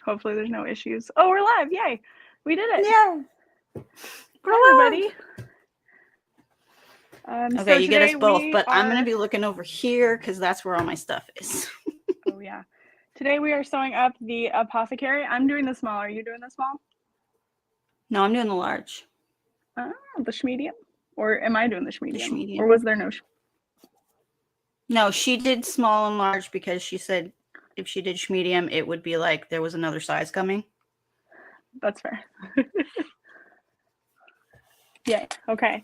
Hopefully there's no issues. Oh, we're live. Yay. We did it. Yeah. Hi, everybody. Okay, you get us both, but I'm going to be looking over here because that's where all my stuff is. Oh, yeah. Today we are sewing up the Apothecary. I'm doing the small. Are you doing the small? No, I'm doing the large. The medium? Or am I doing the medium? Medium. Or was there no? No, she did small and large because she said if she did medium, it would be like there was another size coming. That's fair. Yeah. Okay.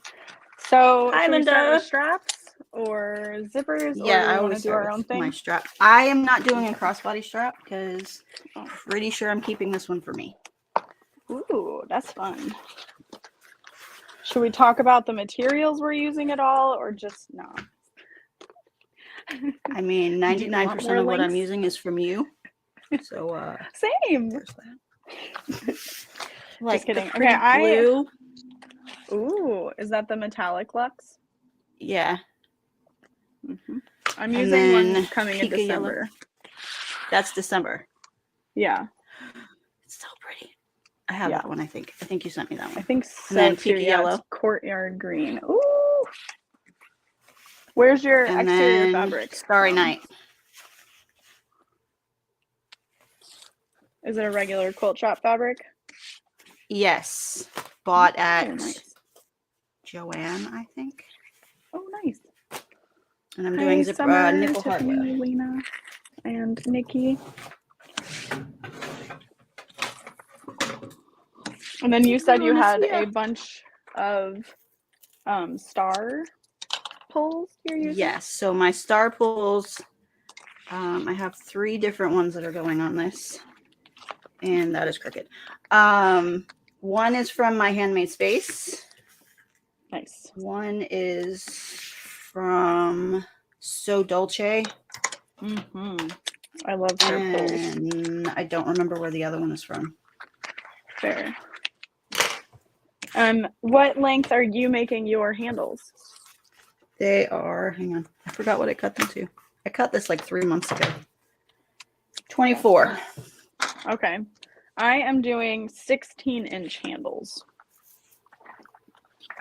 So Hi, should we Linda. start with straps or zippers? Yeah, or do we I want to do our own thing? My strap. I am not doing a crossbody strap because I'm pretty sure I'm keeping this one for me. Ooh, that's fun. Should we talk about the materials we're using at all, or just no? I mean, 99% of what I'm using is from you. So same. There's that. Just kidding. Okay, blue. Ooh, is that the metallic Lux? Yeah. Mm-hmm. I'm using one coming in December. Yellow. That's December. Yeah. It's so pretty. I have that one, I think. I think you sent me that one. I think so. And then Pika yellow. It's courtyard green. Ooh. Where's your exterior fabric? Starry Night. Is it a regular quilt shop fabric? Yes. Bought at Joanne, I think. Oh, nice. And I'm doing nipple hardware. Lena, and Nikki. And then you said you had a bunch of star pulls you're using? Yes. So my star pulls, I have 3 different ones that are going on this. And that is crooked. One is from my Handmade Space. Nice. One is from So Dolce. Mm-hmm. I love their pulls. And I don't remember where the other one is from. Fair. What length are you making your handles? They are, hang on, I forgot what I cut them to. I cut this like 3 months ago. 24. Okay. I am doing 16-inch handles.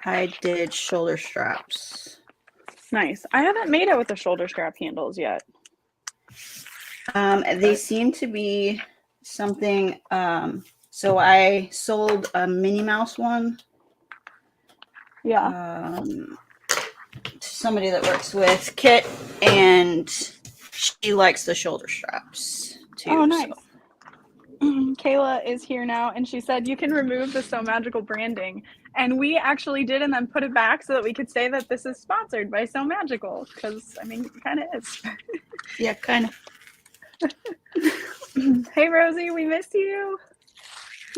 I did shoulder straps. Nice. I haven't made it with the shoulder strap handles yet. They seem to be something, so I sold a Minnie Mouse one. Yeah. To somebody that works with Kit, and she likes the shoulder straps too. Oh, nice. So. Kayla is here now, and she said you can remove the So Magical branding. And we actually did, and then put it back so that we could say that this is sponsored by So Magical, because, I mean, it kind of is. Yeah, kind of. Hey, Rosie, we miss you.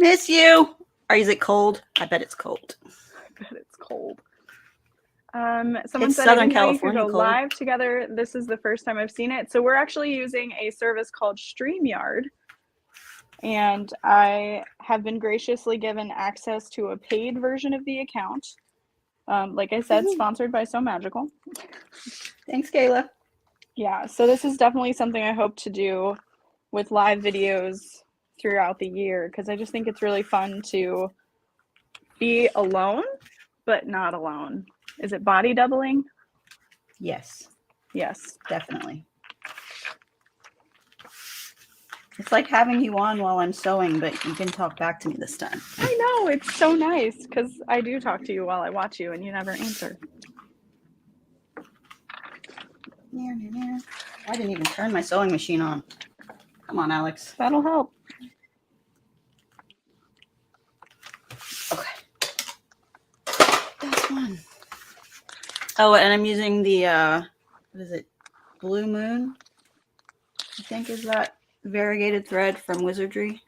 Miss you. Is it cold? I bet it's cold. I bet it's cold. Someone it's said Southern California could go cold. live together. This is the first time I've seen it. So we're actually using a service called StreamYard. And I have been graciously given access to a paid version of the account. Like I said, sponsored by So Magical. Thanks, Kayla. Yeah, so this is definitely something I hope to do with live videos throughout the year, because I just think it's really fun to be alone, but not alone. Is it body doubling? Yes. Yes. Definitely. It's like having you on while I'm sewing, but you can talk back to me this time. I know, it's so nice, because I do talk to you while I watch you, and you never answer. I didn't even turn my sewing machine on. Come on, Alex. That'll help. Okay. That's one. Oh, and I'm using the, what is it? Blue Moon, I think is that variegated thread from Wizardry.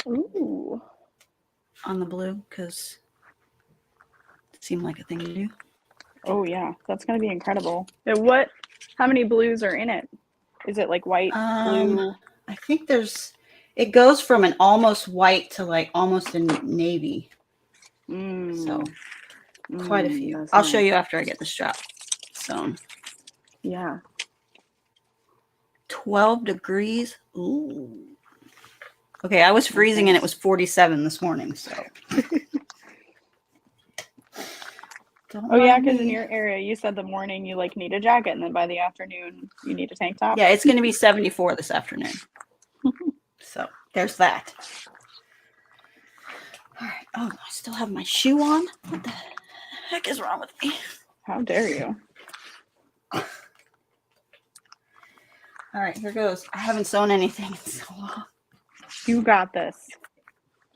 Ooh. On the blue, because it seemed like a thing to do. Oh, yeah. That's going to be incredible. How many blues are in it? Is it like white, blue? I think it goes from an almost white to like almost a navy. So quite a few. I'll show you after I get the strap sewn. Yeah. 12 degrees. Ooh. Okay, I was freezing and it was 47 this morning, so. Oh yeah, because in your area, you said the morning you like need a jacket, and then by the afternoon you need a tank top. Yeah, it's going to be 74 this afternoon. So there's that. All right. Oh, I still have my shoe on. What the heck is wrong with me? How dare you? All right, here goes. I haven't sewn anything in so long. You got this.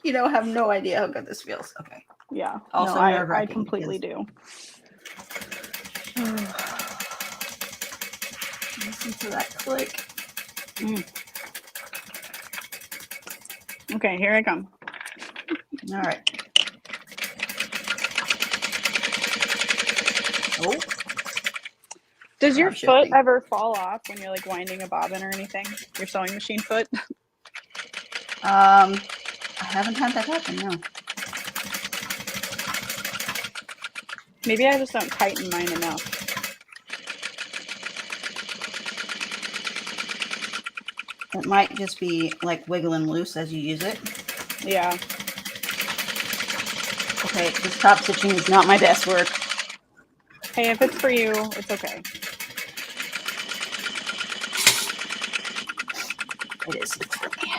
You don't have no idea how good this feels. Okay. Yeah. Also no, I nerve-wracking completely do. Listen to that click. Okay, here I come. All right. Oh. Does your Shifting. foot ever fall off when you're like winding a bobbin or anything? Your sewing machine foot? I haven't had that happen, no. Maybe I just don't tighten mine enough. It might just be like wiggling loose as you use it. Yeah. Okay, this top stitching is not my best work. Hey, if it's for you, it's okay. It is. It's for me.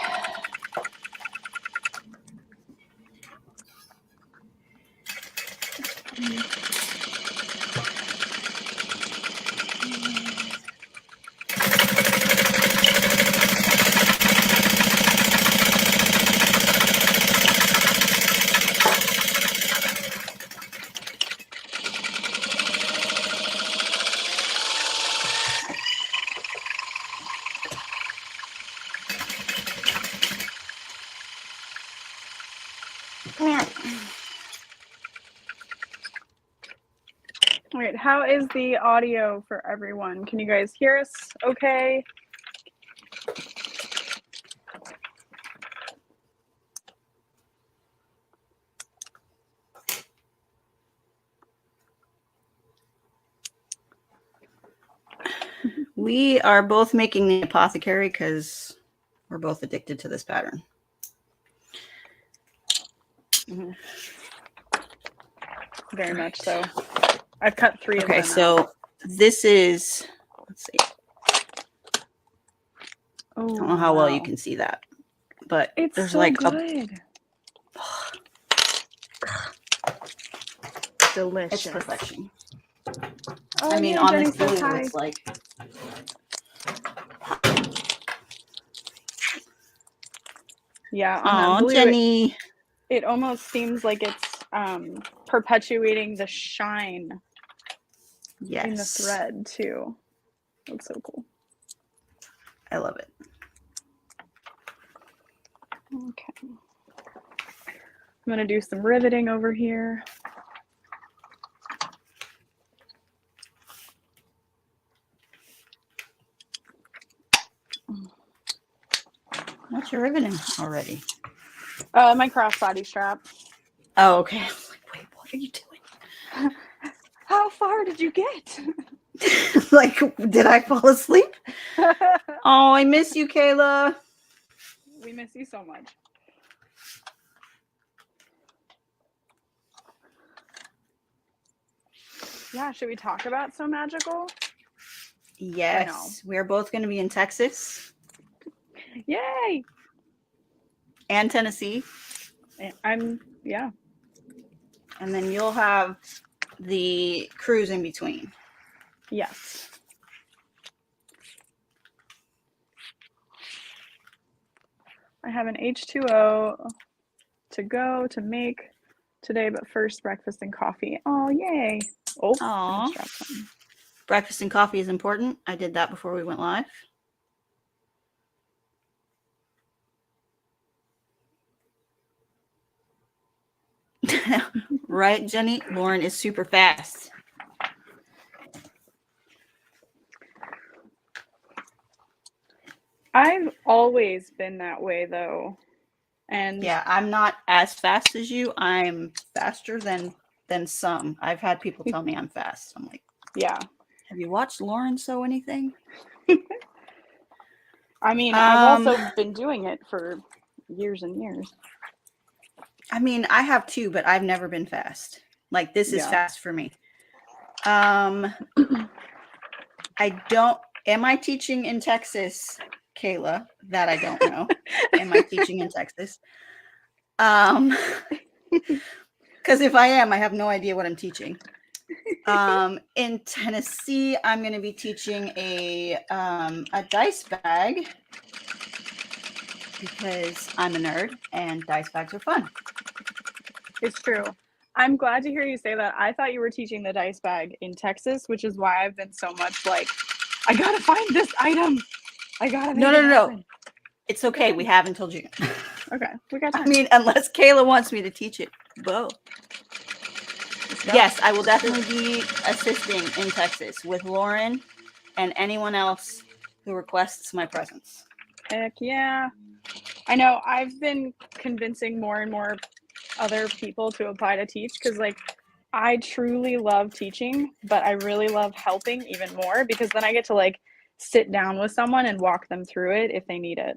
All right, how is the audio for everyone? Can you guys hear us okay? We are both making the Apothecary because we're both addicted to this pattern. Mm-hmm. Very much so. I've cut 3 of them. Okay, so this is, let's see. Oh, I don't know how well you can see that, but it's there's so like good. Delicious. It's perfection. Oh, I mean, yeah, on Jenny this says blue, hi. it's like. Yeah, on that blue, Jenny. It almost seems like it's perpetuating the shine in the thread too. Looks so cool. I love it. Okay. I'm gonna do some riveting over here. What's your riveting already? My crossbody strap. Oh, okay. I was like, wait, what are you doing? How far did you get? Like, did I fall asleep? Oh, I miss you, Kayla. We miss you so much. Yeah, should we talk about So Magical? Yes, we're both going to be in Texas. Yay! And Tennessee. Yeah. And then you'll have the cruise in between. Yes. I have an H2O to go to make today, but first breakfast and coffee. Oh, yay. Oh, Aww. Breakfast and coffee is important. I did that before we went live. Right, Jenny? Lauren is super fast. I've always been that way, though. And yeah, I'm not as fast as you. I'm faster than some. I've had people tell me I'm fast. I'm like, yeah. Have you watched Lauren sew anything? I mean, I've also been doing it for years and years. I mean, I have two, but I've never been fast. Like, this is Yeah. fast for me. I don't, am I teaching in Texas, Kayla? That I don't know. Am I teaching in Texas? Because if I am, I have no idea what I'm teaching. In Tennessee, I'm going to be teaching a dice bag because I'm a nerd and dice bags are fun. It's true. I'm glad to hear you say that. I thought you were teaching the dice bag in Texas, which is why I've been so much like, I gotta find this item. I gotta make it happen. It's okay. We have until June. Okay, we got time. I mean, unless Kayla wants me to teach it. Whoa. Yes, I will definitely be assisting in Texas with Lauren and anyone else who requests my presence. Heck yeah. I know I've been convincing more and more other people to apply to teach because, like, I truly love teaching, but I really love helping even more because then I get to, like, sit down with someone and walk them through it if they need it.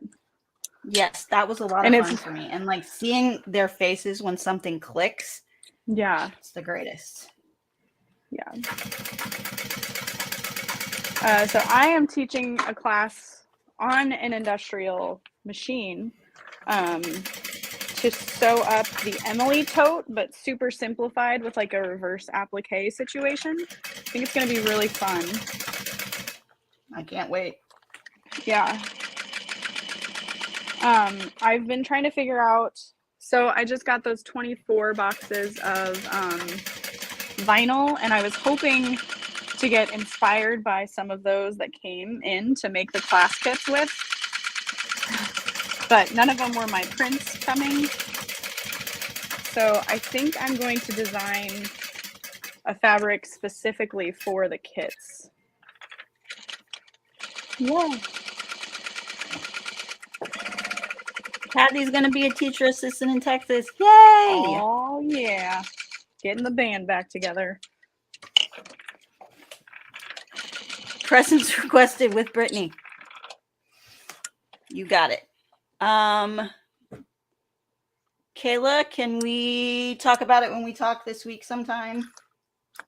Yes, that was a lot of fun for me. And, like, seeing their faces when something clicks. Yeah. It's the greatest. Yeah. So I am teaching a class on an industrial machine to sew up the Emily tote, but super simplified with like a reverse applique situation. I think it's going to be really fun. I can't wait. Yeah. I've been trying to figure out, so I just got those 24 boxes of vinyl, and I was hoping to get inspired by some of those that came in to make the class kits with, but none of them were my prints coming. So I think I'm going to design a fabric specifically for the kits. Yeah. Kathy's going to be a teacher assistant in Texas. Yay! Oh, yeah. Getting the band back together. Presents requested with Brittany. You got it. Kayla, can we talk about it when we talk this week sometime?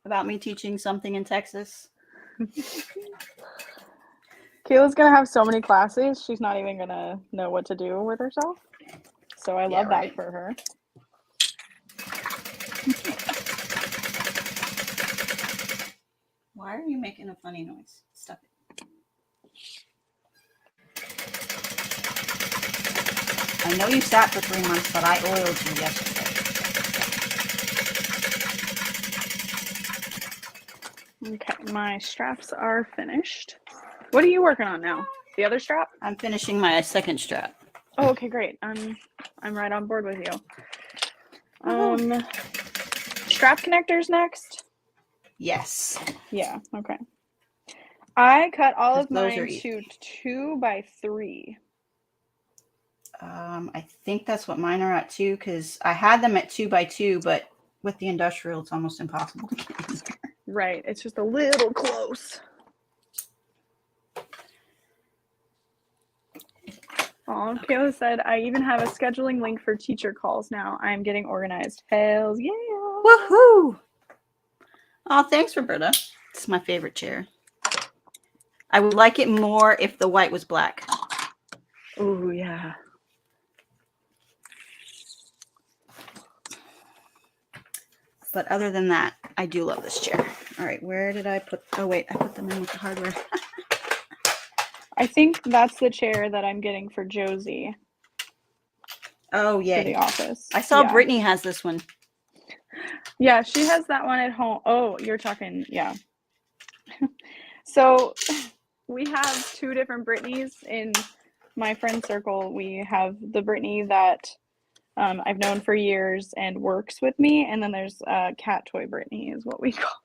About me teaching something in Texas? Kayla's going to have so many classes, she's not even going to know what to do with herself. So I love that for her. Why are you making a funny noise? Stop it. I know you sat for 3 months, but I oiled you yesterday. Okay, my straps are finished. What are you working on now? The other strap? I'm finishing my second strap. Oh, okay, great. I'm right on board with you. Strap connectors next? Yes. Yeah, okay. I cut all of Those mine to 2 by 3. I think that's what mine are at too, because I had them at 2 by 2, but with the industrial, it's almost impossible to get in there. Right, it's just a little close. Oh, Kayla said, I even have a scheduling link for teacher calls now. I'm getting organized. Hells yeah. Woohoo! Oh, thanks, Roberta. It's my favorite chair. I would like it more if the white was black. Oh, yeah. But other than that, I do love this chair. All right, where did I put... Oh, wait, I put them in with the hardware. I think that's the chair that I'm getting for Josie. Oh, yeah. For the office. I saw Brittany has this one. Yeah, she has that one at home. Oh, you're talking... Yeah. So we have 2 different Brittany's in my friend circle. We have the Brittany that I've known for years and works with me, and then there's Cat Toy Brittany is what we call her.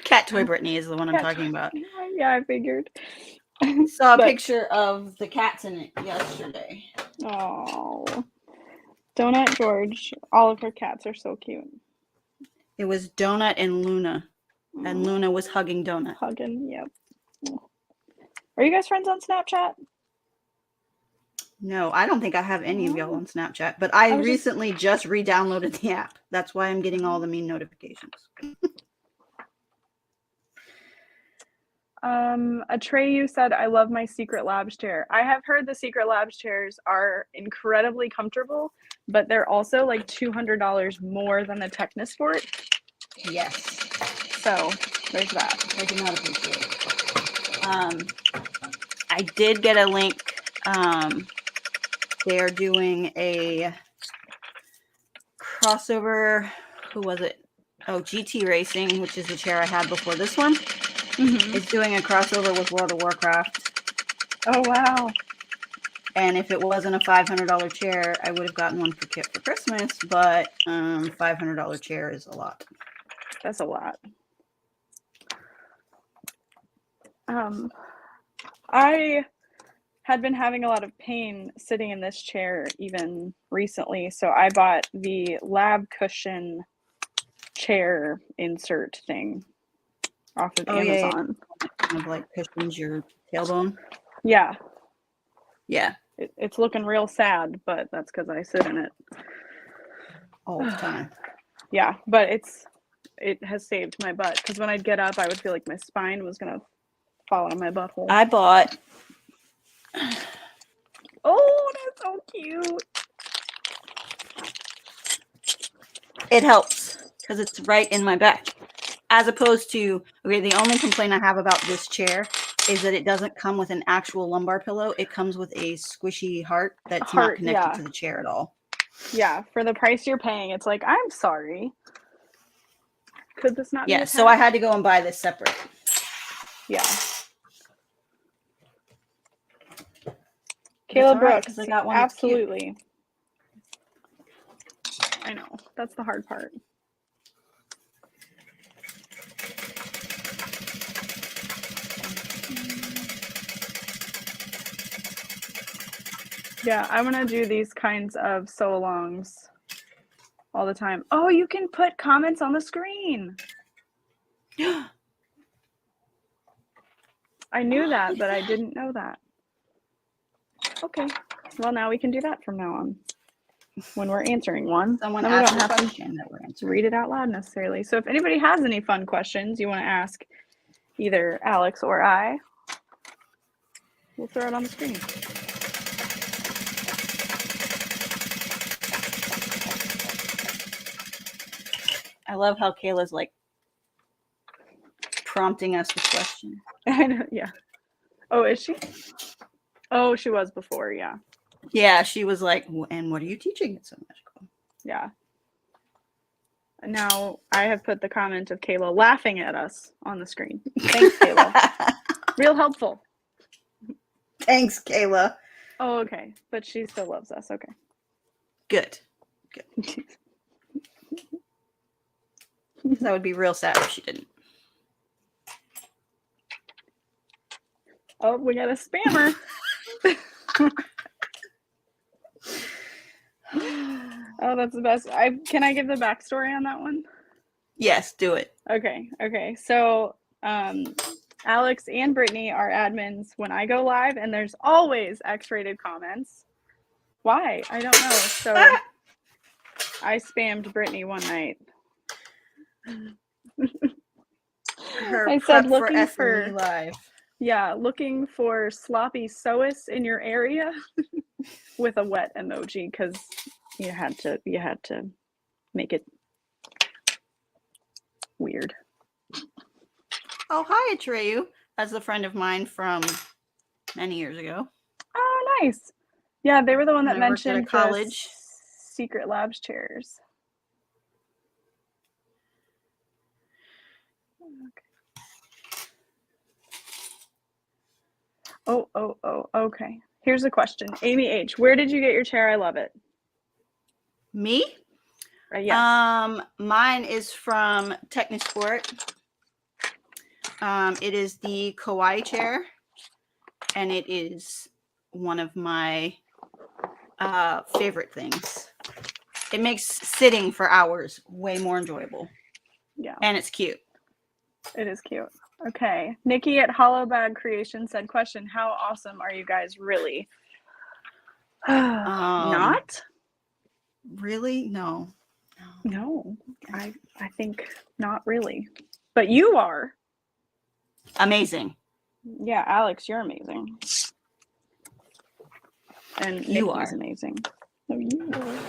Cat Toy Brittany is the one I'm talking about. Yeah, I figured. Saw a picture of the cats in it yesterday. Oh, Donut George. All of her cats are so cute. It was Donut and Luna. And Luna was hugging Donut. Hugging, yep. Are you guys friends on Snapchat? No, I don't think I have any of y'all on Snapchat, but I was recently just re-downloaded the app. That's why I'm getting all the mean notifications. Atreyu said, I love my Secret Labs chair. I have heard the Secret Labs chairs are incredibly comfortable, but they're also like $200 more than the Technosport. Yes. So there's that. I do not appreciate it. I did get a link. They are doing a crossover. Who was it? Oh, GT Racing, which is the chair I had before this one. Mm-hmm. It's doing a crossover with World of Warcraft. Oh, wow. And if it wasn't a $500 chair, I would have gotten one for Kit for Christmas, but $500 chair is a lot. That's a lot. I had been having a lot of pain sitting in this chair even recently, so I bought the lab cushion chair insert thing off of Amazon. Yeah. Kind of like cushions your tailbone. Yeah. Yeah. It's looking real sad, but that's because I sit in it all the time. Yeah, but it has saved my butt, because when I'd get up, I would feel like my spine was gonna fall out of my butthole. I bought. Oh, that's so cute. It helps because it's right in my back. As opposed to, okay, the only complaint I have about this chair is that it doesn't come with an actual lumbar pillow. It comes with a squishy heart that's not connected to the chair at all. Yeah, for the price you're paying, it's like, I'm sorry. Could this not be attached? So I had to go and buy this separate. Yeah. Kayla Brooks, I got one absolutely. I know, that's the hard part. Yeah, I want to do these kinds of so-longs all the time. Oh, you can put comments on the screen. I knew that, but I didn't know that. Okay, well, now we can do that from now on when we're answering one. Someone then we asked don't have a question that we're answering. Read it out loud necessarily. So if anybody has any fun questions you want to ask either Alex or I, we'll throw it on the screen. I love how Kayla's like prompting us with questions. I know, yeah. Oh, is she? Oh, she was before, yeah. Yeah, she was like, and what are you teaching? It's so magical. Yeah. Now I have put the comment of Kayla laughing at us on the screen. Thanks, Kayla. Real helpful. Thanks, Kayla. Oh, okay. But she still loves us. Okay. Good. That would be real sad if she didn't. Oh, we got a spammer. Oh, that's the best. Can I give the backstory on that one? Yes, do it. Okay. So, Alex and Brittany are admins when I go live, and there's always X-rated comments. Why? I don't know. So, I spammed Brittany one night. I said, looking for live. Yeah, looking for sloppy sewis in your area with a wet emoji, because you had to make it weird. Oh, hi, Atreyu. That's a friend of mine from many years ago. Oh, nice. Yeah, they were the one that mentioned college Secret Labs chairs. Okay. Oh, okay. Here's a question. Amy H., where did you get your chair? I love it. Me? Yes. Mine is from Technosport. It is the Kawaii chair, and it is one of my favorite things. It makes sitting for hours way more enjoyable. Yeah. And it's cute. It is cute. Okay. Nikki at Hollow Bag Creation said, question, how awesome are you guys really? Not? Really? No. No, I think not really. But you are. Amazing. Yeah, Alex, you're amazing. And You Nikki's are. amazing. No, you are.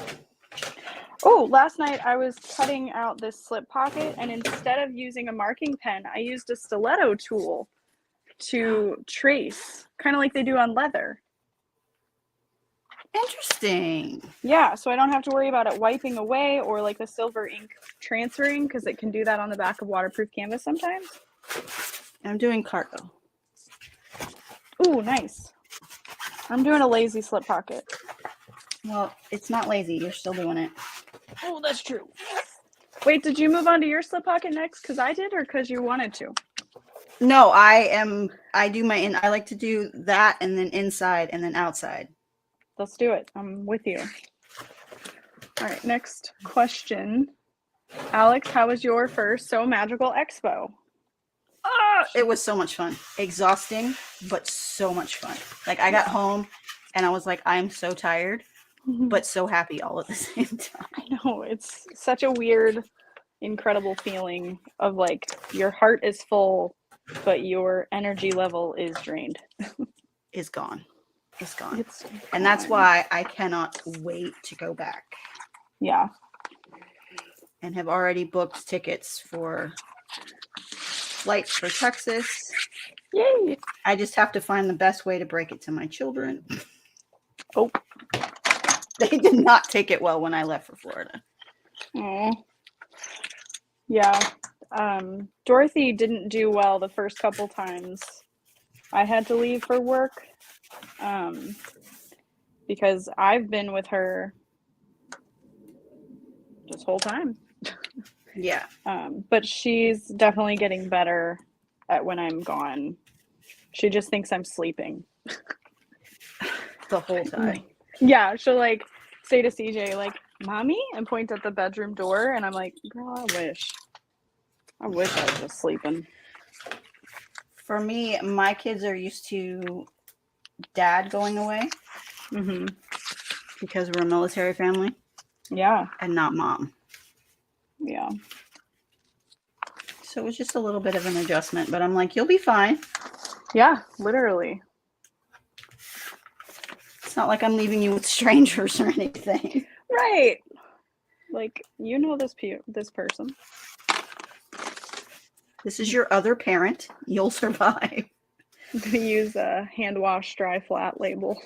Oh, last night I was cutting out this slip pocket, and instead of using a marking pen, I used a stiletto tool to trace, kind of like they do on leather. Interesting. Yeah, so I don't have to worry about it wiping away or like the silver ink transferring, because it can do that on the back of waterproof canvas sometimes. I'm doing cargo. Ooh, nice. I'm doing a lazy slip pocket. Well, it's not lazy. You're still doing it. Oh, that's true. Wait, did you move on to your slip pocket next because I did, or because you wanted to? No, I do I like to do that and then inside and then outside. Let's do it. I'm with you. All right, next question. Alex, how was your first So Magical Expo? It was so much fun. Exhausting, but so much fun. Like I got home and I was like, I'm so tired, but so happy all at the same time. I know, it's such a weird, incredible feeling of like your heart is full, but your energy level is drained. It's gone. It's gone. It's and that's why I cannot wait to go back. Yeah. And have already booked tickets for flights for Texas. Yay! I just have to find the best way to break it to my children. Oh. They did not take it well when I left for Florida. Oh. Yeah. Dorothy didn't do well the first couple times I had to leave for work, because I've been with her this whole time. Yeah. But she's definitely getting better at when I'm gone. She just thinks I'm sleeping The whole time. Yeah, she'll like say to CJ like, "Mommy," and point at the bedroom door, and I'm like, "Girl, I wish I was just sleeping." For me, my kids are used to dad going away because we're a military family. Yeah. And not mom. Yeah. So it was just a little bit of an adjustment, but I'm like, you'll be fine. Yeah, literally. It's not like I'm leaving you with strangers or anything. Right. Like, you know this person. This is your other parent. You'll survive. I'm gonna use a hand wash dry flat label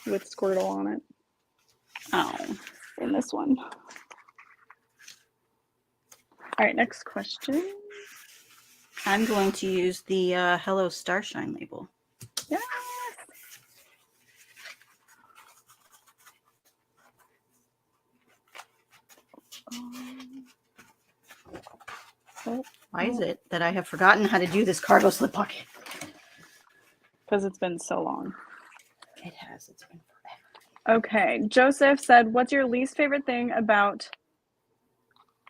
with Squirtle on it. Oh. In this one. All right, next question. I'm going to use the Hello Starshine label. Yeah. Why is it that I have forgotten how to do this cargo slip pocket? Because it's been so long. It has. It's been forever. Okay. Joseph said, "What's your least favorite thing about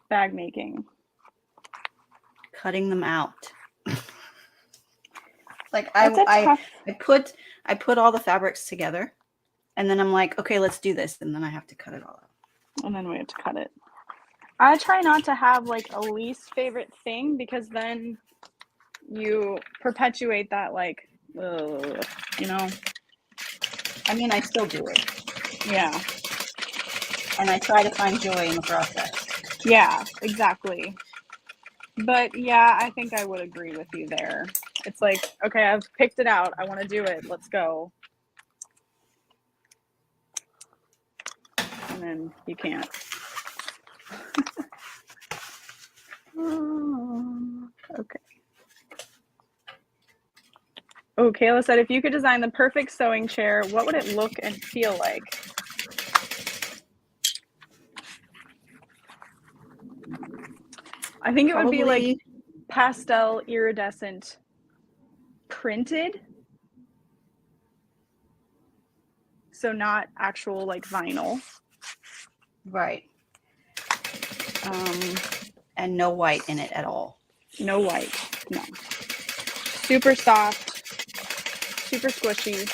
bag making?" Cutting them out. Like I put all the fabrics together, and then I'm like, okay, let's do this, and then I have to cut it all out. And then we have to cut it. I try not to have like a least favorite thing, because then you perpetuate that like, you know. I mean, I still do it. Yeah. And I try to find joy in the process. Yeah, exactly. But yeah, I think I would agree with you there. It's like, okay, I've picked it out. I want to do it. Let's go. And then you can't. Okay. Oh, Kayla said, if you could design the perfect sewing chair, what would it look and feel like? I think it would be like pastel iridescent printed. So not actual like vinyl. Right. And no white in it at all. No white. No. Super soft. Super squishy.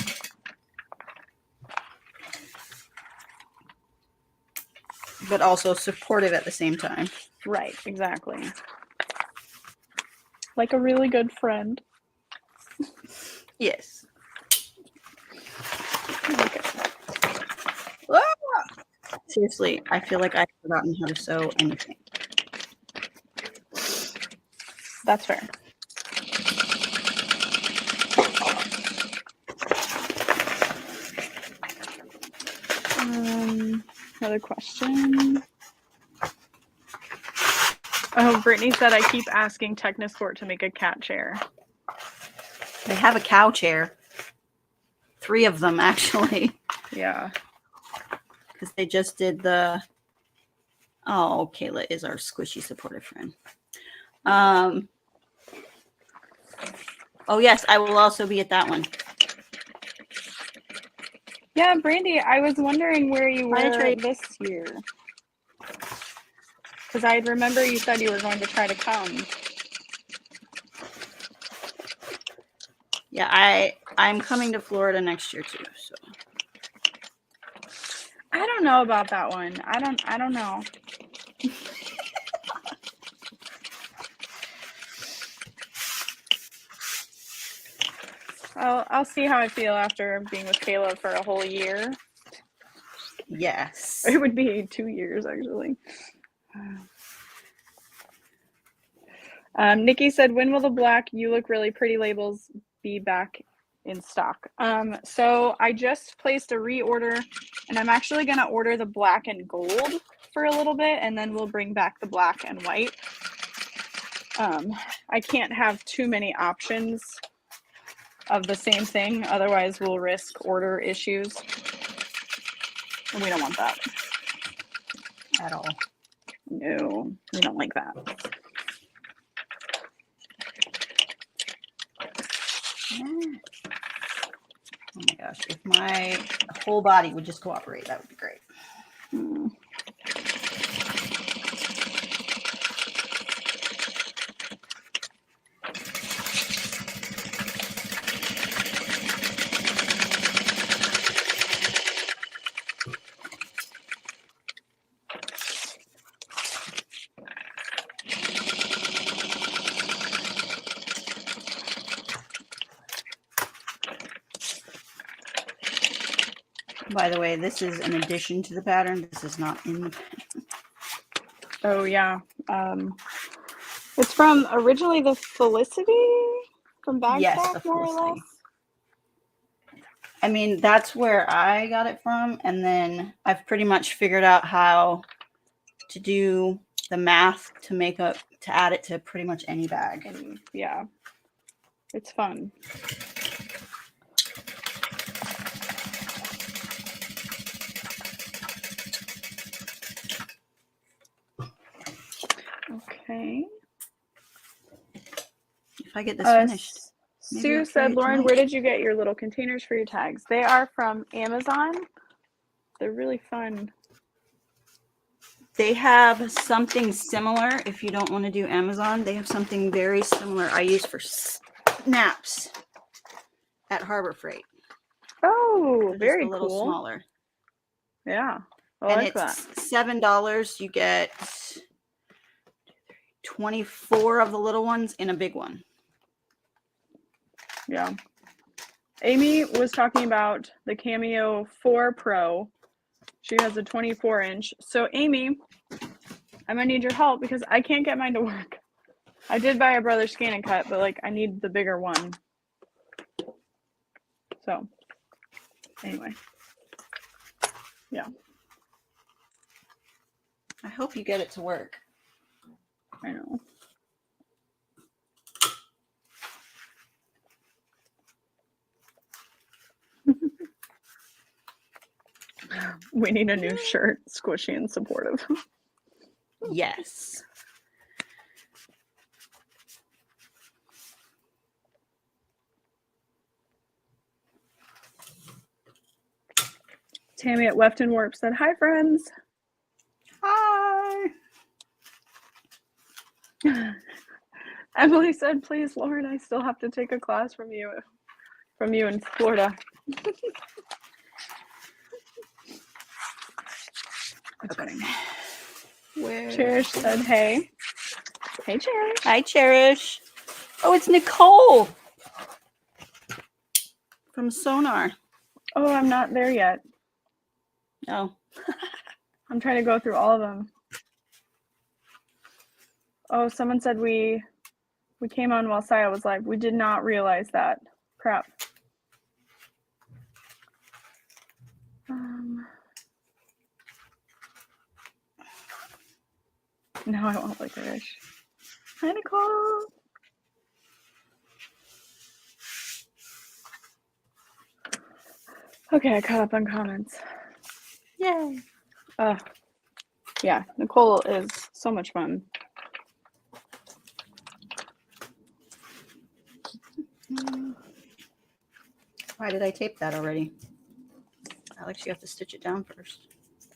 but also supportive at the same time. Right, exactly. Like a really good friend. Yes. Okay. Ah! Seriously, I feel like I've forgotten how to sew anything. That's fair. Another question. Oh, Brittany said I keep asking Technosport to make a cat chair. They have a cow chair. 3 of them, actually. Yeah. Because they just did the... Oh, Kayla is our squishy supportive friend. Oh, yes, I will also be at that one. Yeah, Brandy, I was wondering where you Hi, were Trey. this year. Because I remember you said you were going to try to come. Yeah, I'm coming to Florida next year too. So I don't know about that one. I don't know. I'll see how I feel after being with Kayla for a whole year. yes. It would be 2 years, actually. Nikki said, when will the black "You Look Really Pretty" labels be back in stock? So I just placed a reorder, and I'm actually going to order the black and gold for a little bit, and then we'll bring back the black and white. I can't have too many options of the same thing, otherwise we'll risk order issues, and we don't want that At all. No, we don't like that. Oh my gosh, if my whole body would just cooperate, that would be great. By the way, this is an addition to the pattern. This is not in the pattern. Oh yeah. It's from originally the Felicity from Bagstaff, more or less. I mean, that's where I got it from, and then I've pretty much figured out how to do the math to add it to pretty much any bag. And yeah, it's fun. Okay. If I get this finished. Sue said, Lauren, where did you get your little containers for your tags? They are from Amazon. They're really fun. They have something similar. If you don't want to do Amazon, they have something very similar I use for snaps at Harbor Freight. Oh, very cool. A little smaller. Yeah, I and like that. It's $7. You get 24 of the little ones in a big one. Yeah. Amy was talking about the Cameo 4 Pro. She has a 24-inch. So Amy, I'm gonna need your help because I can't get mine to work. I did buy a Brother Scan and Cut, but like I need the bigger one. So anyway. Yeah. I hope you get it to work. I know. We need a new shirt, squishy and supportive. Yes. Tammy at Left and Warp said, hi, friends. Hi. Emily said, please, Lauren, I still have to take a class from you in Florida. It's Okay. fine. Where? Cherish said, hey. Hey, Cherish. Hi, Cherish. Oh, it's Nicole from Sonar. Oh, I'm not there yet. Oh. I'm trying to go through all of them. Oh, someone said we came on while Saya was live. We did not realize that. Crap. No, I won't licorice. Hi, Nicole. Okay, I caught up on comments. Yay. Yeah, Nicole is so much fun. Why did I tape that already? Alex, you have to stitch it down first.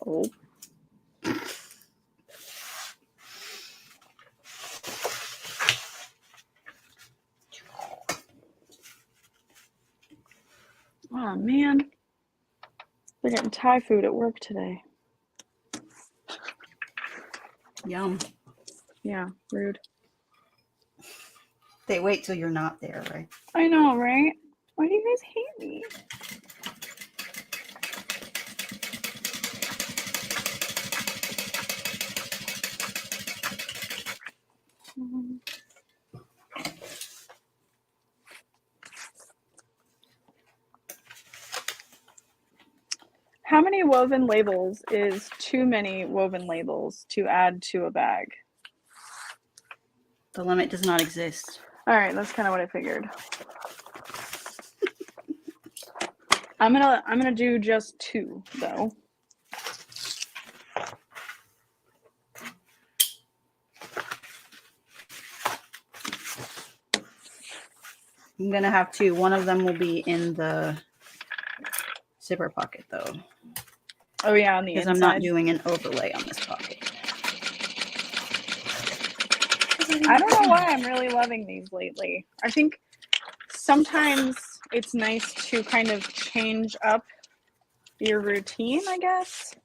Oh. Oh, man. They're getting Thai food at work today. Yum. Yeah, rude. They wait till you're not there, right? I know, right? Why do you guys hate me? How many woven labels is too many woven labels to add to a bag? The limit does not exist. All right, that's kind of what I figured. I'm gonna do just 2 though. I'm gonna have 2. One of them will be in the zipper pocket though. Oh yeah, on the because inside. I'm not doing an overlay on this pocket. I don't know why I'm really loving these lately. I think sometimes it's nice to kind of change up your routine, I guess.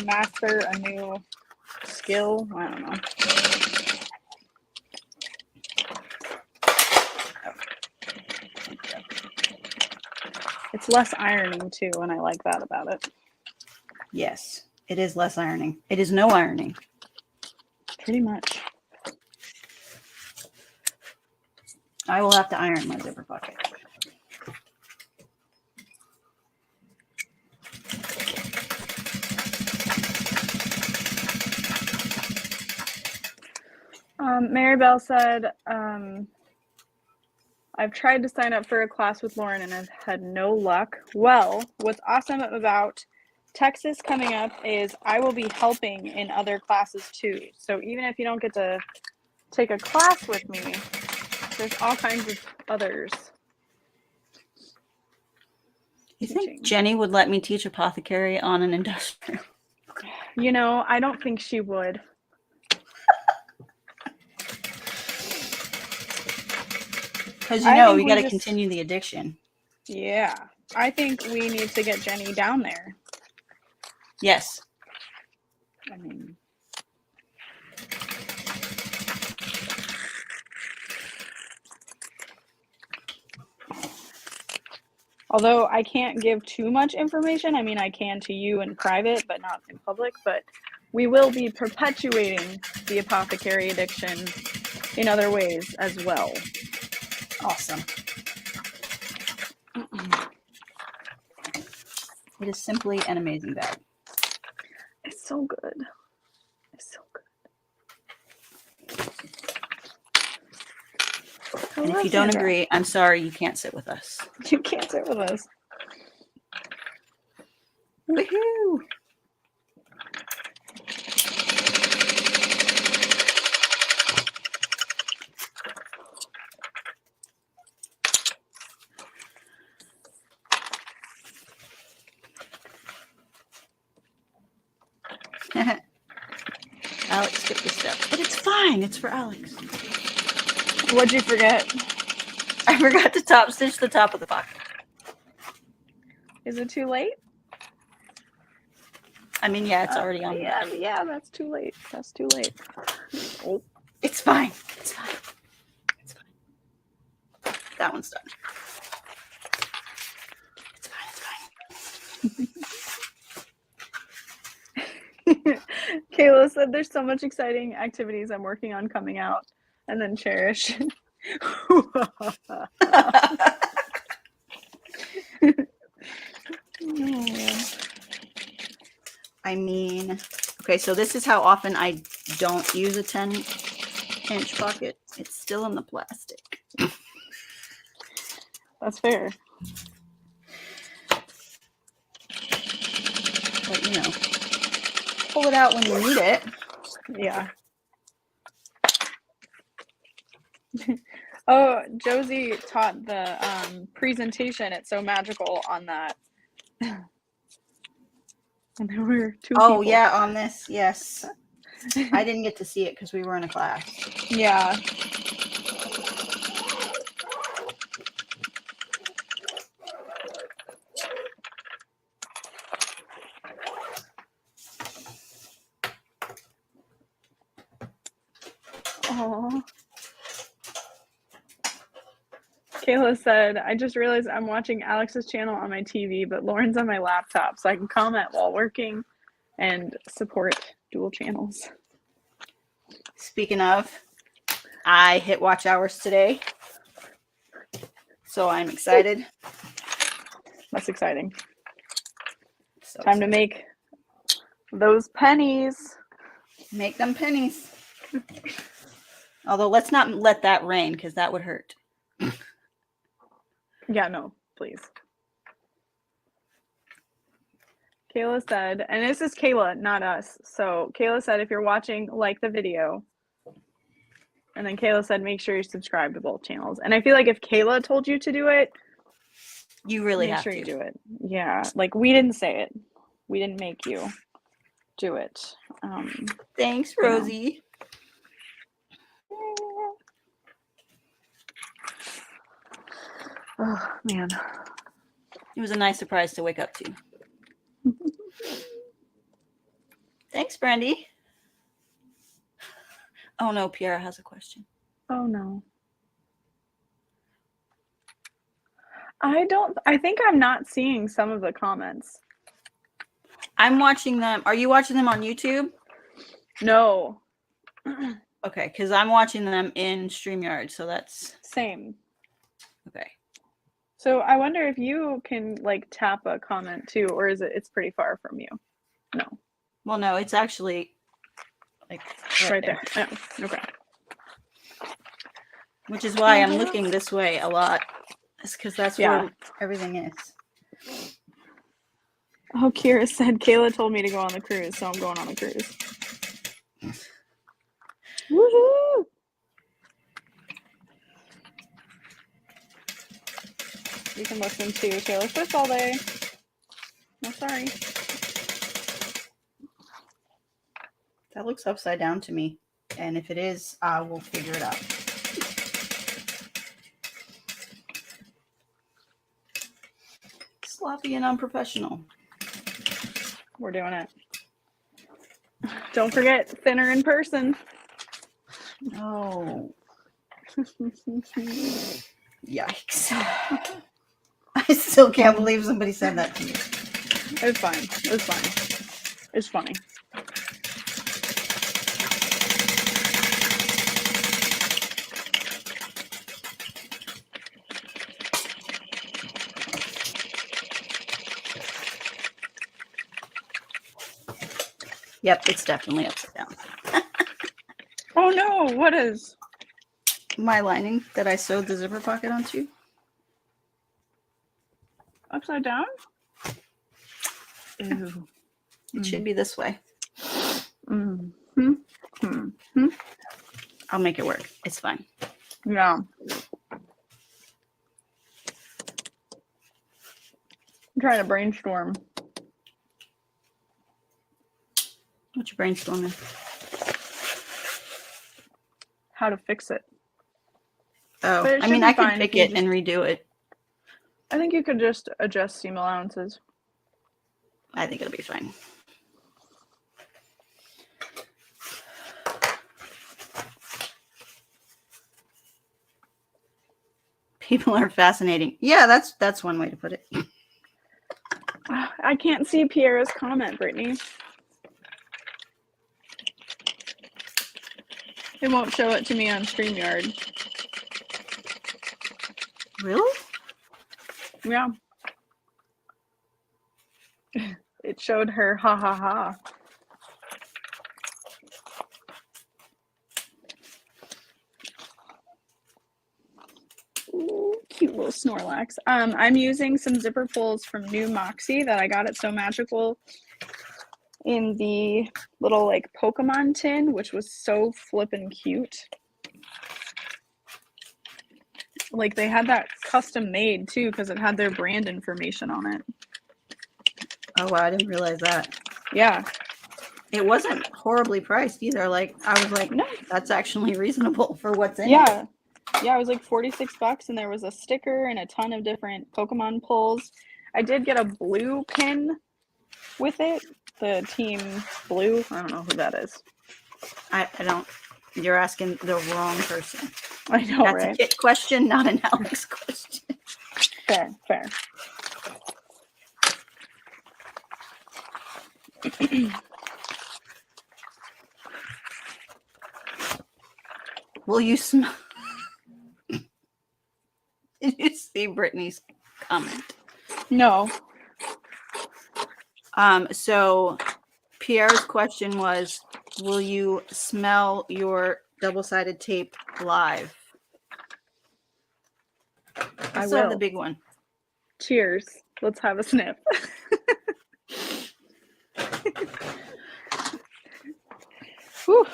Master a new skill. I don't know. It's less ironing too, and I like that about it. Yes, it is less ironing. It is no ironing. Pretty much. I will have to iron my zipper pocket. Mary Bell said, I've tried to sign up for a class with Lauren and I've had no luck. Well, what's awesome about Texas coming up is I will be helping in other classes too. So even if you don't get to take a class with me, there's all kinds of others. You think Jenny would let me teach apothecary on an industrial? You know, I don't think she would. Because, you know, we got to continue the addiction. Yeah. I think we need to get Jenny down there. Yes. I mean, although I can't give too much information. I mean, I can to you in private, but not in public. But we will be perpetuating the apothecary addiction in other ways as well. Awesome. It is simply an amazing bag. It's so good. It's so good. And if you don't agree, I'm sorry, you can't sit with us. You can't sit with us. Woohoo! Alex skipped a step, but it's fine. It's for Alex. What'd you forget? I forgot to top stitch the top of the pocket. Is it too late? I mean, yeah, it's already on. Yeah, that's too late. That's too late. Oh, It's fine. It's fine. It's fine. That one's done. It's fine. It's fine. Kayla said there's so much exciting activities I'm working on coming out. And then Cherish. I mean, okay, so this is how often I don't use a 10-inch pocket. It's still in the plastic. That's fair. But, you know, pull it out when you need it. Yeah. Oh, Josie taught the presentation. It's so magical on that. And there were two Oh, people. yeah, on this, yes. I didn't get to see it because we were in a class. Yeah. Oh. Kayla said, I just realized I'm watching Alex's channel on my TV, but Lauren's on my laptop, so I can comment while working and support dual channels. Speaking of, I hit watch hours today, so I'm excited. That's exciting. So Time to make those pennies. make them pennies. Although let's not let that rain because that would hurt. Yeah, no, please. Kayla said, and this is Kayla, not us. So Kayla said, if you're watching, like the video. And then Kayla said, make sure you subscribe to both channels. And I feel like if Kayla told you to do it, You really make have sure to you do it. Yeah, like we didn't say it. We didn't make you do it. Thanks, you know. Rosie. Oh, man. It was a nice surprise to wake up to. Thanks, Brandy. Oh no, Pierre has a question. Oh no. I think I'm not seeing some of the comments. I'm watching them. Are you watching them on YouTube? No. Okay, because I'm watching them in StreamYard, so that's Same. okay. So I wonder if you can like tap a comment too, or it's pretty far from you? No. Well, no, it's actually like Right there. Yeah. Okay. Which is why I'm looking this way a lot. It's because that's where everything is. Oh, Kira said Kayla told me to go on the cruise, so I'm going on the cruise. Woohoo! You can listen to Taylor Swift all day. No, sorry. That looks upside down to me. And if it is, I will figure it out. Sloppy and unprofessional. We're doing it. Don't forget, thinner in person. Oh. Yikes. I still can't believe somebody said that to me. It's fine. It's fine. It's funny. Yep, it's definitely upside down. Oh no, what is? My lining that I sewed the zipper pocket onto. Upside down? Ew. It should be this way. Mm-hmm. Mm-hmm. I'll make it work. It's fine. Yeah. I'm trying to brainstorm. What you brainstorming? How to fix it. Oh, But it I mean, should be I could fine if pick you it and redo it. I think you could just adjust steam allowances. I think it'll be fine. People are fascinating. Yeah, that's one way to put it. I can't see Pierre's comment, Brittany. It won't show it to me on StreamYard. Really? Yeah. It showed her ha ha ha. Ooh, cute little Snorlax. I'm using some zipper pulls from New Moxie that I got at So Magical in the little like Pokemon tin, which was so flippin' cute. Like they had that custom made too because it had their brand information on it. Oh wow, I didn't realize that. Yeah. It wasn't horribly priced either. Like I was like, No, that's actually reasonable for what's in it. yeah. Yeah, it was like $46 and there was a sticker and a ton of different Pokemon pulls. I did get a blue pin with it. The Team Blue. I don't know who that is. I don't. You're asking the wrong person. I know, That's right? a Kit question, not an Alex question. Fair, fair. Will you smell? Did you see Brittany's comment? No. So Pierre's question was, will you smell your double-sided tape live? I will. the big one. Cheers. Let's have a sniff. Whew.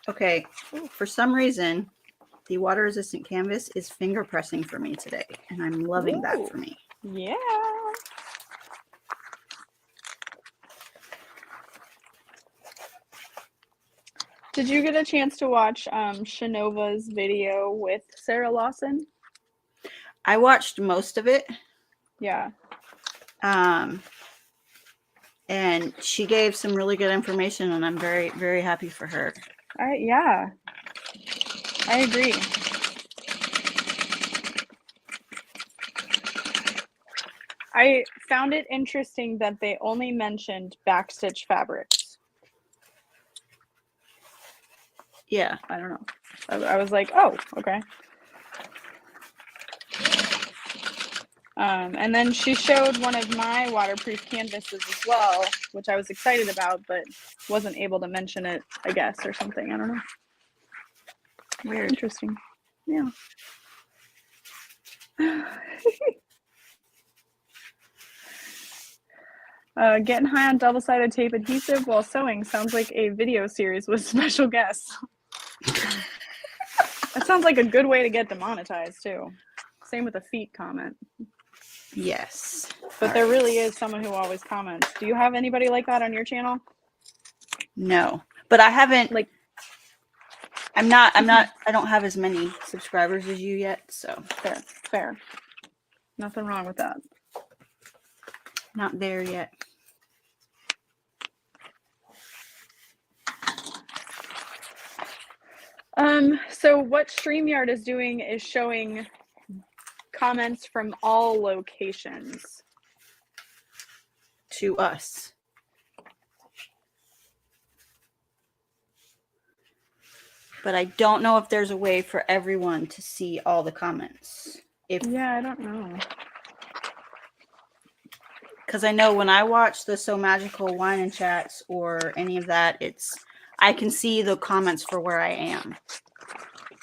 Okay, for some reason, the water-resistant canvas is finger pressing for me today, and I'm loving that for me. Yeah. Did you get a chance to watch Shanova's video with Sarah Lawson? I watched most of it. Yeah. And she gave some really good information, and I'm very, very happy for her. Yeah. I agree. I found it interesting that they only mentioned backstitch fabrics. Yeah. I don't know. I was like, oh, okay. And then she showed one of my waterproof canvases as well, which I was excited about, but wasn't able to mention it, I guess, or something. I don't know. Weird. Interesting. Yeah. Getting high on double-sided tape adhesive while sewing sounds like a video series with special guests. That sounds like a good way to get demonetized, too. Same with the feet comment. Yes. But there really is someone who always comments. Do you have anybody like that on your channel? No. But I haven't, like, I don't have as many subscribers as you yet, so. Fair. Nothing wrong with that. Not there yet. So what StreamYard is doing is showing comments from all locations to us. But I don't know if there's a way for everyone to see all the comments. Yeah, I don't know. Because I know when I watch the So Magical Wine and Chats or any of that, I can see the comments for where I am.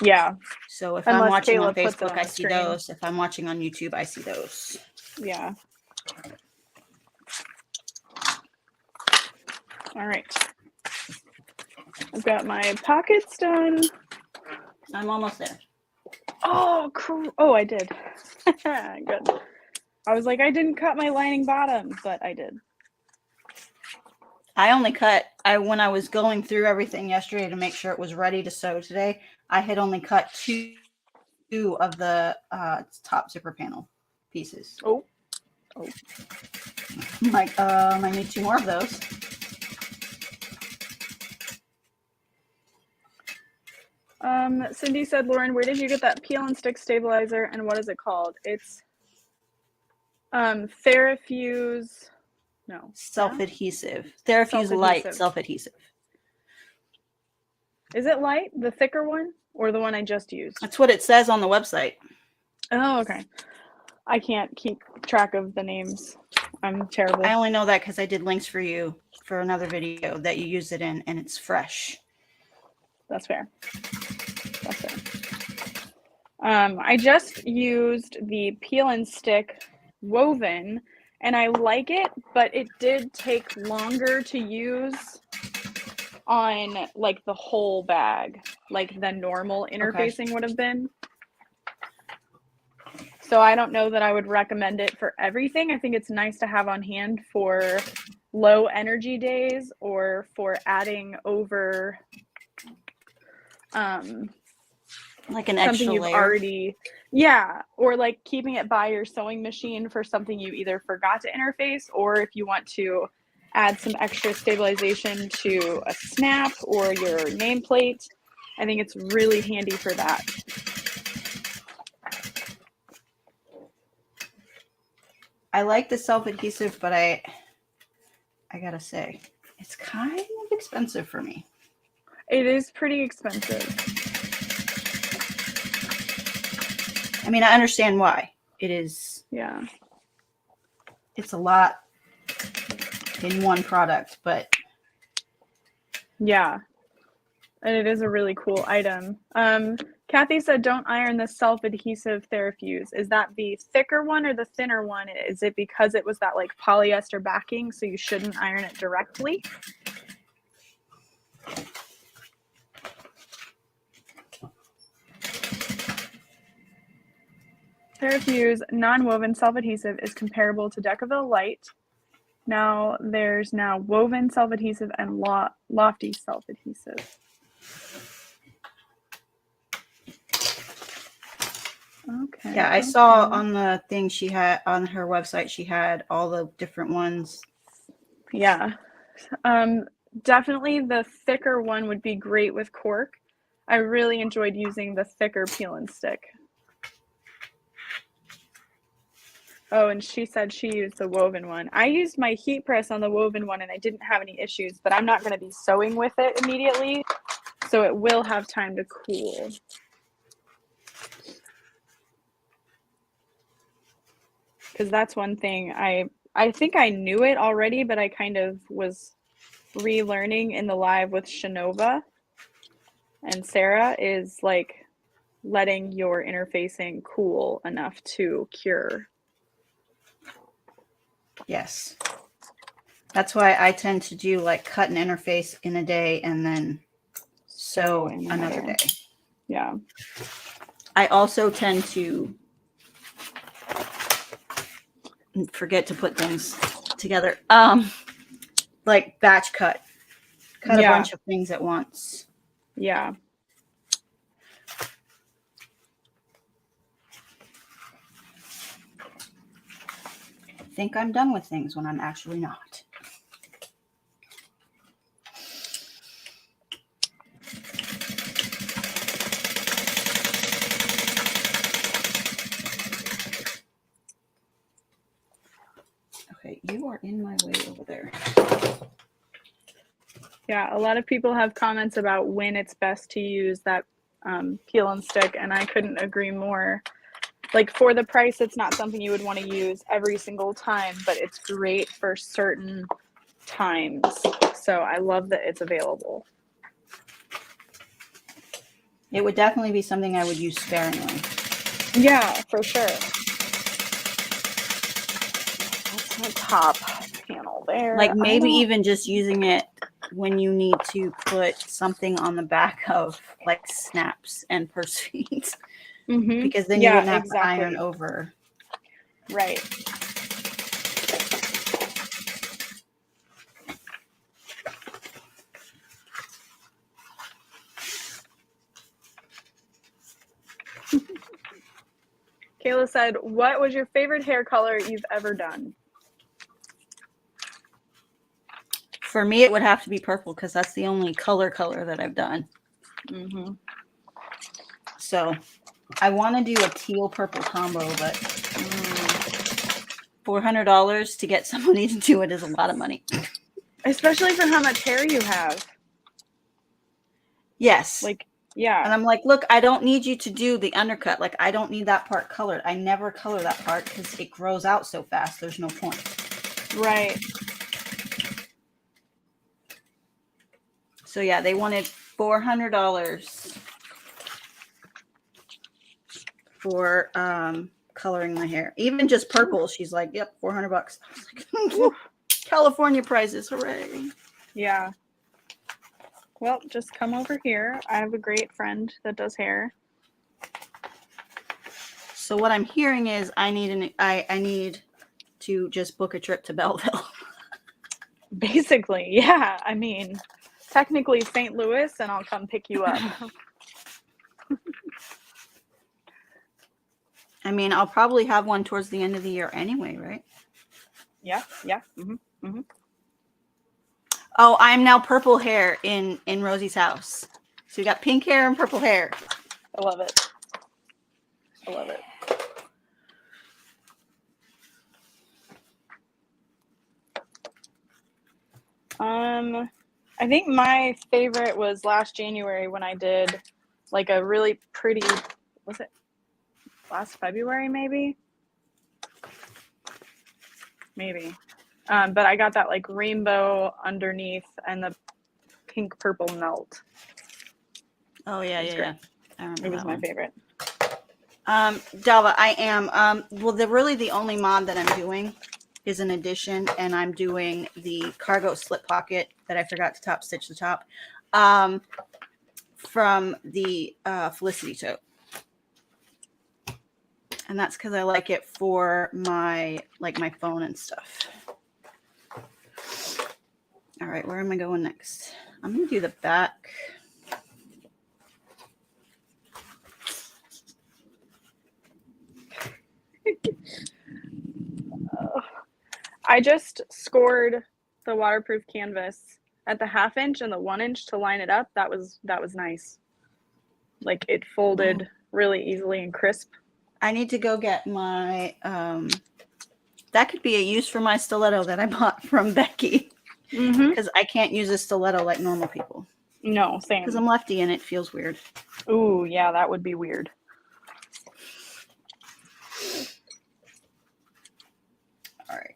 Yeah. So if I'm watching on Facebook, I see those. If I'm watching on YouTube, I see those. Yeah. All right. I've got my pockets done. I'm almost there. Oh, cool. Oh, I did. Good. I was like, I didn't cut my lining bottom, but I did. I only cut, when I was going through everything yesterday to make sure it was ready to sew today, I had only cut two of the top zipper panel pieces. Oh. I'm like, I need 2 more of those. Cindy said, Lauren, where did you get that peel and stick stabilizer and what is it called? It's Therafuse. No. Self-adhesive. Therafuse Light self-adhesive. Is it light, the thicker one, or the one I just used? That's what it says on the website. Oh, okay. I can't keep track of the names. I'm terrible. I only know that because I did links for you for another video that you used it in, and it's fresh. That's fair. That's fair. I just used the peel and stick woven, and I like it, but it did take longer to use on like the whole bag, like the normal interfacing would have been. So I don't know that I would recommend it for everything. I think it's nice to have on hand for low energy days or for adding over like an extra something you've layer. already, or like keeping it by your sewing machine for something you either forgot to interface, or if you want to add some extra stabilization to a snap or your nameplate. I think it's really handy for that. I like the self-adhesive, but I gotta say, it's kind of expensive for me. It is pretty expensive. I mean, I understand why. It is. Yeah. It's a lot in one product, but. Yeah. And it is a really cool item. Kathy said, don't iron the self-adhesive Therafuse. Is that the thicker one or the thinner one? Is it because it was that like polyester backing, so you shouldn't iron it directly? Therafuse non-woven self-adhesive is comparable to Decaville Light. Now there's woven self-adhesive and lofty self-adhesive. Okay. Yeah, I saw on the thing she had on her website, she had all the different ones. Yeah. Definitely the thicker one would be great with cork. I really enjoyed using the thicker peel and stick. Oh, and she said she used the woven one. I used my heat press on the woven one and I didn't have any issues, but I'm not going to be sewing with it immediately, so it will have time to cool. Because that's one thing I think I knew it already, but I kind of was relearning in the live with Shanova and Sarah is like letting your interfacing cool enough to cure. Yes. That's why I tend to do like cut an interface in a day and then sew another day. Yeah. I also tend to forget to put things together. Like batch cut a bunch of things at once. Yeah. I think I'm done with things when I'm actually not. Okay, you are in my way over there. Yeah, a lot of people have comments about when it's best to use that peel and stick, and I couldn't agree more. Like for the price, it's not something you would want to use every single time, but it's great for certain times. So I love that it's available. It would definitely be something I would use sparingly. Yeah, for sure. That's my top panel there. Like maybe even just using it when you need to put something on the back of like snaps and purse feet. Mm-hmm. Because then you wouldn't have to iron over. Right. Kayla said, what was your favorite hair color you've ever done? For me, it would have to be purple because that's the only color that I've done. Mm-hmm. So I want to do a teal purple combo, but $400 to get somebody to do it is a lot of money. Especially for how much hair you have. Yes. Like, yeah. And I'm like, look, I don't need you to do the undercut. Like, I don't need that part colored. I never color that part because it grows out so fast. There's no point. Right. So yeah, they wanted $400 for coloring my hair. Even just purple, she's like, yep, $400. I was like, California prices, hooray. Yeah. Well, just come over here. I have a great friend that does hair. So what I'm hearing is I need to just book a trip to Belleville. Basically, yeah. I mean, technically St. Louis, and I'll come pick you up. I mean, I'll probably have one towards the end of the year anyway, right? Yeah, yeah. Mm-hmm, mm-hmm. Oh, I'm now purple hair in Rosie's house. So you got pink hair and purple hair. I love it. I love it. I think my favorite was last January when I did like a really pretty, was it last February maybe? Maybe. But I got that like rainbow underneath and the pink purple melt. Oh yeah, yeah. I remember It was my favorite. Dalva, I am well, the only mod that I'm doing is an addition, and I'm doing the cargo slip pocket that I forgot to top stitch the top from the Felicity tote. And that's because I like it for my phone and stuff. All right, where am I going next? I'm gonna do the back. I just scored the waterproof canvas at the 1/2 inch and the 1 inch to line it up. That was nice. Like it folded really easily and crisp. I need to go get my that could be a use for my stiletto that I bought from Becky, because I can't use a stiletto like normal people. No, same. Because I'm lefty and it feels weird. Ooh, yeah, that would be weird. All right.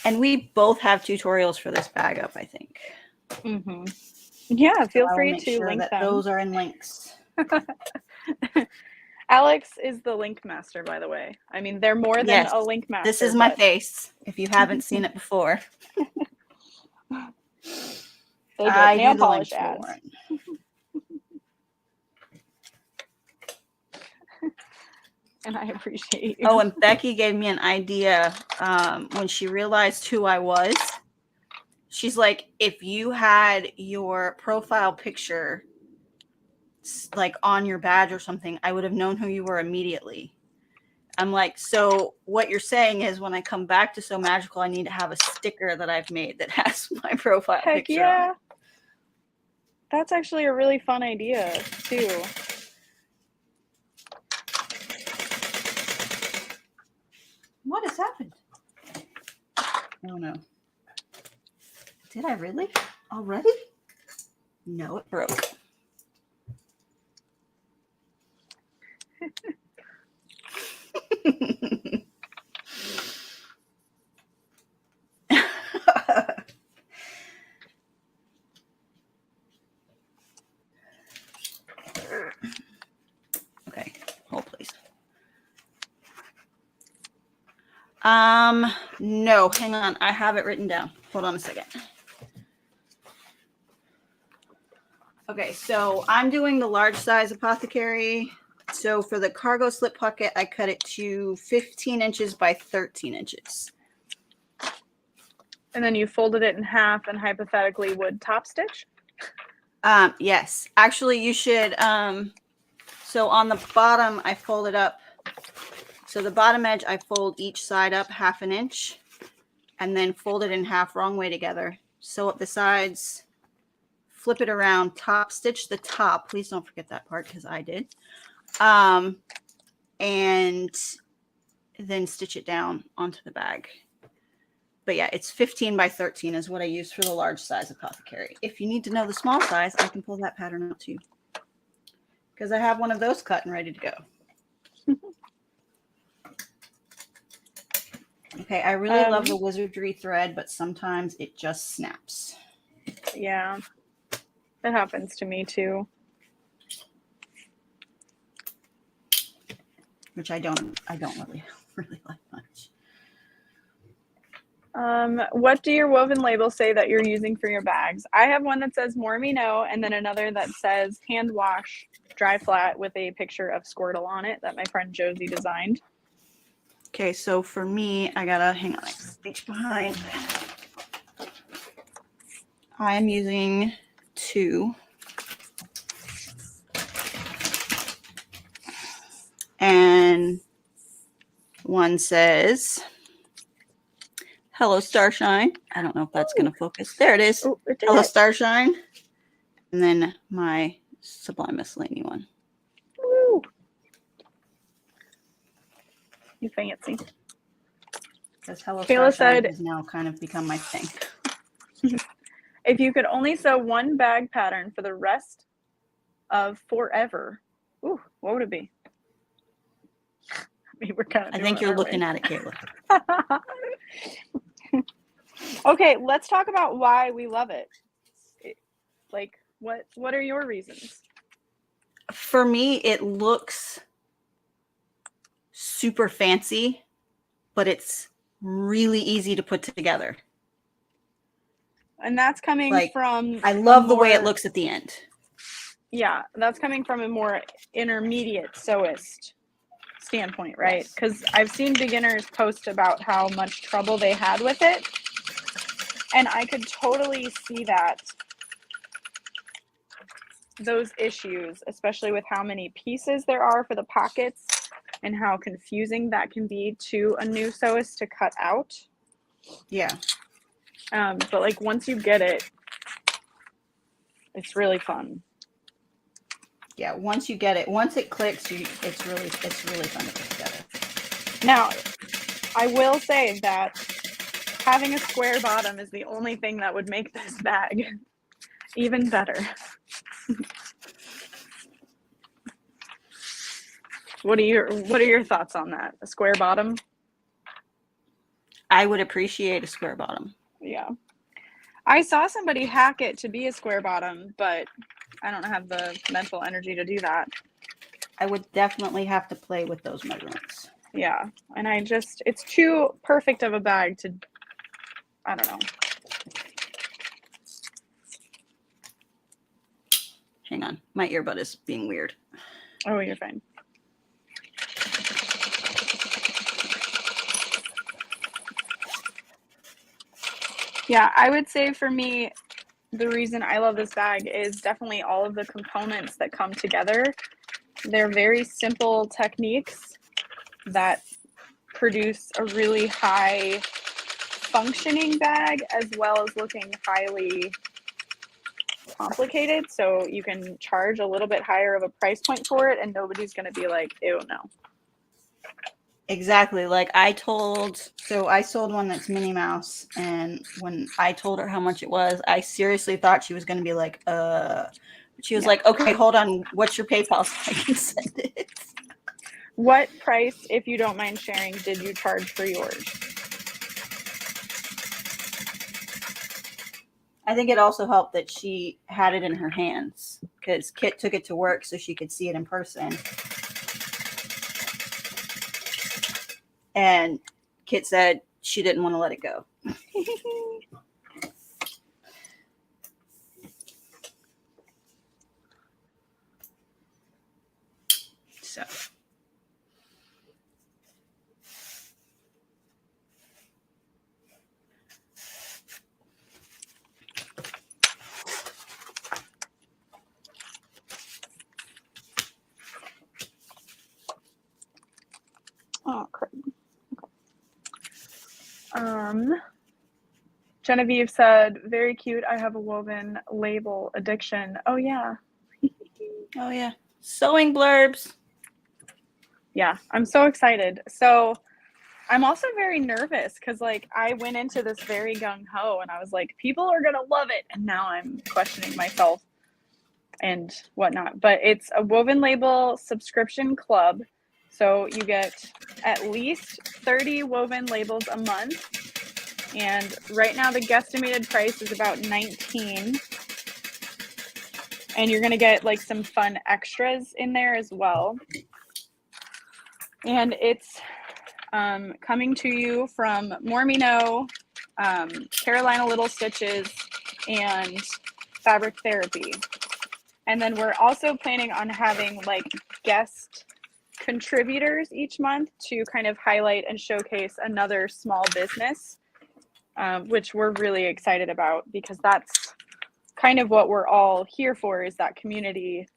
And we both have tutorials for this bag up, I think. Yeah, feel So free make to sure link that them. those are in links. Alex is the link master, by the way. I mean, they're more than a link master. This is my face, if you haven't seen it before. They did nail polish ads. And I appreciate you. Oh, and Becky gave me an idea when she realized who I was. She's like, if you had your profile picture like on your badge or something, I would have known who you were immediately. I'm like, so what you're saying is when I come back to So Magical, I need to have a sticker that I've made that has my profile picture on it. That's actually a really fun idea, too. What has happened? Oh, no. Did I really? Already? No, it broke. Okay, hold please. No, hang on. I have it written down. Hold on a second. Okay, so I'm doing the large size Apothecary. So for the cargo slip pocket, I cut it to 15 inches by 13 inches. And then you folded it in half and hypothetically would top stitch? Yes. Actually, you should So on the bottom, I fold it up. So the bottom edge, I fold each side up 1/2 inch and then fold it in half wrong way together. Sew up the sides, flip it around, top stitch the top. Please don't forget that part because I did. And then stitch it down onto the bag. But yeah, it's 15 by 13 is what I use for the large size Apothecary. If you need to know the small size, I can pull that pattern out too, because I have one of those cut and ready to go. Okay, I really love the wizardry thread, but sometimes it just snaps. Yeah, that happens to me too. Which I don't really like much. What do your woven labels say that you're using for your bags? I have one that says Mormino and then another that says hand wash, dry flat with a picture of Squirtle on it that my friend Josie designed. Okay, so for me, I gotta hang on, reach behind. I'm using 2. And one says, "Hello, Starshine." I don't know if that's going to focus. There it is. Oh, it did. Hello, Starshine. And then my Sublime Miscellany one. Woo. You fancy. Because Hello, Kayla Starshine said, has now kind of become my thing. if you could only sew one bag pattern for the rest of forever, ooh, what would it be? I mean, we're kind of I think you're looking at it, Kayla. Okay, let's talk about why we love it. Like, what are your reasons? For me, it looks super fancy, but it's really easy to put together. And that's coming from... I love the way it looks at the end. Yeah, that's coming from a more intermediate sewist standpoint, right? Because I've seen beginners post about how much trouble they had with it. And I could totally see that, those issues, especially with how many pieces there are for the pockets and how confusing that can be to a new sewist to cut out. Yeah. But like once you get it, it's really fun. Yeah, once you get it, once it clicks, it's really fun to put together. Now, I will say that having a square bottom is the only thing that would make this bag even better. What are your thoughts on that? A square bottom? I would appreciate a square bottom. Yeah. I saw somebody hack it to be a square bottom, but I don't have the mental energy to do that. I would definitely have to play with those measurements. Yeah. And it's too perfect of a bag to, I don't know. Hang on. My earbud is being weird. Oh, you're fine. Yeah, I would say for me, the reason I love this bag is definitely all of the components that come together. They're very simple techniques that produce a really high functioning bag as well as looking highly complicated. So you can charge a little bit higher of a price point for it and nobody's going to be like, ew, no. Exactly. Like I sold one that's Minnie Mouse, and when I told her how much it was, I seriously thought she was going to be like, she was like, okay, hold on. What's your PayPal so I can send it? What price, if you don't mind sharing, did you charge for yours? I think it also helped that she had it in her hands because Kit took it to work so she could see it in person. And Kit said she didn't want to let it go. So. Genevieve said, very cute. I have a woven label addiction. Oh, yeah. Oh, yeah. Sewing blurbs. Yeah, I'm so excited. So I'm also very nervous because, like, I went into this very gung-ho and I was like, people are going to love it. And now I'm questioning myself and whatnot. But it's a woven label subscription club. So you get at least 30 woven labels a month. And right now the guesstimated price is about $19. And you're going to get like some fun extras in there as well. And it's coming to you from Mormino, Carolina Little Stitches, and Fabric Therapy. And then we're also planning on having like guest contributors each month to kind of highlight and showcase another small business, which we're really excited about because that's kind of what we're all here for, is that community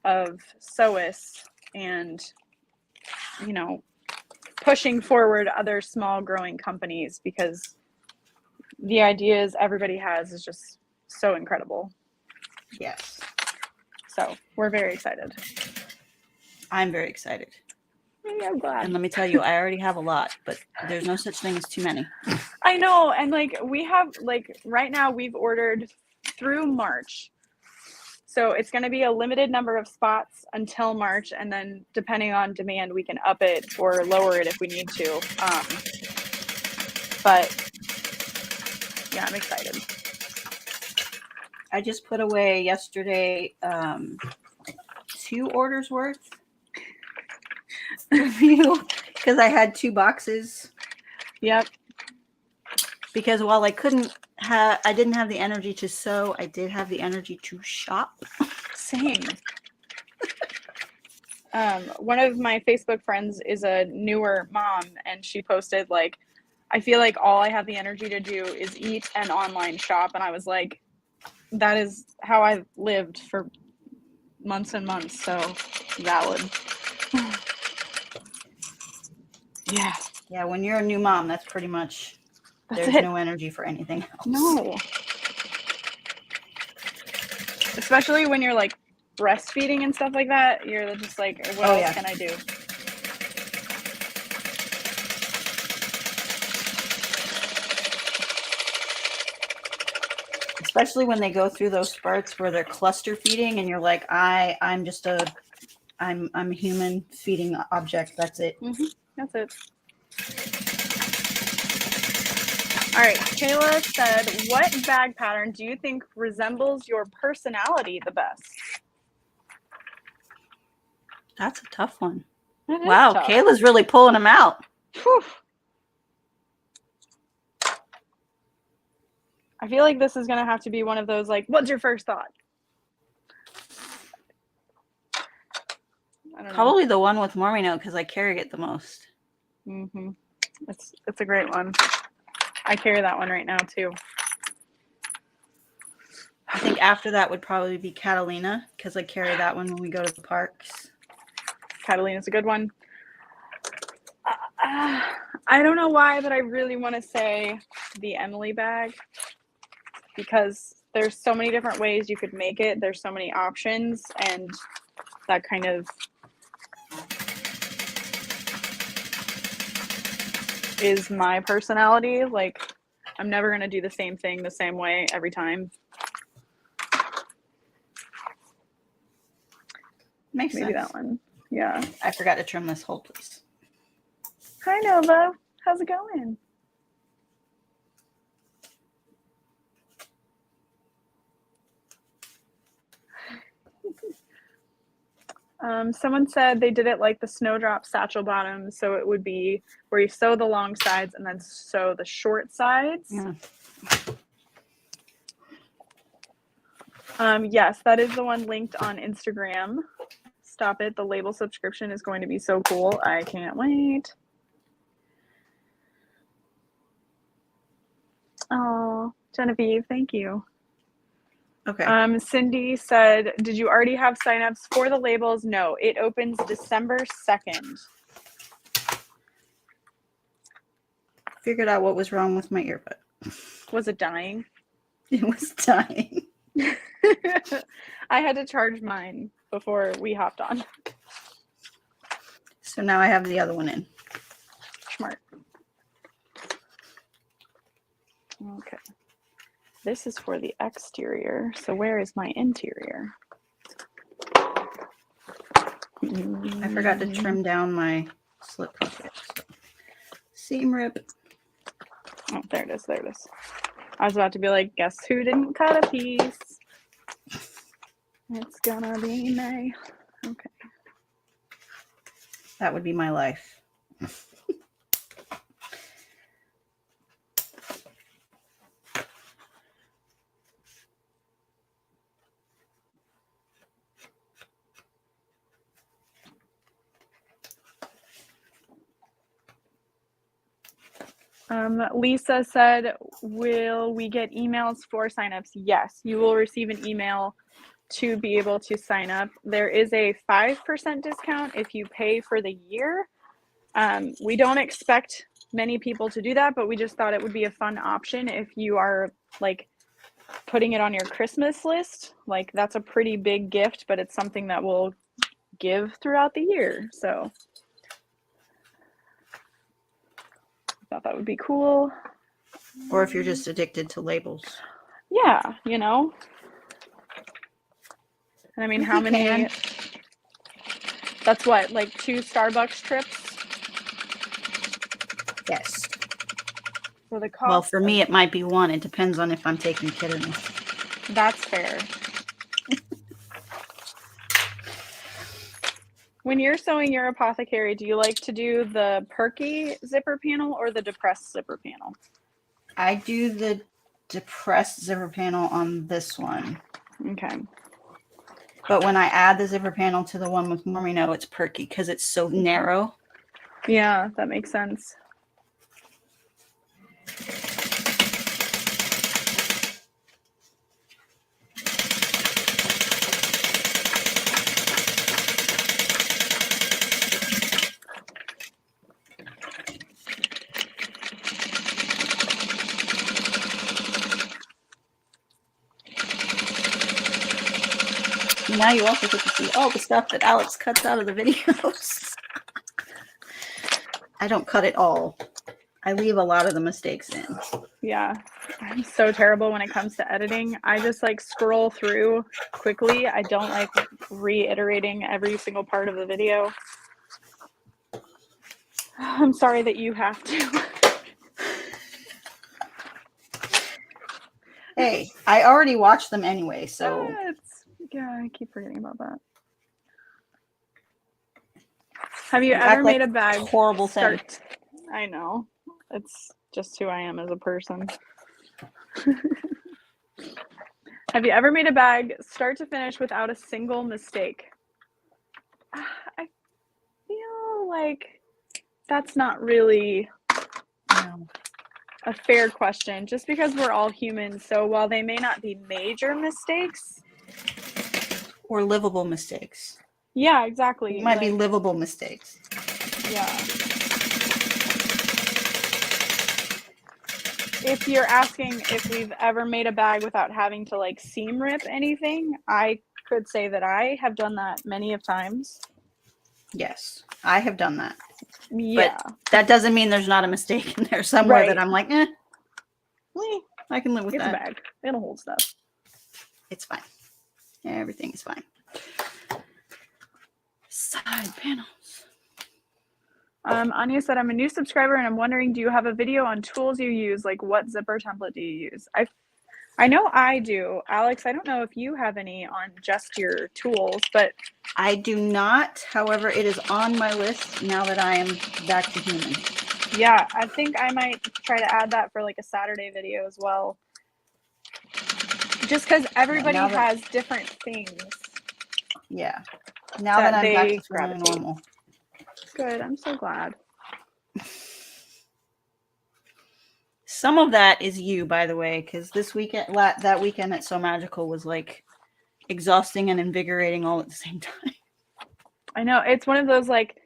of sewists and, you know, pushing forward other small growing companies, because the ideas everybody has is just so incredible. Yes. So we're very excited. I'm very excited. Yeah, I'm glad. And let me tell you, I already have a lot, but there's no such thing as too many. I know. And like we have, like right now we've ordered through March. So it's going to be a limited number of spots until March. And then depending on demand, we can up it or lower it if we need to. But yeah, I'm excited. I just put away yesterday 2 orders worth of you because I had 2 boxes. Yep. Because while I didn't have the energy to sew, I did have the energy to shop. Same. One of my Facebook friends is a newer mom, and she posted like, I feel like all I have the energy to do is eat and online shop. And I was like, that is how I've lived for months and months. So valid. Yeah. Yeah, when you're a new mom, that's pretty much, there's no energy for anything else. No. Especially when you're like breastfeeding and stuff like that, you're just like, what else can I do? Especially when they go through those spurts where they're cluster feeding and you're like, I'm a human feeding object. That's it. Mm-hmm. That's it. All right. Kayla said, what bag pattern do you think resembles your personality the best? That's a tough one. Wow. Tough. Kayla's really pulling them out. Whew. I feel like this is going to have to be one of those, like, what's your first thought? I don't know. Probably the one with Mormino because I carry it the most. Mm-hmm. It's a great one. I carry that one right now too. I think after that would probably be Catalina because I carry that one when we go to the parks. Catalina's a good one. I don't know why, but I really want to say the Emily bag because there's so many different ways you could make it. There's so many options, and that kind of is my personality. Like, I'm never going to do the same thing the same way every time. Makes Maybe sense. that one. Yeah. I forgot to trim this hole, please. Hi, Nova. How's it going? Someone said they did it like the Snowdrop satchel bottom, so it would be where you sew the long sides and then sew the short sides. Yeah. Yes, that is the one linked on Instagram. Stop it. The label subscription is going to be so cool. I can't wait. Oh, Genevieve, thank you. Okay. Cindy said, did you already have signups for the labels? No, it opens December 2nd. figured out what was wrong with my earbud. Was it dying? It was dying. I had to charge mine before we hopped on. So now I have the other one in. Smart. Okay. This is for the exterior. So where is my interior? I forgot to trim down my slip pocket. So. Seam rip. Oh, there it is. There it is. I was about to be like, guess who didn't cut a piece? It's gonna be me. Okay. That would be my life. Lisa said, will we get emails for signups? Yes, you will receive an email to be able to sign up. There is a 5% discount if you pay for the year. We don't expect many people to do that, but we just thought it would be a fun option if you are like putting it on your Christmas list. Like that's a pretty big gift, but it's something that we'll give throughout the year. So I thought that would be cool. Or if you're just addicted to labels. Yeah, you know. And I mean, how many? That's what, like 2 Starbucks trips? Yes. For the cost. Well, for me, it might be 1. It depends on if I'm taking ketamine. That's fair. When you're sewing your apothecary, do you like to do the perky zipper panel or the depressed zipper panel? I do the depressed zipper panel on this one. Okay. But when I add the zipper panel to the one with Mormino, it's perky because it's so narrow. Yeah, that makes sense. Now you also get to see all the stuff that Alex cuts out of the videos. I don't cut it all. I leave a lot of the mistakes in. Yeah, I'm so terrible when it comes to editing. I just like scroll through quickly. I don't like reiterating every single part of the video. I'm sorry that you have to. Hey, I already watched them anyway, so. Yeah, I keep forgetting about that. Have you ever made a bag? Horrible thing. I know. It's just who I am as a person. Have you ever made a bag start to finish without a single mistake? I feel like that's not really a fair question, just because we're all humans. So while they may not be major mistakes, or livable mistakes. Yeah, exactly. It might be livable mistakes. Yeah. If you're asking if we've ever made a bag without having to like seam rip anything, I could say that I have done that many of times. Yes, I have done that. Yeah. But that doesn't mean there's not a mistake in there somewhere that I'm like, I can live with that. It's a bag. It'll hold stuff. It's fine. Everything is fine. Side panels. Anya said, I'm a new subscriber and I'm wondering, do you have a video on tools you use? Like what zipper template do you use? I know I do. Alex, I don't know if you have any on just your tools, but I do not. However, it is on my list now that I am back to human. Yeah, I think I might try to add that for like a Saturday video as well. Just because everybody has different things. Yeah. Now that I'm back to feeling normal. Good. I'm so glad. Some of that is you, by the way, because this weekend, that weekend at So Magical was like exhausting and invigorating all at the same time. I know. It's one of those like,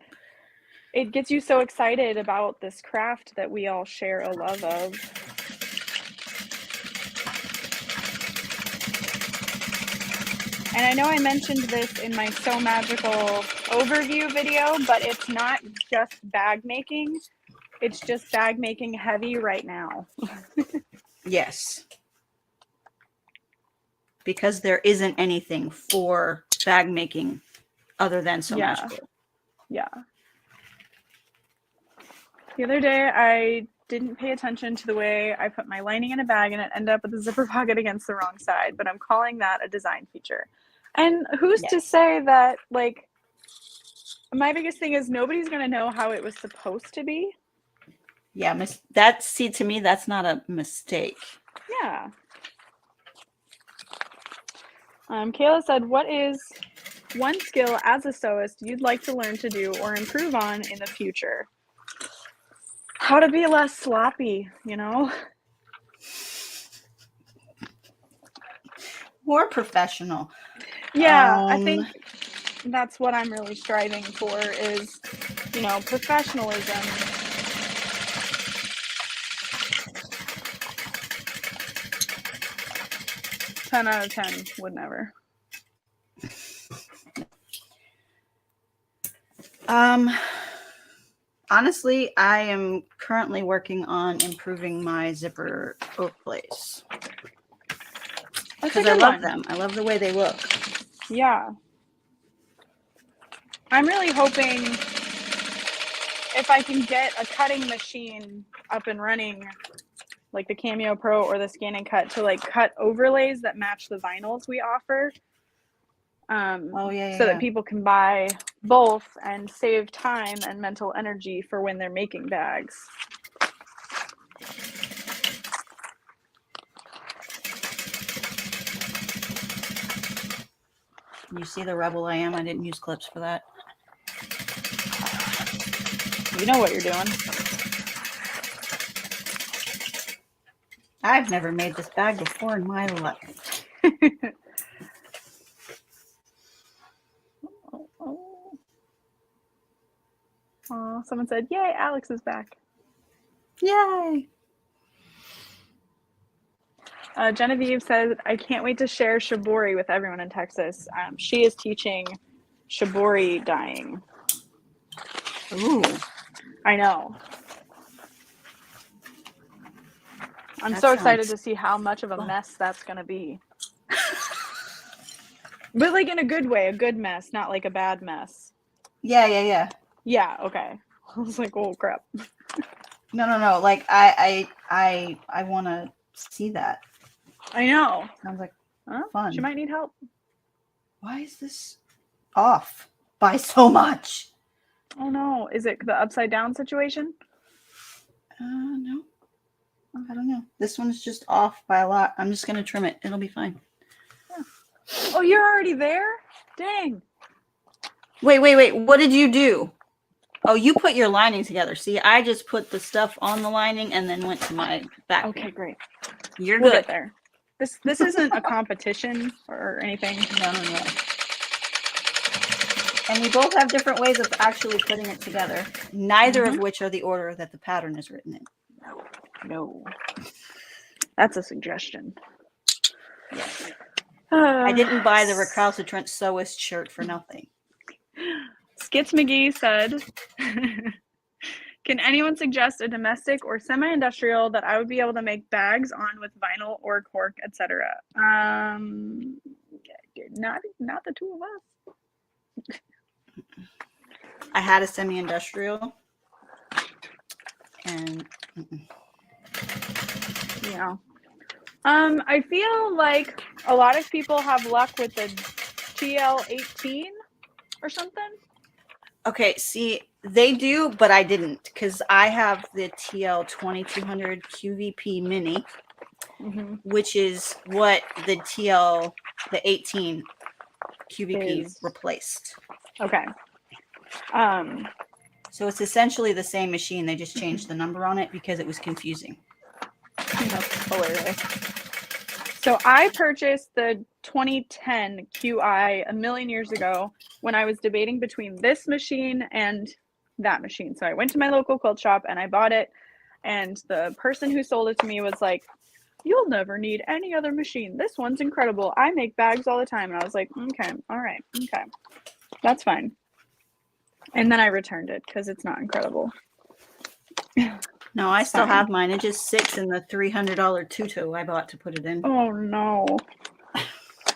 it gets you so excited about this craft that we all share a love of. And I know I mentioned this in my So Magical overview video, but it's not just bag making. It's just bag making heavy right now. Yes. Because there isn't anything for bag making other than So Magical. Yeah. The other day, I didn't pay attention to the way I put my lining in a bag and it ended up with a zipper pocket against the wrong side, but I'm calling that a design feature. And who's to say that, like, my biggest thing is nobody's going to know how it was supposed to be. Yeah, to me, that's not a mistake. Yeah. Kayla said, what is one skill as a sewist you'd like to learn to do or improve on in the future? How to be less sloppy, you know? More professional. Yeah, I think that's what I'm really striving for is, you know, professionalism. Ten out of 10 would never. Honestly, I am currently working on improving my zipper place. Because I love them. I love the way they look. Yeah. I'm really hoping if I can get a cutting machine up and running, like the Cameo Pro or the Scan and Cut, to like cut overlays that match the vinyls we offer. So that people can buy both and save time and mental energy for when they're making bags. You see the rebel I am? I didn't use clips for that. You know what you're doing. I've never made this bag before in my life. Oh, someone said, yay, Alex is back. Yay! Genevieve said, I can't wait to share shibori with everyone in Texas. She is teaching shibori dyeing. Ooh. I know. I'm so excited to see how much of a mess that's going to be. But like in a good way, a good mess, not like a bad mess. Yeah. Yeah, okay. I was like, oh crap. No. Like I want to see that. I know. Sounds like fun. She might need help. Why is this off by so much? Oh no. Is it the upside down situation? No. I don't know. This one's just off by a lot. I'm just going to trim it. It'll be fine. Yeah. Oh, you're already there? Dang. Wait. What did you do? Oh, you put your lining together. See, I just put the stuff on the lining and then went to my back. Okay, great. You're We'll good. get there. This isn't a competition or anything. No. And we both have different ways of actually putting it together, neither of which are the order that the pattern is written in. No. That's a suggestion. Yes. I didn't buy the recalcitrant sewist shirt for nothing. Skits McGee said, can anyone suggest a domestic or semi-industrial that I would be able to make bags on with vinyl or cork, etc.? Not the two of us. I had a semi-industrial and yeah. I feel like a lot of people have luck with the TL18 or something. Okay, see, they do, but I didn't, because I have the TL 2200 QVP Mini, which is what the 18 QVP replaced. Okay. So it's essentially the same machine. They just changed the number on it because it was confusing. That's hilarious. So I purchased the 2010 QI a million years ago when I was debating between this machine and that machine. So I went to my local quilt shop and I bought it. And the person who sold it to me was like, "You'll never need any other machine. This one's incredible. I make bags all the time." And I was like, "Okay, all right, okay. That's fine." And then I returned it because it's not incredible. No, I It's still fine. have mine. It just sits in the $300 tutu I bought to put it in. Oh no.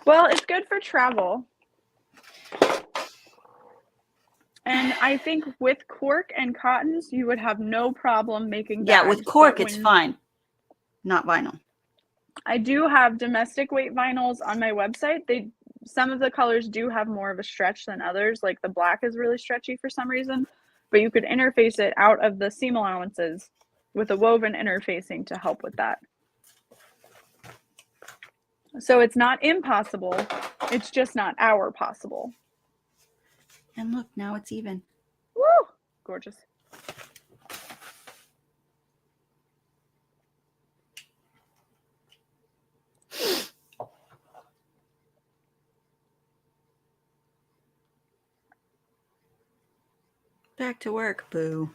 Well, it's good for travel. And I think with cork and cottons, you would have no problem making bags. Yeah, with cork, it's fine. Not vinyl. I do have domestic weight vinyls on my website. Some of the colors do have more of a stretch than others. Like the black is really stretchy for some reason, but you could interface it out of the seam allowances with a woven interfacing to help with that. So it's not impossible. It's just not our possible. And look, now it's even. Woo! Gorgeous. Back to work, boo.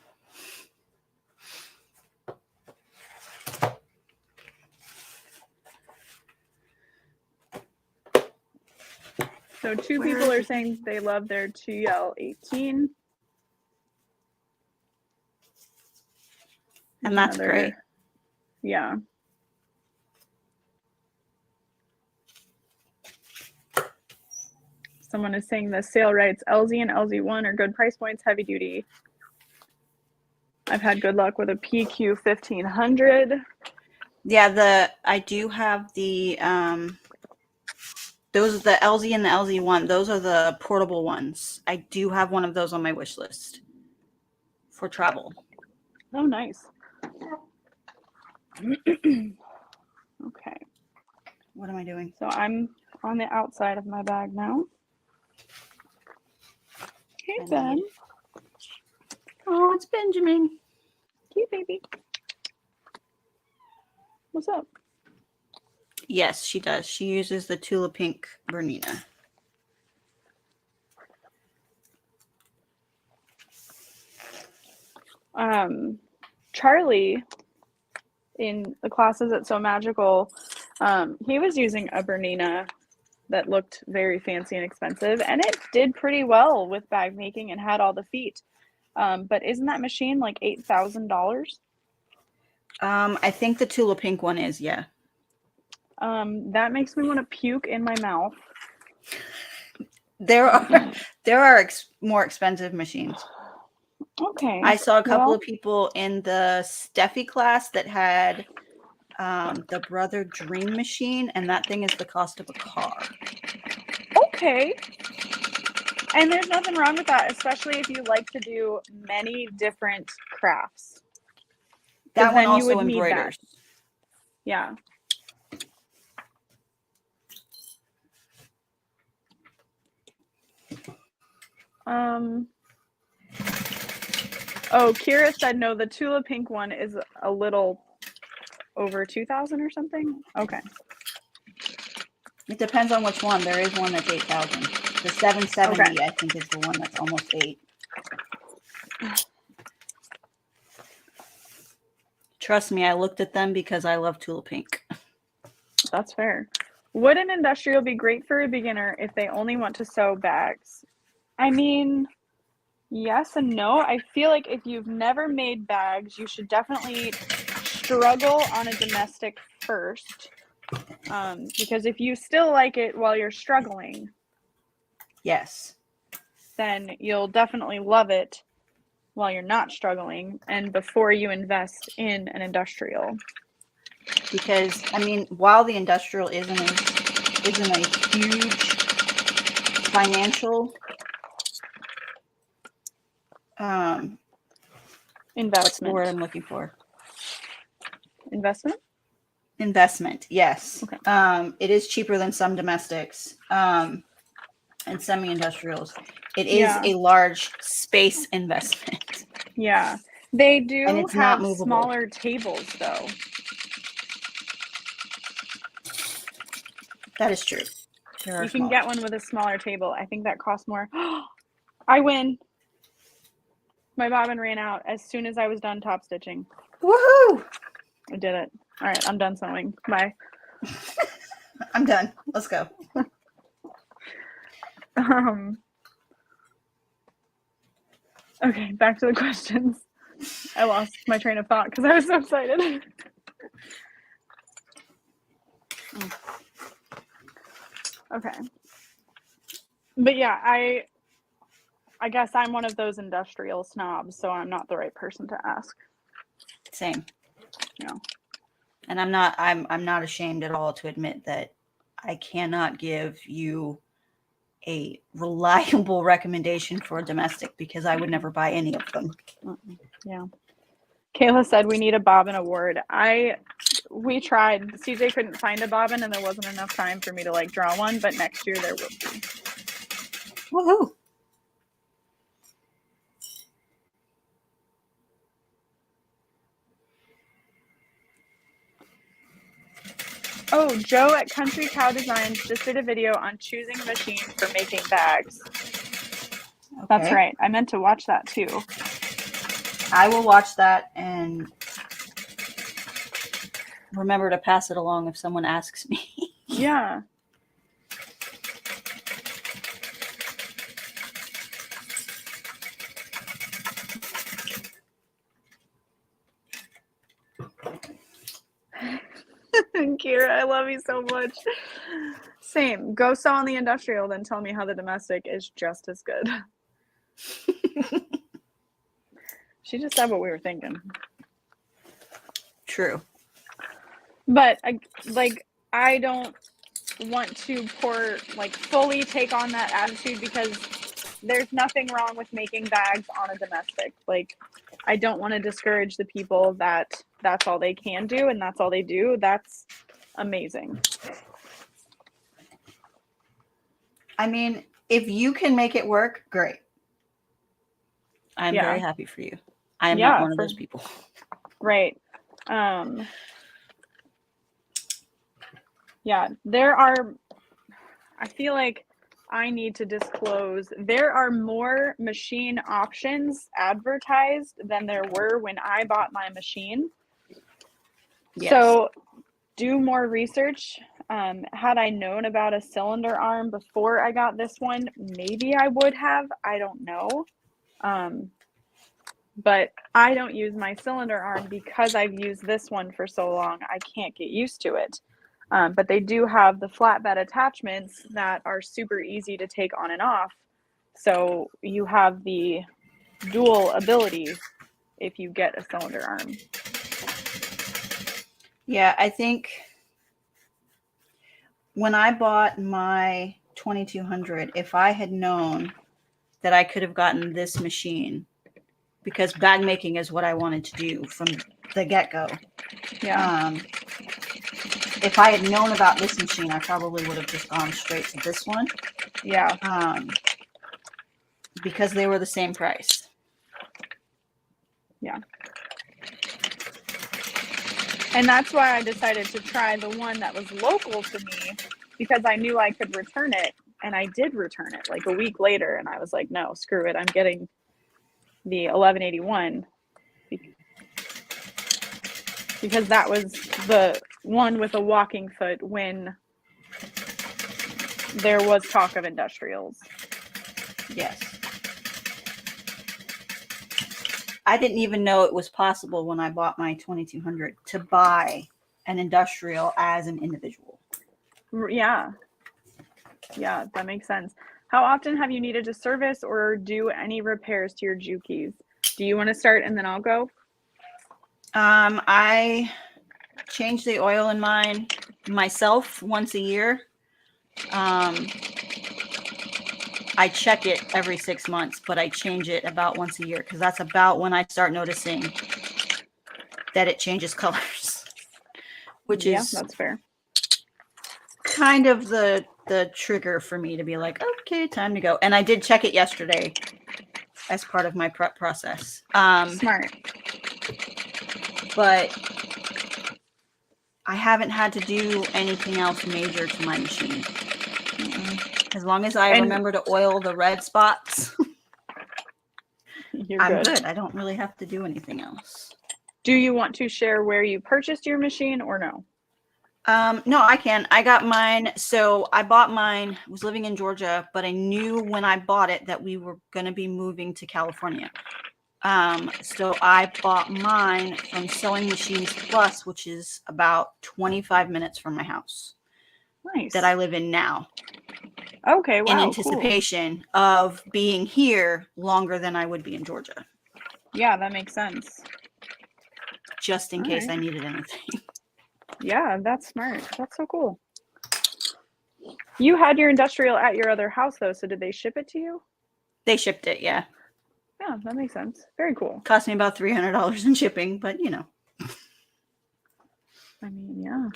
So two people are saying they love their TL18. And that's great. Yeah. Someone is saying the sale rights LZ and LZ1 are good price points, heavy duty. I've had good luck with a PQ 1500. Yeah, I do have the those are the LZ and the LZ1. Those are the portable ones. I do have one of those on my wish list for travel. Oh, nice. Okay. What am I doing? So I'm on the outside of my bag now. Hey, Ben. Oh, it's Benjamin. Cute baby. What's up? Yes, she does. She uses the Tula Pink Bernina. Charlie, in the classes at So Magical, he was using a Bernina that looked very fancy and expensive, and it did pretty well with bag making and had all the feet. But isn't that machine like $8,000? I think the Tula Pink one is, yeah. That makes me want to puke in my mouth. There are more expensive machines. Okay. I saw a couple of people in the Steffi class that had the Brother Dream machine, and that thing is the cost of a car. Okay. And there's nothing wrong with that, especially if you like to do many different crafts. That one also embroiders. Yeah. Oh, Kira said no, the Tula Pink one is a little over 2,000 or something. Okay. It depends on which one. There is one that's 8,000. The 770, okay. I think, is the one that's almost 8. Trust me, I looked at them because I love Tula Pink. That's fair. Would an industrial be great for a beginner if they only want to sew bags? I mean, yes and no. I feel like if you've never made bags, you should definitely struggle on a domestic first. Because if you still like it while you're struggling, yes, then you'll definitely love it while you're not struggling and before you invest in an industrial. Because, I mean, while the industrial isn't a huge financial investment. What's the word I'm looking for? Investment, yes. Okay. It is cheaper than some domestics and semi-industrials. It is a large space investment. Yeah. They do and it's have not smaller tables, though. That is true. You can get one with a smaller table. I think that costs more. I win. My bobbin ran out as soon as I was done top stitching. Woohoo! I did it. All right, I'm done sewing. Bye. I'm done. Let's go. Okay, back to the questions. I lost my train of thought because I was so excited. Okay. But yeah, I guess I'm one of those industrial snobs, so I'm not the right person to ask. Same. Yeah. And I'm not ashamed at all to admit that I cannot give you a reliable recommendation for a domestic because I would never buy any of them. Yeah. Kayla said we need a bobbin award. We tried. CJ couldn't find a bobbin and there wasn't enough time for me to like draw one, but next year there will be. Woohoo! Oh, Joe at Country Cow Designs just did a video on choosing a machine for making bags. Okay. That's right. I meant to watch that too. I will watch that and remember to pass it along if someone asks me. Yeah. Kira, I love you so much. Same. Go sew on the industrial, then tell me how the domestic is just as good. She just said what we were thinking. True. But I don't want to fully take on that attitude because there's nothing wrong with making bags on a domestic. Like, I don't want to discourage the people that's all they can do and that's all they do. That's amazing. I mean, if you can make it work, great. I'm Yeah. very happy for you. I am not one of those people. Right. Yeah, I feel like I need to disclose, there are more machine options advertised than there were when I bought my machine. Yes. So do more research. Had I known about a cylinder arm before I got this one, maybe I would have. I don't know. But I don't use my cylinder arm because I've used this one for so long. I can't get used to it. But they do have the flatbed attachments that are super easy to take on and off. So you have the dual ability if you get a cylinder arm. Yeah, I think when I bought my 2200, if I had known that I could have gotten this machine, because bag making is what I wanted to do from the get-go. Yeah. If I had known about this machine, I probably would have just gone straight to this one. Yeah. Because they were the same price. Yeah. And that's why I decided to try the one that was local to me, because I knew I could return it. And I did return it like a week later. And I was like, no, screw it. I'm getting the 1181 because that was the one with a walking foot when there was talk of industrials. Yes. I didn't even know it was possible when I bought my 2200 to buy an industrial as an individual. Yeah. Yeah, that makes sense. How often have you needed to service or do any repairs to your Jukies? Do you want to start and then I'll go? I change the oil in mine myself once a year. I check it every 6 months, but I change it about once a year because that's about when I start noticing that it changes colors, which is that's fair. Kind of the trigger for me to be like, okay, time to go. And I did check it yesterday as part of my prep process. Smart. But I haven't had to do anything else major to my machine. As long as I remember to oil the red spots. You're I'm good. good. I don't really have to do anything else. Do you want to share where you purchased your machine or no? No, I can. I got mine. So I bought mine. I was living in Georgia, but I knew when I bought it that we were going to be moving to California. So I bought mine from Sewing Machines Plus, which is about 25 minutes from my house Nice. that I live in now. Okay, wow, in anticipation of being here longer than I would be in Georgia. Yeah, that makes sense. Just in All case right. I needed anything. Yeah, that's smart. That's so cool. You had your industrial at your other house, though, so did they ship it to you? They shipped it, yeah. Yeah, that makes sense. Very cool. Cost me about $300 in shipping, but you know. I mean, yeah.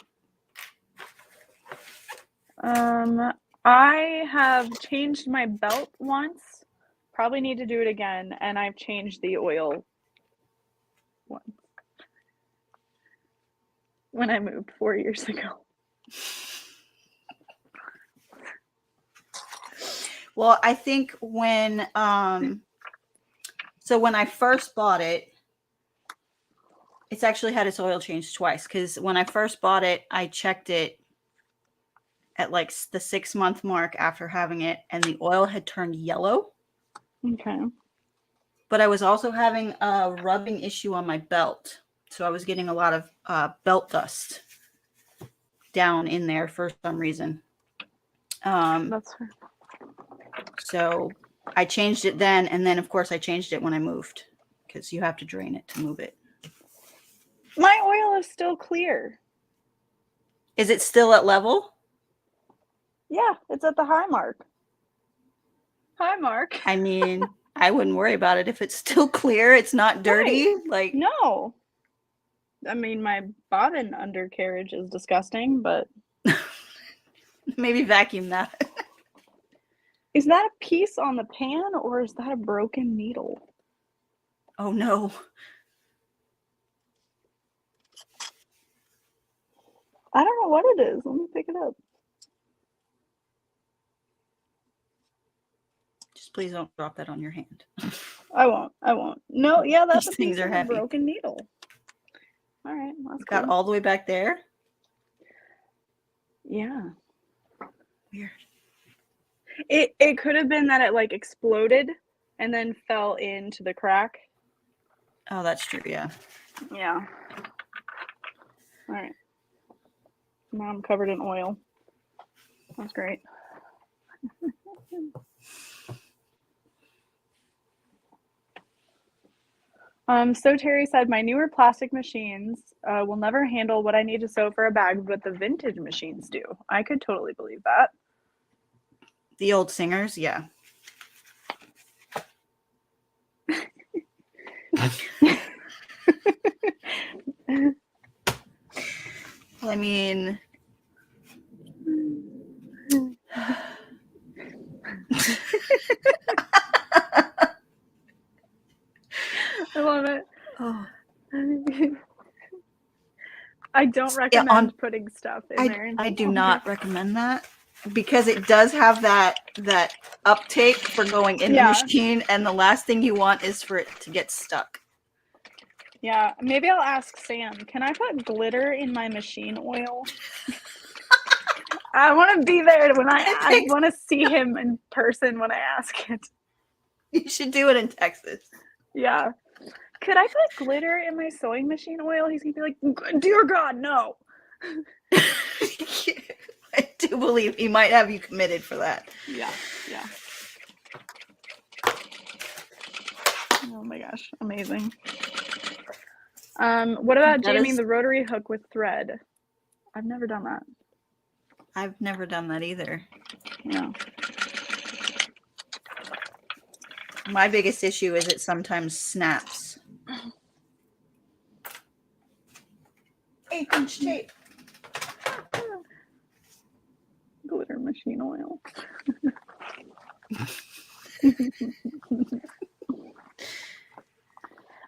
I have changed my belt once. Probably need to do it again, and I've changed the oil once. When I moved 4 years ago. Well, I think when so when I first bought it, it's actually had its oil changed twice, because when I first bought it, I checked it at like the 6-month mark after having it, and the oil had turned yellow. Okay. But I was also having a rubbing issue on my belt. So I was getting a lot of belt dust down in there for some reason. That's fair. So I changed it then. And then, of course, I changed it when I moved, because you have to drain it to move it. My oil is still clear. Is it still at level? Yeah, it's at the high mark. Hi, Mark. I mean, I wouldn't worry about it if it's still clear. It's not dirty. Right. Like, No. I mean, my bobbin undercarriage is disgusting, but maybe vacuum that. is that a piece on the pan or is that a broken needle? Oh, no. I don't know what it is. Let me pick it up. Just please don't drop that on your hand. I won't. I won't. No, yeah, that's These a things piece are of a heavy. broken needle. All right, that's Got cool. all the way back there? Yeah. Weird. It could have been that it like exploded and then fell into the crack. Oh, that's true, yeah. Yeah. All right. Now I'm covered in oil. That's great. So Terry said, my newer plastic machines will never handle what I need to sew for a bag, but the vintage machines do. I could totally believe that. The old singers, yeah. I mean, I love it. oh. I don't recommend putting stuff in there. I do not recommend that, because it does have that uptake for going in the machine, and the last thing you want is for it to get stuck. Yeah, maybe I'll ask Sam, can I put glitter in my machine oil? I want to be there when I want to see him in person when I ask it. You should do it in Texas. Yeah. Could I put glitter in my sewing machine oil? He's going to be like, dear God, no. I do believe he might have you committed for that. Yeah, yeah. Oh my gosh, amazing. What about jamming the rotary hook with thread? I've never done that. I've never done that either. Yeah. My biggest issue is it sometimes snaps. 8-inch tape. Glitter machine oil.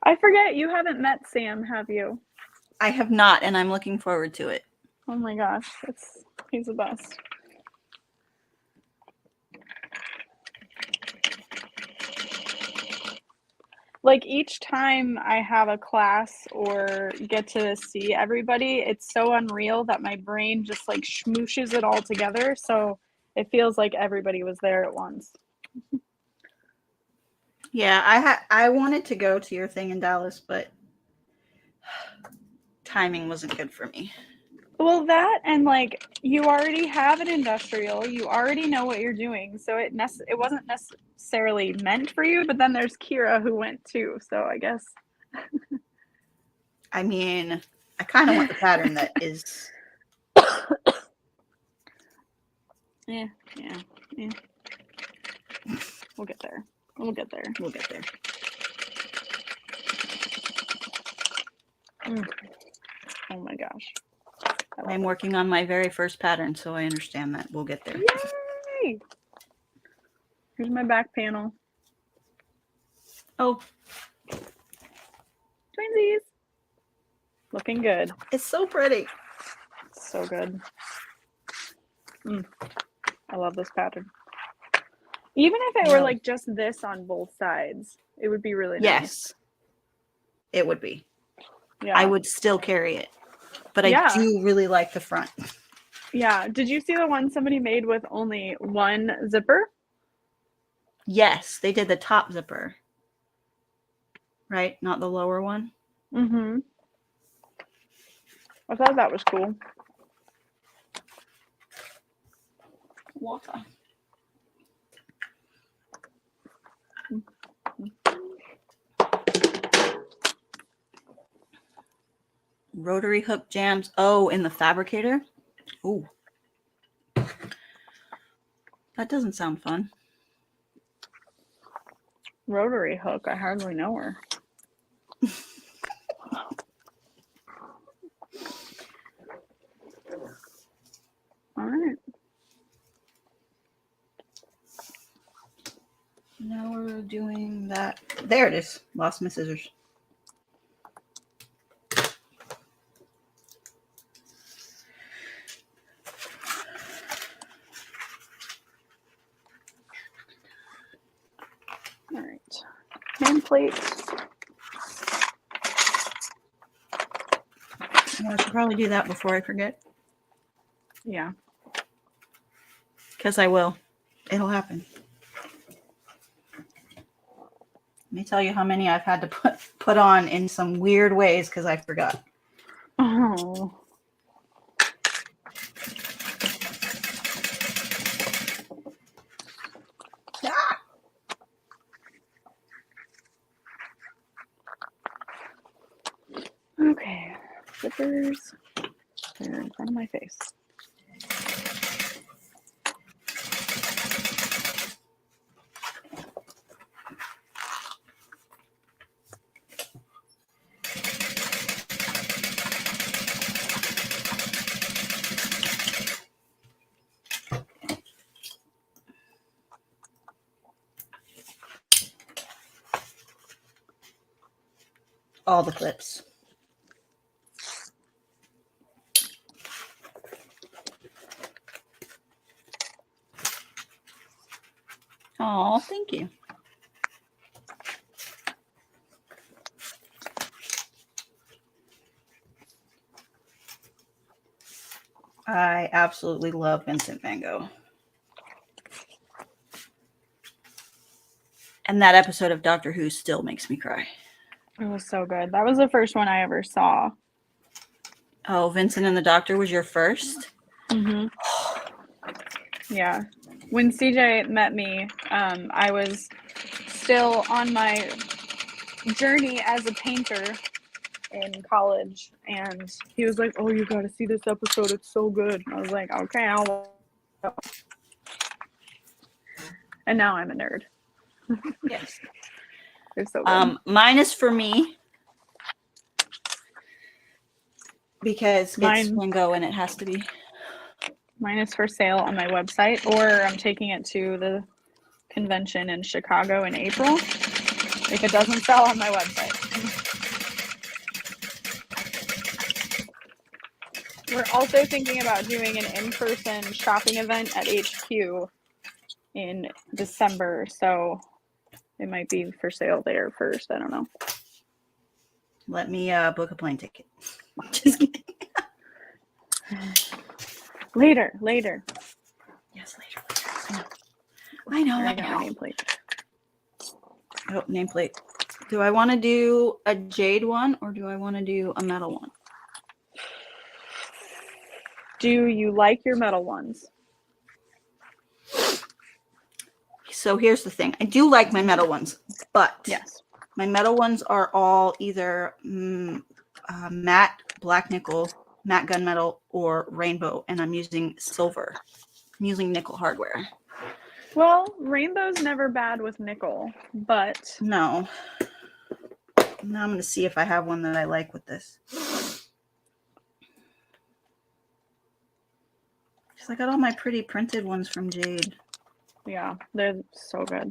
I forget, you haven't met Sam, have you? I have not, and I'm looking forward to it. Oh my gosh, he's the best. like each time I have a class or get to see everybody, it's so unreal that my brain just like smooshes it all together. So it feels like everybody was there at once. Yeah, I wanted to go to your thing in Dallas, but timing wasn't good for me. Well, that and like you already have an industrial, you already know what you're doing, so it wasn't necessarily meant for you. But then there's Kira who went too, so I guess. I mean, I kind of want the pattern that is. Yeah. We'll get there. We'll get there. Oh my gosh. I'm working on my very first pattern, so I understand that. We'll get there. Yay! Here's my back panel. Oh, Twinsies. Looking good. it's so pretty. So good. I love this pattern. Even if it were like just this on both sides, it would be really nice. Yes, it would be. Yeah. I would still carry it, but Yeah. I do really like the front. Yeah. Did you see the one somebody made with only one zipper? Yes, they did the top zipper. Right? Not the lower one? Mm-hmm. I thought that was cool. Water. Rotary hook jams. Oh, in the fabricator? Ooh. That doesn't sound fun. Rotary hook. I hardly know her. All right. Now we're doing that. There it is. Lost my scissors. All right. Hand plate. I should probably do that before I forget. Yeah. Because I will. It'll happen. Let me tell you how many I've had to put on in some weird ways because I forgot. Oh. Ah! Okay. Zippers. They're in front of my face. All the clips. Oh, thank you. I absolutely love Vincent Van Gogh. And that episode of Doctor Who still makes me cry. It was so good. That was the first one I ever saw. Oh, Vincent and the Doctor was your first? Mm-hmm. Yeah. When CJ met me, I was still on my journey as a painter in college, and he was like, "Oh, you got to see this episode. It's so good." And I was like, "Okay, I'll." And now I'm a nerd. Yes. It's so good. Mine is for me because it's Van Gogh and it has to be. Mine is for sale on my website, or I'm taking it to the convention in Chicago in April if it doesn't sell on my website. We're also thinking about doing an in-person shopping event at HQ in December, so it might be for sale there first. I don't know. Let me book a plane ticket. Just kidding. Later. Yes, later. I know. Here I got my nameplate. Oh, nameplate. Do I want to do a jade one or do I want to do a metal one? Do you like your metal ones? So here's the thing. I do like my metal ones, but Yes. my metal ones are all either matte black nickel, matte gunmetal, or rainbow, and I'm using silver. I'm using nickel hardware. Well, rainbow's never bad with nickel, but No. Now I'm going to see if I have one that I like with this. Because I got all my pretty printed ones from Jade. yeah, they're so good.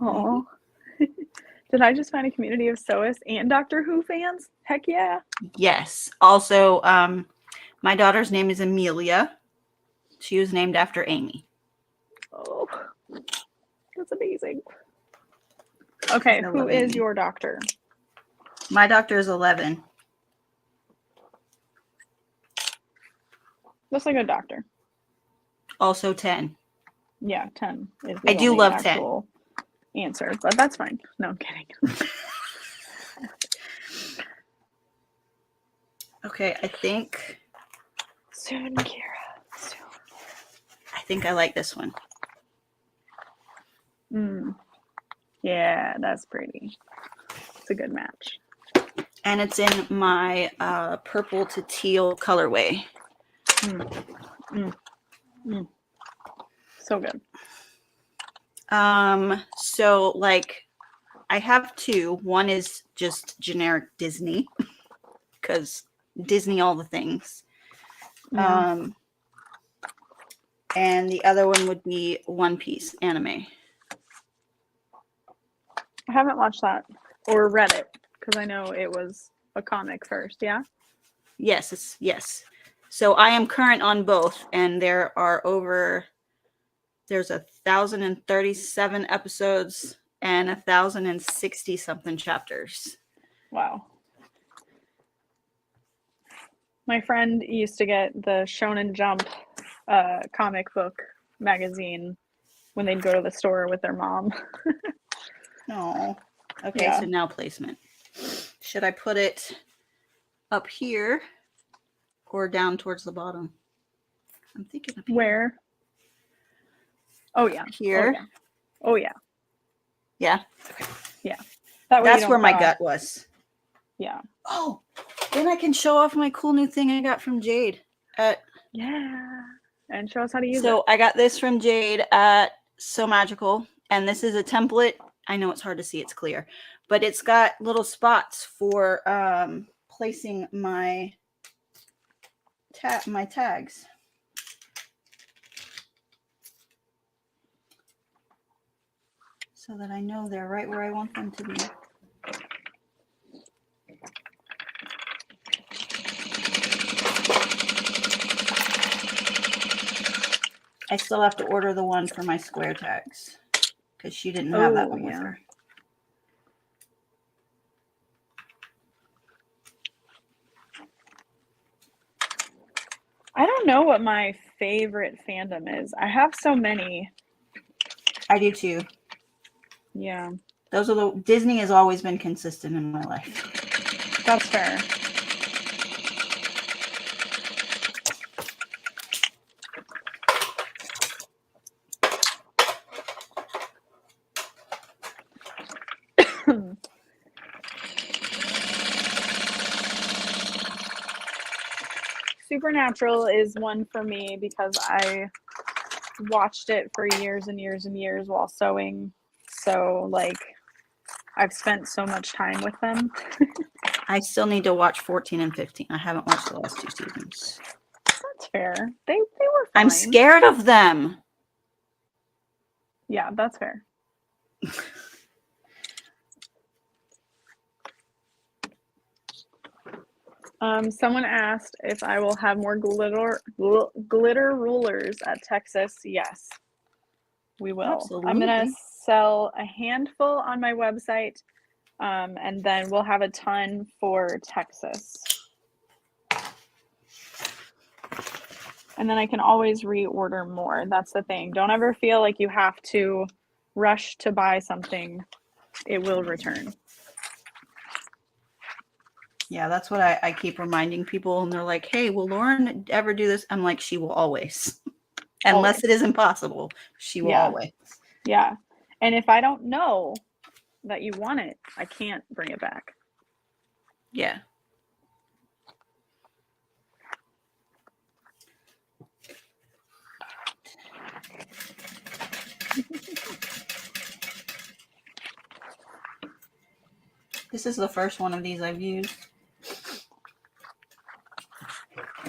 Oh, did I just find a community of Sois and Doctor Who fans? Heck yeah. Yes. Also, my daughter's name is Amelia. She was named after Amy. Oh, that's amazing. Okay, who is your doctor? My doctor is 11. Looks like a doctor. Also 10. Yeah, 10 is I do love 10. actual answer, but that's fine. No, I'm kidding. Okay, I think Soon, Kira. Soon. I think I like this one. Yeah, that's pretty. It's a good match. And it's in my purple to teal colorway. So good. So like I have two. One is just generic Disney because Disney all the things. Yeah. And the other one would be One Piece anime. I haven't watched that or read it because I know it was a comic first. Yeah. Yes, yes. So I am current on both, and there's 1,037 episodes and 1,060 something chapters. Wow. My friend used to get the Shonen Jump comic book magazine when they'd go to the store with their mom. Oh, okay. Yeah. So now placement. Should I put it up here or down towards the bottom? I'm thinking up here. Where? Oh yeah. Here. Oh yeah. Yeah. Okay. Yeah. That way That's where my gut was. Yeah. Oh, then I can show off my cool new thing I got from Jade. Yeah. And show us how to use it. So I got this from Jade at So Magical, and this is a template. I know it's hard to see, it's clear, but it's got little spots for placing my tags. So that I know they're right where I want them to be. I still have to order the one for my square tags because she didn't have that one with her. I don't know what my favorite fandom is. I have so many. I do too. Yeah. Disney has always been consistent in my life. That's fair. Supernatural is one for me because I watched it for years and years and years while sewing. So, like, I've spent so much time with them. I still need to watch 14 and 15. I haven't watched the last 2 seasons. That's fair. They were fine. I'm scared of them. Yeah, that's fair. Someone asked if I will have more glitter rulers at Texas. Yes, we will. I'm gonna Absolutely. sell a handful on my website, and then we'll have a ton for Texas. And then I can always reorder more. That's the thing. Don't ever feel like you have to rush to buy something. It will return. Yeah, that's what I keep reminding people, and they're like, "Hey, will Lauren ever do this?" I'm like, "She will always, unless Always. it is impossible. She will Yeah. always." Yeah. And if I don't know that you want it, I can't bring it back. Yeah. This is the first one of these I've used.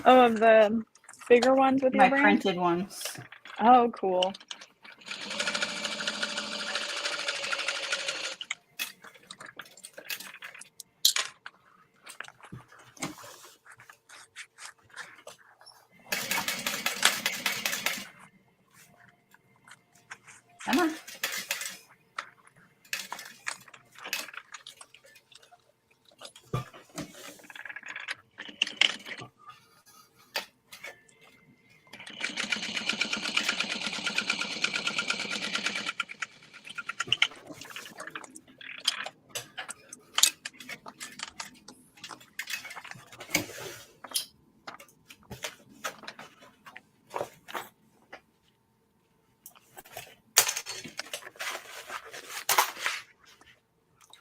Oh, of the bigger ones with your My brand? printed ones. Oh, cool. Come on.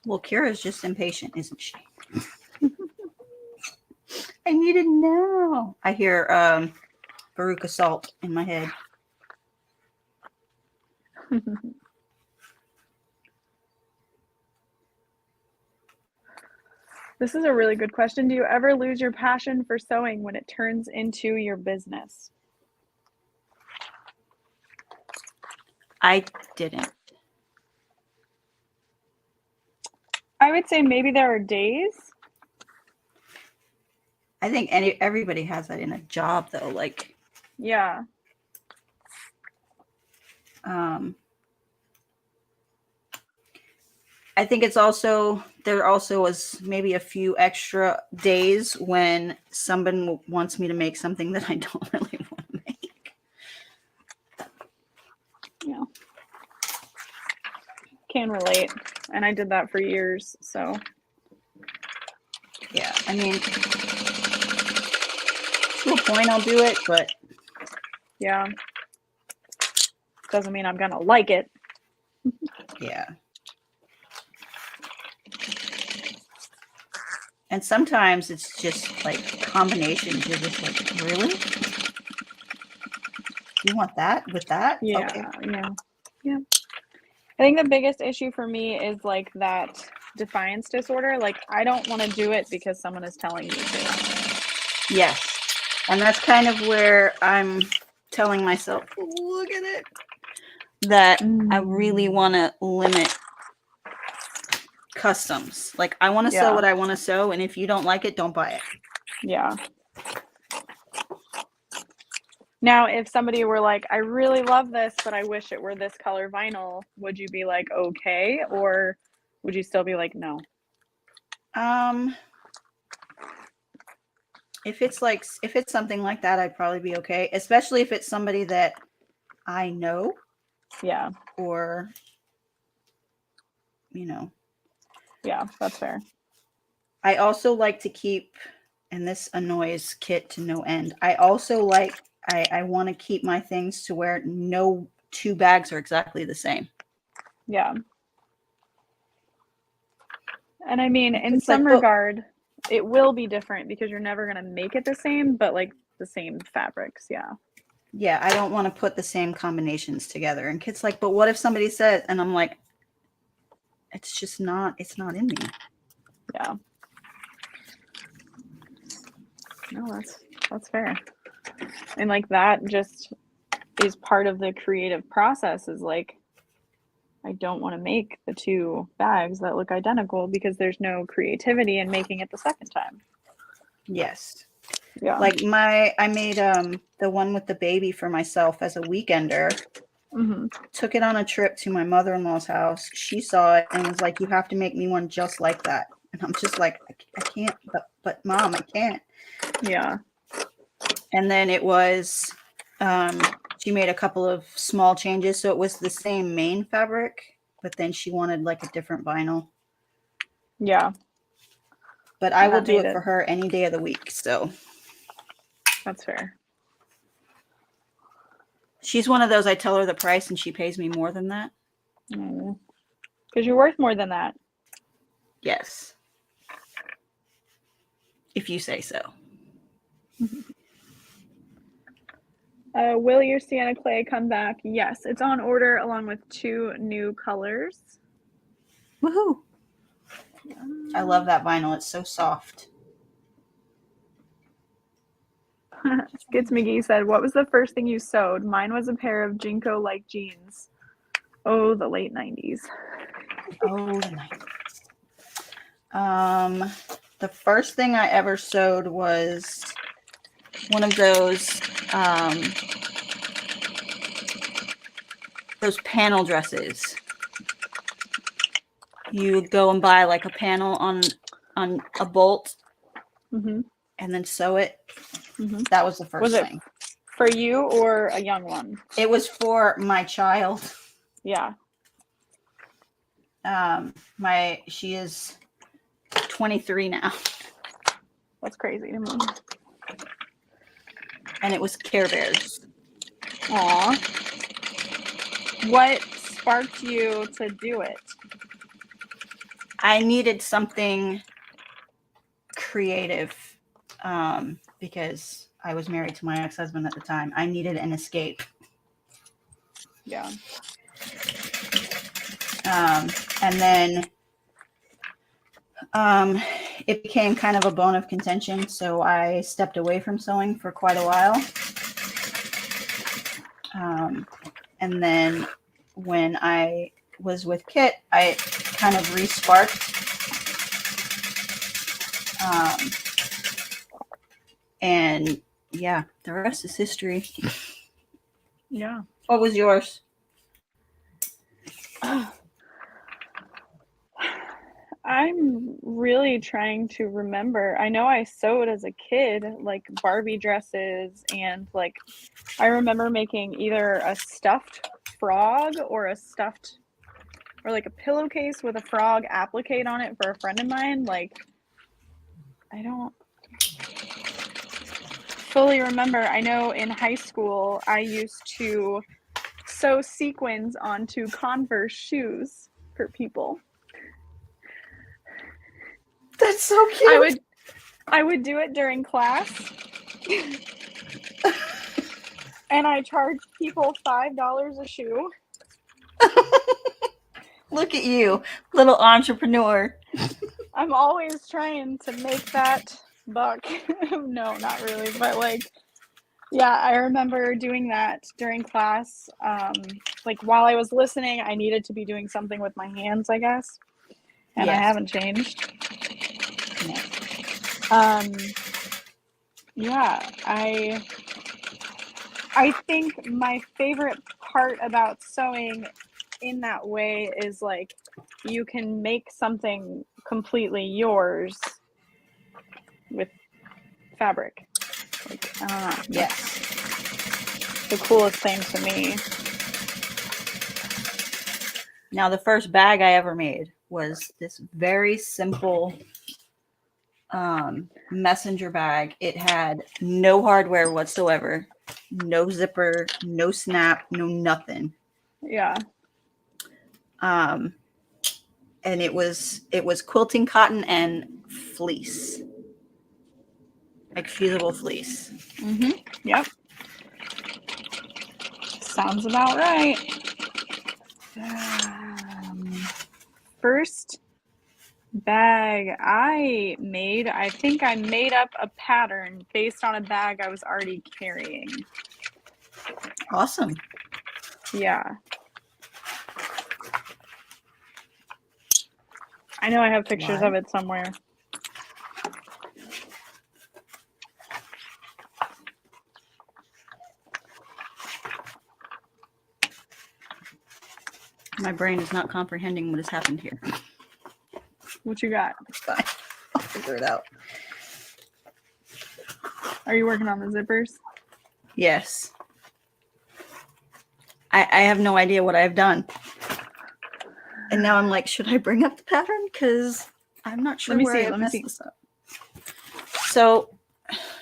Well, Kira's just impatient, isn't she? I need it now. I hear Veruca Salt in my head. This is a really good question. Do you ever lose your passion for sewing when it turns into your business? I didn't. I would say maybe there are days. I think everybody has that in a job, though. Like, Yeah. I think it's also, there also is maybe a few extra days when someone wants me to make something that I don't really want to make. Yeah. Can relate. And I did that for years, so. Yeah, I mean, to a point I'll do it, but Yeah. Doesn't mean I'm gonna like it. yeah. And sometimes it's just like combinations. You're just like, really? You want that with that? Yeah, Okay. yeah. I think the biggest issue for me is like that defiance disorder. Like, I don't want to do it because someone is telling me to. Yes. And that's kind of where I'm telling myself, look at it, that I really want to limit customs. Like, I want to sew what I want to sew, and if you don't like it, don't buy it. Yeah. Now, if somebody were like, I really love this, but I wish it were this color vinyl, would you be like, okay? Or would you still be like, no? If it's something like that, I'd probably be okay, especially if it's somebody that I know. Yeah. Or, you know. Yeah, that's fair. I also like to keep, and this annoys Kit to no end, I also like, I want to keep my things to where no two bags are exactly the same. Yeah. And I mean, in It's some like, regard, it will be different because you're never going to make it the same, but like the same fabrics. Yeah. Yeah, I don't want to put the same combinations together. And Kit's like, but what if somebody says, and I'm like, it's not in me. Yeah. No, that's fair. And like that just is part of the creative process, is like, I don't want to make the two bags that look identical because there's no creativity in making it the second time. Yes. Yeah. Like I made the one with the baby for myself as a weekender. Hmm. Took it on a trip to my mother-in-law's house. She saw it and was like, "You have to make me one just like that." And I'm just like, I can't, but mom, I can't. Yeah. And then it was, she made a couple of small changes. So it was the same main fabric, but then she wanted like a different vinyl. Yeah. But I And will that do made it it. for her any day of the week. So That's fair. she's one of those, I tell her the price and she pays me more than that. Because you're worth more than that. Yes. If you say so. Will your Sienna clay come back? Yes, it's on order along with 2 new colors. Woohoo. I love that vinyl. It's so soft. Skits McGee said, "What was the first thing you sewed? Mine was a pair of Jinko-like jeans." Oh, the late 90s. Oh, the 90s. The first thing I ever sewed was one of those panel dresses. You would go and buy like a panel on a bolt Mm-hmm. and then sew it. Mm-hmm. That was the Was first it thing. for you or a young one? It was for my child. Yeah. She is 23 now. That's crazy to me. And it was Care Bears. Aw. What sparked you to do it? I needed something creative because I was married to my ex-husband at the time. I needed an escape. Yeah. And then it became kind of a bone of contention, so I stepped away from sewing for quite a while. And then when I was with Kit, I kind of re-sparked. And yeah, the rest is history. Yeah. What was yours? I'm really trying to remember. I know I sewed as a kid, like Barbie dresses, and like I remember making either a stuffed frog or like a pillowcase with a frog applique on it for a friend of mine. Like, I don't fully remember. I know in high school I used to sew sequins onto Converse shoes for people. That's so cute. I would do it during class. And I charged people $5 a shoe. Look at you, little entrepreneur. I'm always trying to make that buck. No, not really, but like, yeah, I remember doing that during class. Like while I was listening, I needed to be doing something with my hands, I guess, and I Yes. haven't changed. Yeah, I think my favorite part about sewing in that way is like you can make something completely yours with fabric. Like, I don't know. Yes. The coolest thing to me. Now, the first bag I ever made was this very simple messenger bag. It had no hardware whatsoever, no zipper, no snap, no nothing. Yeah. And it was quilting cotton and fleece, like fusible fleece. Mm-hmm. Yep. Sounds about right. First bag I think I made up a pattern based on a bag I was already carrying. Awesome. Yeah. I know I have pictures of it somewhere. My brain is not comprehending what has happened here. What you got? It's fine. I'll figure it out. Are you working on the zippers? Yes. I have no idea what I've done. And now I'm like, should I bring up the pattern? Because I'm not sure where I messed this up. So,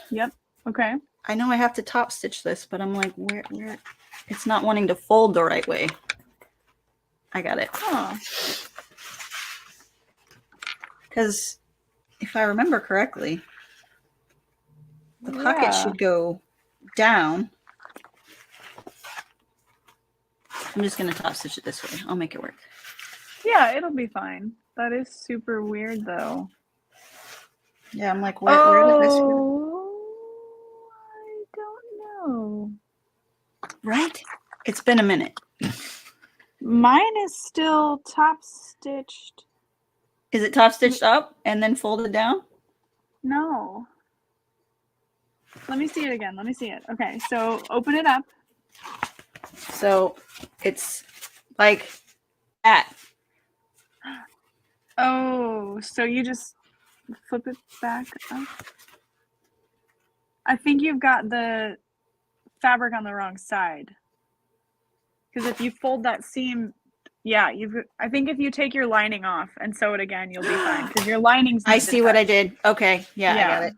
yep. Okay. I know I have to top stitch this, but I'm like, where? It's not wanting to fold the right way. I got it. Oh. Because if I remember correctly, the pocket should go down. I'm just going to top stitch it this way. I'll make it work. Yeah, it'll be fine. That is super weird, though. Yeah, I'm like, where did I screw? Oh, I don't know. Right? It's been a minute. Mine is still top stitched. Is it top stitched up and then folded down? No. Let me see it again. Let me see it. Okay, so open it up. So it's like that. Oh, so you just flip it back up? I think you've got the fabric on the wrong side. Because if you fold that seam, yeah, I think if you take your lining off and sew it again, you'll be fine. Because your lining's I see what I did. Okay. Yeah, I got it.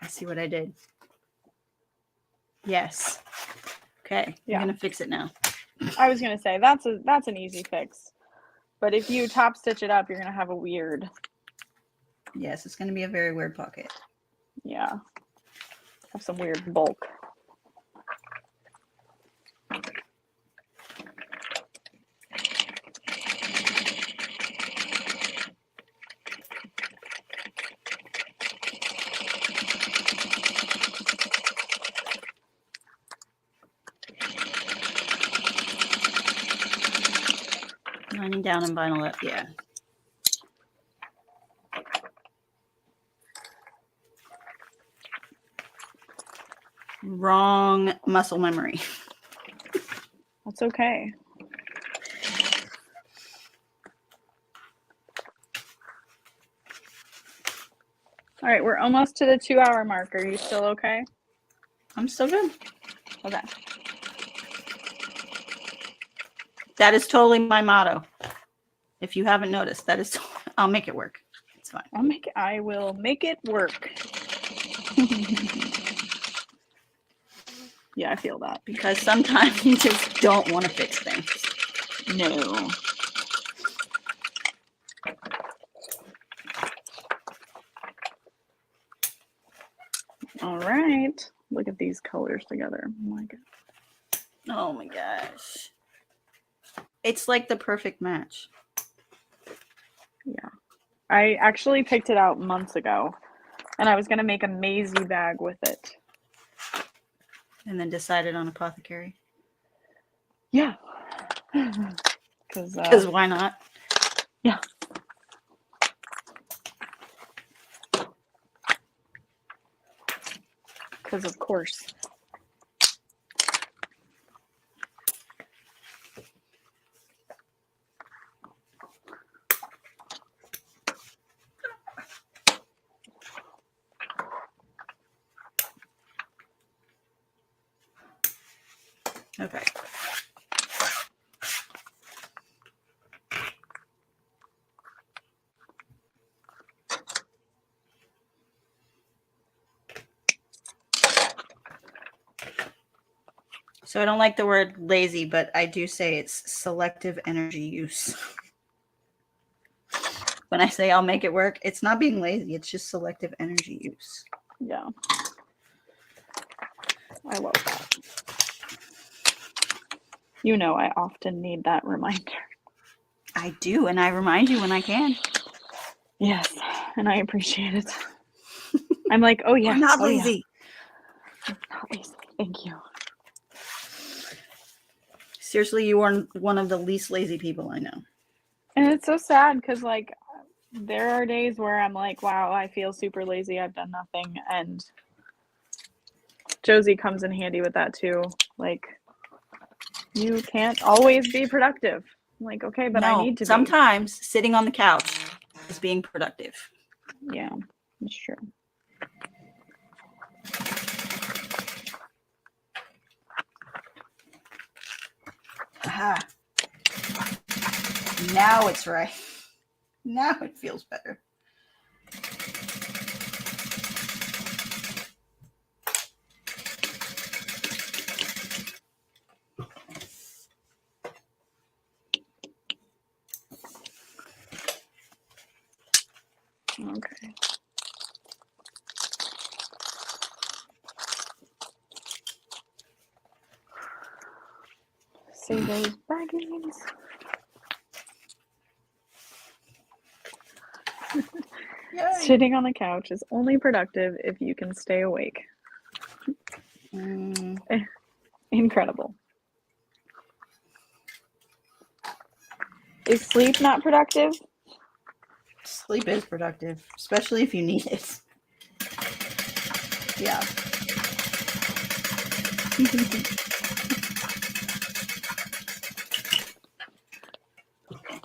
I see what I did. Yes. Okay. Yeah. I'm gonna fix it now. I was gonna say that's an easy fix. But if you top stitch it up, you're gonna have a weird. Yes, it's gonna be a very weird pocket. Yeah. Have some weird bulk. Lining down and vinyl up, yeah. Wrong muscle memory. That's okay. All right, we're almost to the 2-hour mark. Are you still okay? I'm still good. Okay. That is totally my motto. If you haven't noticed, that is I'll make it work. It's fine. I will make it work. Yeah, I feel that. Because sometimes you just don't want to fix things. No. All right. Look at these colors together. Oh my God. Oh my gosh. It's like the perfect match. Yeah. I actually picked it out months ago, and I was going to make a Maisie bag with it. And then decided on Apothecary. Yeah. Because why not? Yeah. Because of course. Okay. So I don't like the word lazy, but I do say it's selective energy use. When I say I'll make it work, it's not being lazy. It's just selective energy use. Yeah. I love that. You know, I often need that reminder. I do, and I remind you when I can. Yes, and I appreciate it. I'm like, oh yeah. I'm not oh, lazy. Yeah. I'm not lazy. Thank you. Seriously, you are one of the least lazy people I know. And it's so sad because, like, there are days where I'm like, wow, I feel super lazy. I've done nothing. And Josie comes in handy with that too. Like, You can't always be productive. I'm like, okay, but I No, need to sometimes sitting on the couch is being productive. be. Yeah, that's true. Aha. Now it's right. Now it feels better. Okay. Save those baggings. Sitting on the couch is only productive if you can stay awake. Incredible. Is sleep not productive? Sleep is productive, especially if you need it. Yeah.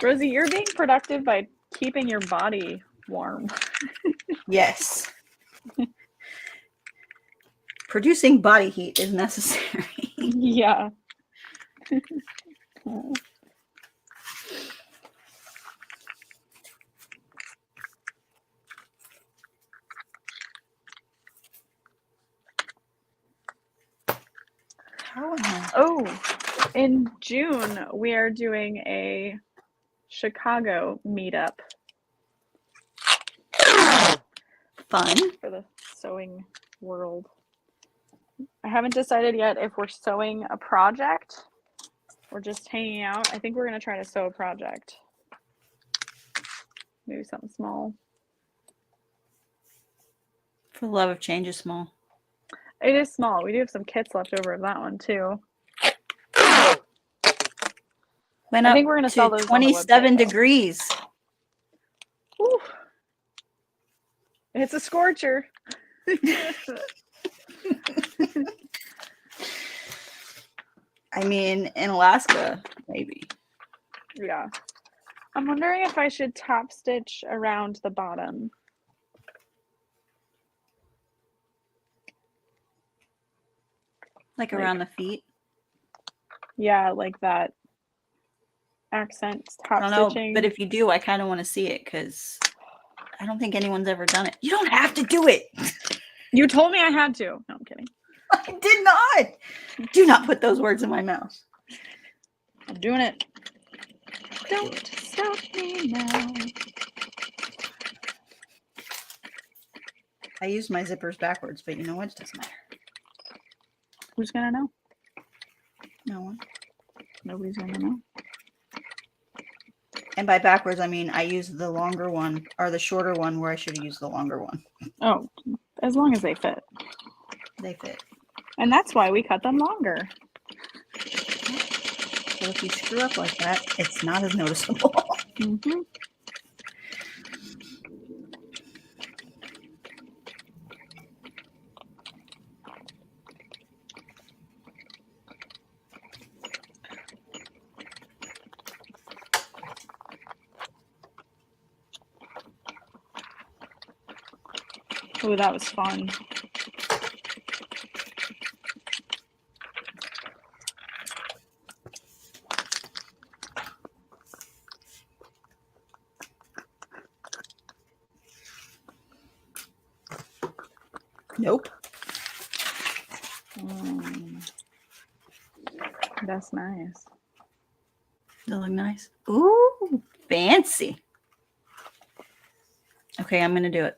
Rosie, you're being productive by keeping your body warm. Yes. Producing body heat is necessary. Yeah. Oh, in June, we are doing a Chicago meetup. Fun. For the sewing world. I haven't decided yet if we're sewing a project or just hanging out. I think we're going to try to sew a project. Maybe something small. For the love of change is small. It is small. We do have some kits left over of that one too. Went I up think we're gonna sell to those 27 on the website, degrees. Whew. It's a scorcher. I mean, in Alaska, maybe. Yeah. I'm wondering if I should top stitch around the bottom. Like around the feet? Yeah, like that accent top I don't know, stitching. but if you do, I kind of want to see it because I don't think anyone's ever done it. You don't have to do it. You told me I had to. No, I'm kidding. I did not. Do not put those words in my mouth. I'm doing it. Don't stop me now. I used my zippers backwards, but you know what? It doesn't matter. Who's gonna know? No one. Nobody's gonna know. And by backwards, I mean I used the longer one or the shorter one where I should have used the longer one. Oh, as long as they fit. They fit. And that's why we cut them longer. So if you screw up like that, it's not as noticeable. Mm-hmm. Oh, that was fun. Nope. That's nice. They look nice. Ooh, fancy. Okay, I'm going to do it.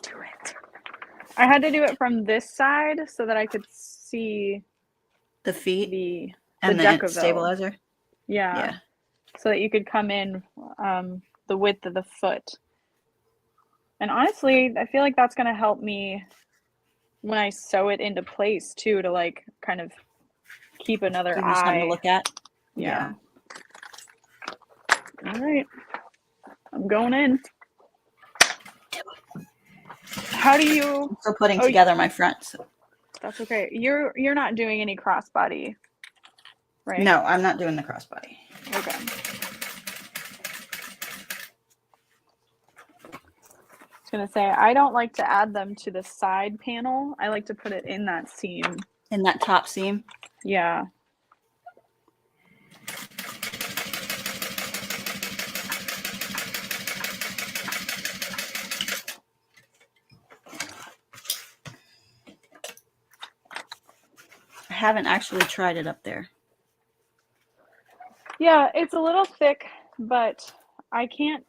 Do it. I had to do it from this side so that I could see The feet the and the Decaville. stabilizer. Yeah. So that you could come in the width of the foot. And honestly, I feel like that's going to help me when I sew it into place too, to like kind of keep another Give eye. you something to look at. Yeah. All right. I'm going in. How do you? I'm still putting together my front. So. That's okay. You're not doing any crossbody. right? No, I'm not doing the crossbody. Okay. I was gonna say, I don't like to add them to the side panel. I like to put it in that seam. In that top seam? Yeah. I haven't actually tried it up there. Yeah, it's a little thick, but I can't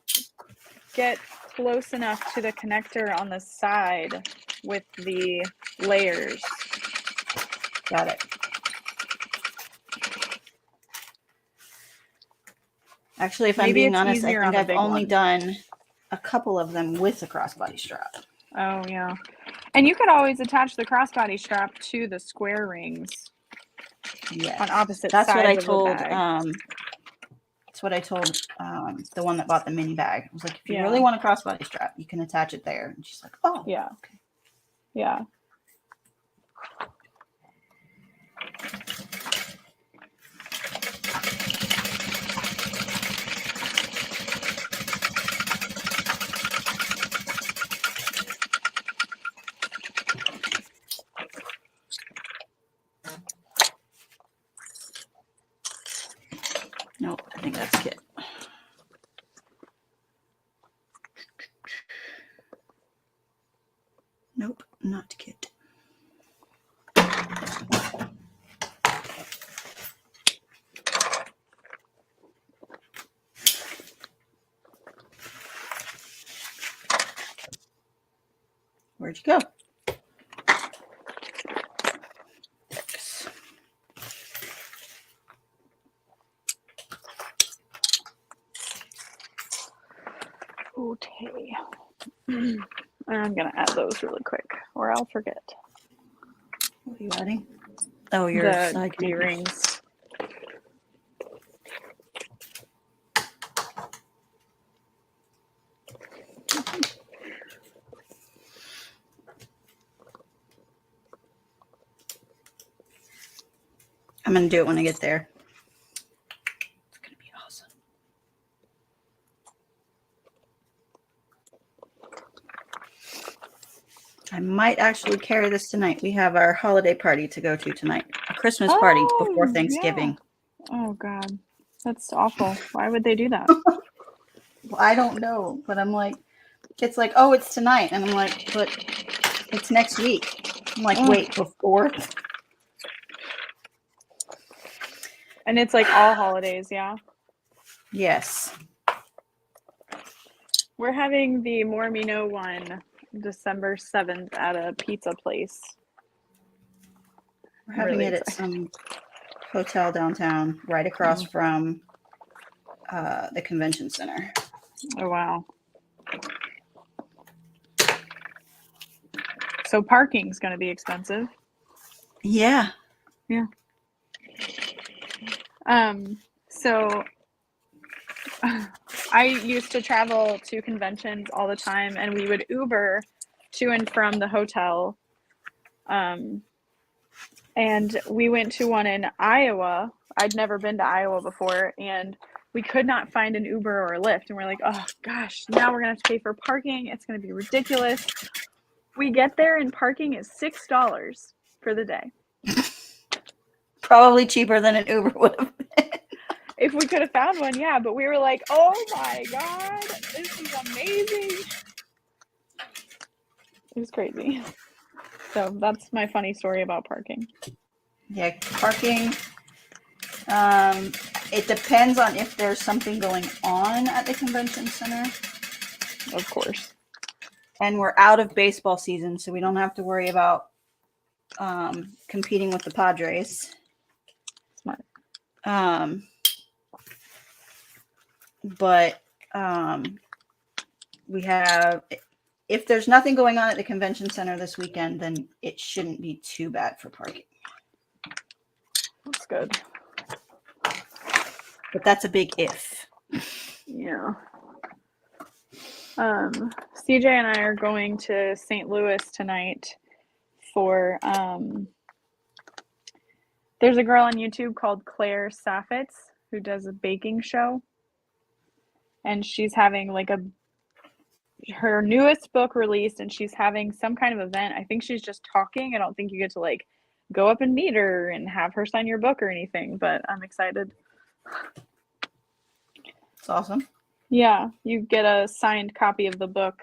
get close enough to the connector on the side with the layers. Got it. Actually, if I'm Maybe being it's honest, I easier think on the I've big only one. done a couple of them with a crossbody strap. Oh, yeah. And you could always attach the crossbody strap to the square rings Yes. on opposite That's sides what I of the told. bag. That's what I told the one that bought the mini bag. I was like, if you Yeah. really want a crossbody strap, you can attach it there. And she's like, oh, Yeah. okay. Yeah. Nope, I think that's Kit. Nope, not Kit. Where'd you go? Okay. I'm going to add those really quick or I'll forget. What are you adding? Oh, your The side connectors. D-rings. I'm going to do it when I get there. It's going to be awesome. I might actually carry this tonight. We have our holiday party to go to tonight. A Christmas party before Thanksgiving. Yeah. Oh, God. That's awful. Why would they do that? Well, I don't know, but I'm like, it's like, oh, it's tonight. And I'm like, but it's next week. I'm like, wait, before? And it's like all holidays, yeah? Yes. We're having the Mormino one December 7th at a pizza place. We're having it at some hotel downtown, right across from the convention center. Oh, wow. So parking's going to be expensive. Yeah. Yeah. So I used to travel to conventions all the time, and we would Uber to and from the hotel. And we went to one in Iowa. I'd never been to Iowa before, and we could not find an Uber or a Lyft. And we're like, oh gosh, now we're gonna have to pay for parking. It's gonna be ridiculous. We get there and parking is $6 for the day. Probably cheaper than an Uber would have been. If we could have found one, yeah, but we were like, oh my God, this is amazing. It was crazy. So that's my funny story about parking. Yeah, parking. It depends on if there's something going on at the convention center. Of course. And we're out of baseball season, so we don't have to worry about competing with the Padres. Smart. But we have, if there's nothing going on at the convention center this weekend, then it shouldn't be too bad for parking. That's good. But that's a big if. Yeah. CJ and I are going to St. Louis tonight for There's a girl on YouTube called Claire Saffitz who does a baking show. And she's having like her newest book released, and she's having some kind of event. I think she's just talking. I don't think you get to like go up and meet her and have her sign your book or anything, but I'm excited. It's awesome. Yeah, you get a signed copy of the book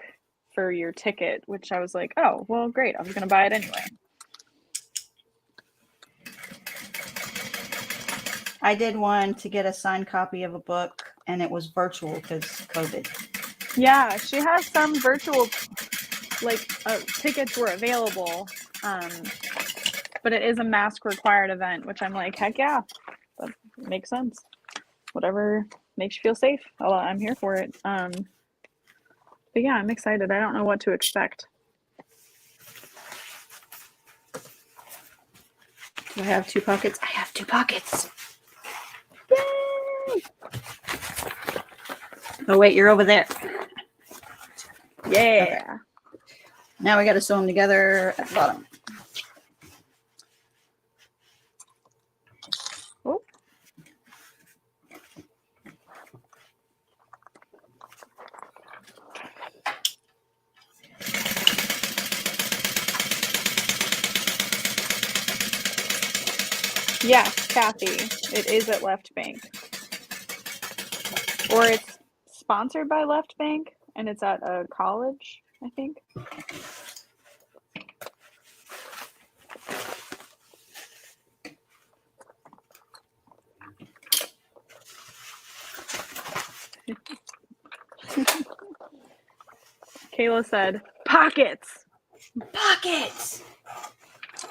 for your ticket, which I was like, oh, well, great. I was going to buy it anyway. I did one to get a signed copy of a book, and it was virtual because COVID. Yeah, she has some virtual, like, tickets were available, but it is a mask required event, which I'm like, heck yeah, that makes sense. Whatever makes you feel safe. Oh, I'm here for it. But yeah, I'm excited. I don't know what to expect. Do I have 2 pockets? I have 2 pockets. Yay! Oh, wait, you're over there. Yeah. Okay. Now we got to sew them together at the bottom. Oh. Yes, Kathy, it is at Left Bank. Or it's sponsored by Left Bank, and it's at a college, I think. Kayla said, pockets! Pockets!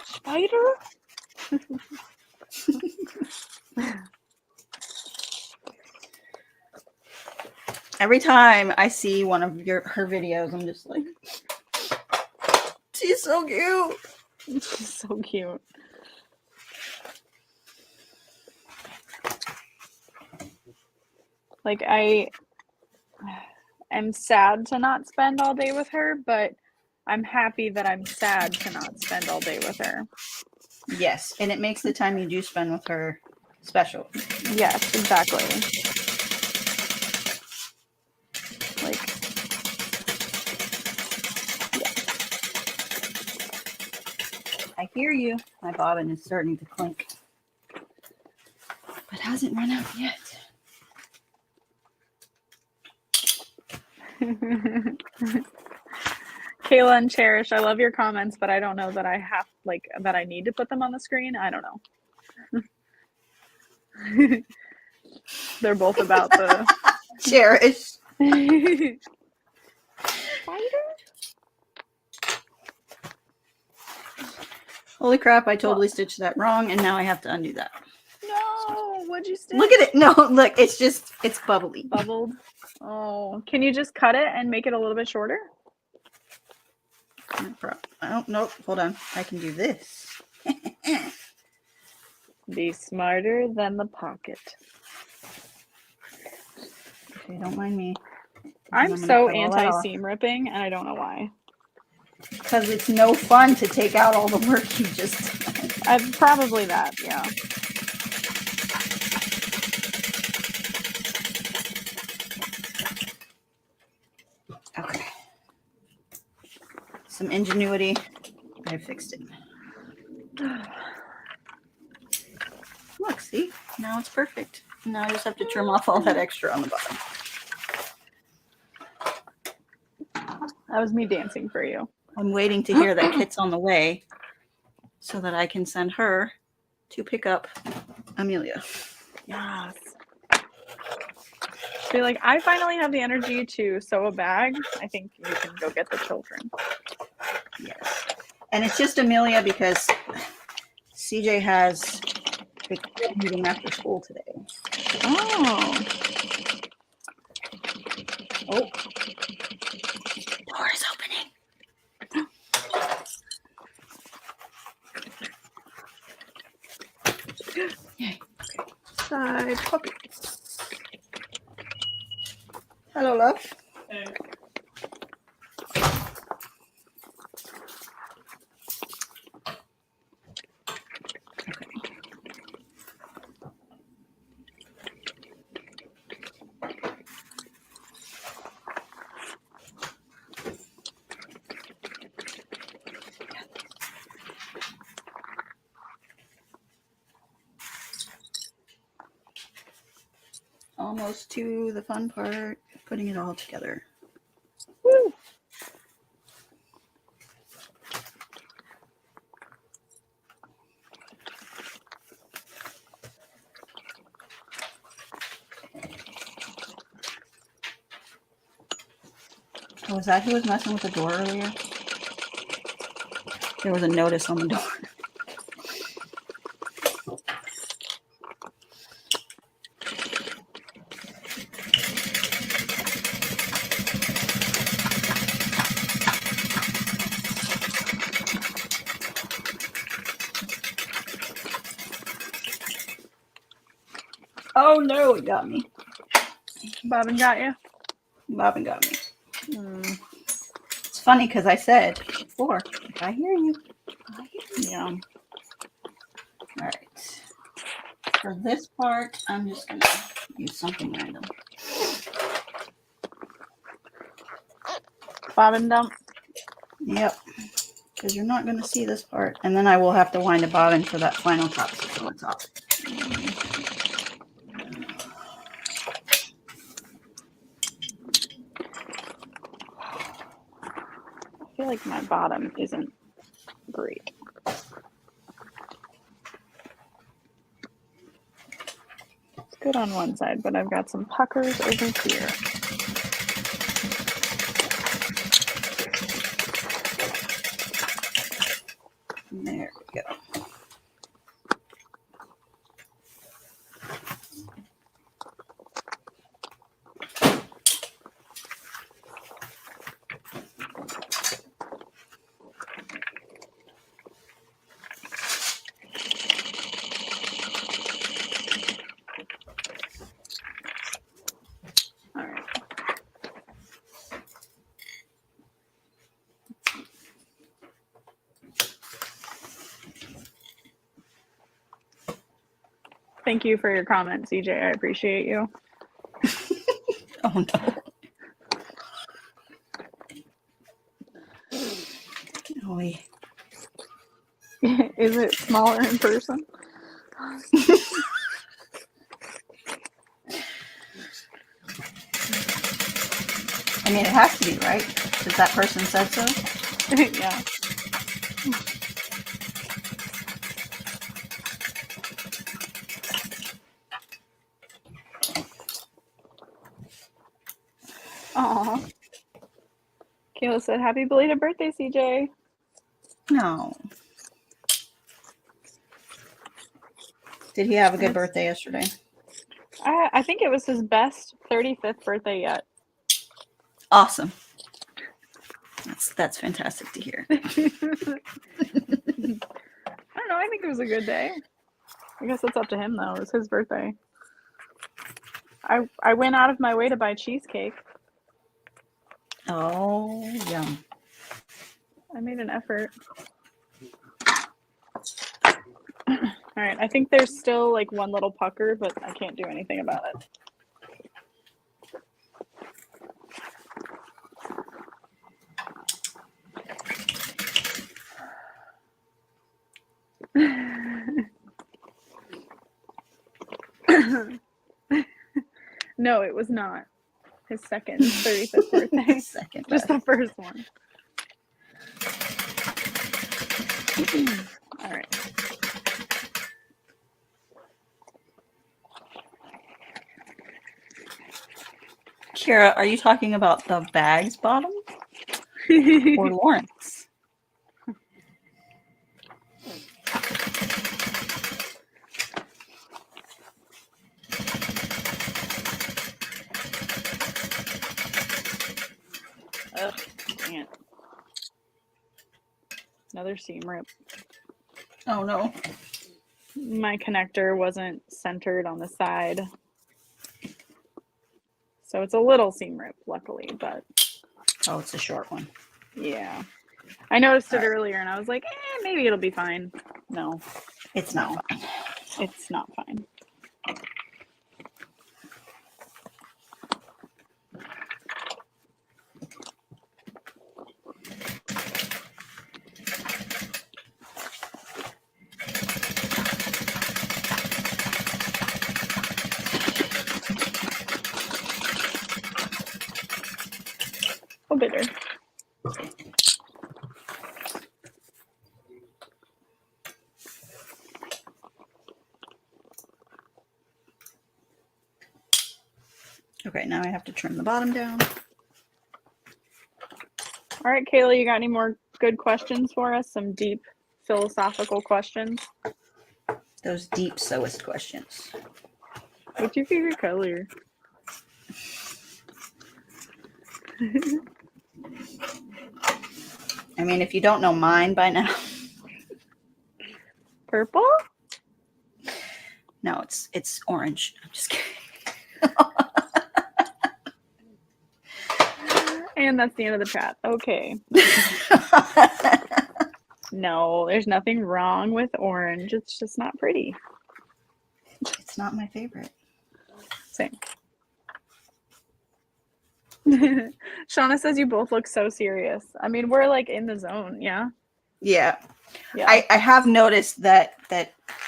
Spider? Every time I see one of her videos, I'm just like, she's so cute. She's so cute. Like, I am sad to not spend all day with her, but I'm happy that I'm sad to not spend all day with her. Yes, and it makes the time you do spend with her special. Yes, exactly. Like, yeah. I hear you. My bobbin is starting to clink, but hasn't run out yet. Kayla and Cherish, I love your comments, but I don't know that I have, like, that I need to put them on the screen. I don't know. They're both about the Cherish. Spider? Holy crap, I totally stitched that wrong, and now I have to undo that. No, what'd you stitch? Look at it. No, look, it's bubbly. Bubbled. Oh, can you just cut it and make it a little bit shorter? I don't know. Hold on. I can do this. Be smarter than the pocket. Okay, don't mind me. I'm so anti-seam ripping, and I don't know why. Because it's no fun to take out all the work you just done. Probably that, yeah. Okay. Some ingenuity. I fixed it. Look, see? Now it's perfect. Now I just have to trim off all that extra on the bottom. That was me dancing for you. I'm waiting to hear that Kit's on the way so that I can send her to pick up Amelia. Yes. So like, I finally have the energy to sew a bag. I think you can go get the children. Yes. And it's just Amelia because CJ has a meeting after school today. Oh. Oh. Door is opening. Yay. Side pocket. Hello, love. Hey. almost to the fun part, putting it all together. Woo. Oh, was that who was messing with the door earlier? There was a notice on the door. Oh no, it got me. Bobbin got you? Bobbin got me. It's funny because I said before, I hear you. I hear you. Yeah. All right. For this part, I'm just going to use something random. Bobbin dump. Yep. Because you're not going to see this part. And then I will have to wind a bobbin for that final top stitch on the top. I feel like my bottom isn't great. It's good on one side, but I've got some puckers over here. There we go. All right. Thank you for your comment, CJ. I appreciate you. Oh no. Oh, Is it smaller in person? I mean, it has to be, right? Because that person said so. Yeah. Aw. Kayla said, happy belated birthday, CJ. No. Did he have a good birthday yesterday? I think it was his best 35th birthday yet. Awesome. That's fantastic to hear. I don't know. I think it was a good day. I guess it's up to him, though. It was his birthday. I went out of my way to buy cheesecake. Oh, yum. I made an effort. All right. I think there's still like one little pucker, but I can't do anything about it. No, it was not his second 35th birthday. Second Just the first one. All right. Kira, are you talking about the bag's bottom or Lawrence? Ugh, dang it. Another seam rip. Oh no. My connector wasn't centered on the side. So it's a little seam rip, luckily, but Oh, it's a short one. yeah. I noticed it All right. earlier and I was like, maybe it'll be fine. No, It's not fine. it's not fine. Oh, bitter. Okay, now I have to trim the bottom down. All right, Kayla, you got any more good questions for us? Some deep philosophical questions? Those deep sewist questions. What's your favorite color? I mean, if you don't know mine by now. Purple? No, it's orange. I'm just kidding. And that's the end of the chat. Okay. No, there's nothing wrong with orange. It's just not pretty. It's not my favorite. Same. Shauna says you both look so serious. I mean, we're like in the zone, yeah? Yeah. Yeah. I have noticed that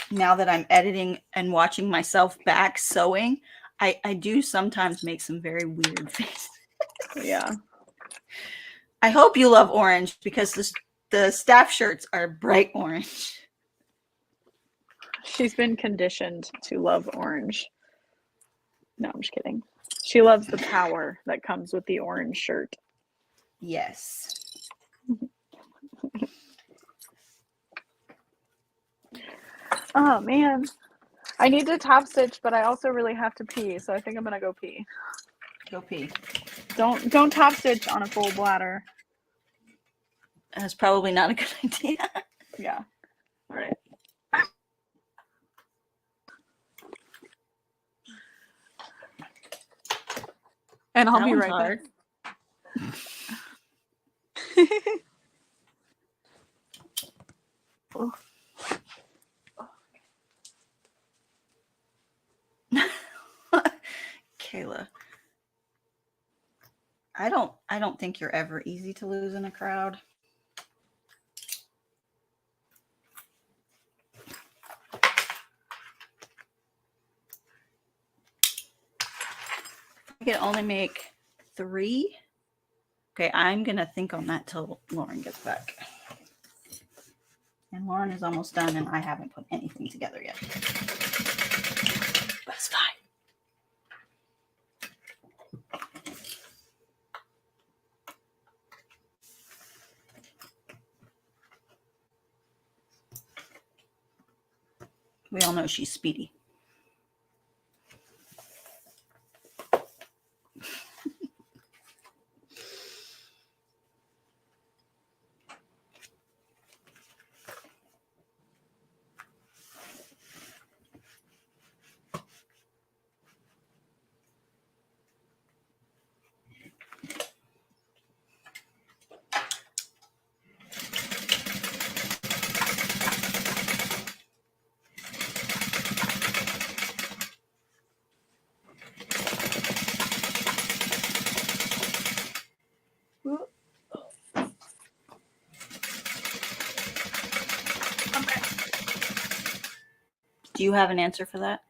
now that I'm editing and watching myself back sewing, I do sometimes make some very weird faces. Yeah. I hope you love orange because the staff shirts are bright orange. She's been conditioned to love orange. No, I'm just kidding. She loves the power that comes with the orange shirt. Yes. Oh, man. I need to top stitch, but I also really have to pee, so I think I'm going to go pee. Go pee. Don't top stitch on a full bladder. That's probably not a good idea. Yeah. All right. And I'll That be one's right hard. Kayla, I don't think you're ever easy to lose in a crowd. I can only make 3. Okay, I'm gonna think on that till Lauren gets back. And Lauren is almost done, and I haven't put anything together yet. But it's fine. We all know she's speedy. Do you have an answer for that?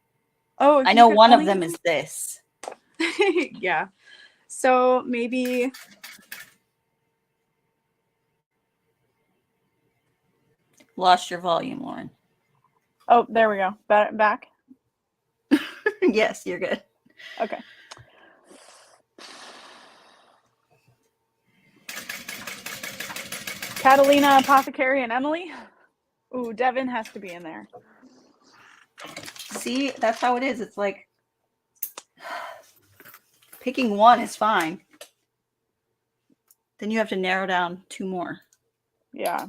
Oh, I know one of them is this. Yeah. So maybe Lost your volume, Lauren. oh, there we go. Back. Yes, you're good. Okay. Catalina, Apothecary, and Emily. Ooh, Devin has to be in there. See, that's how it is. It's like picking one is fine. Then you have to narrow down 2 more. Yeah.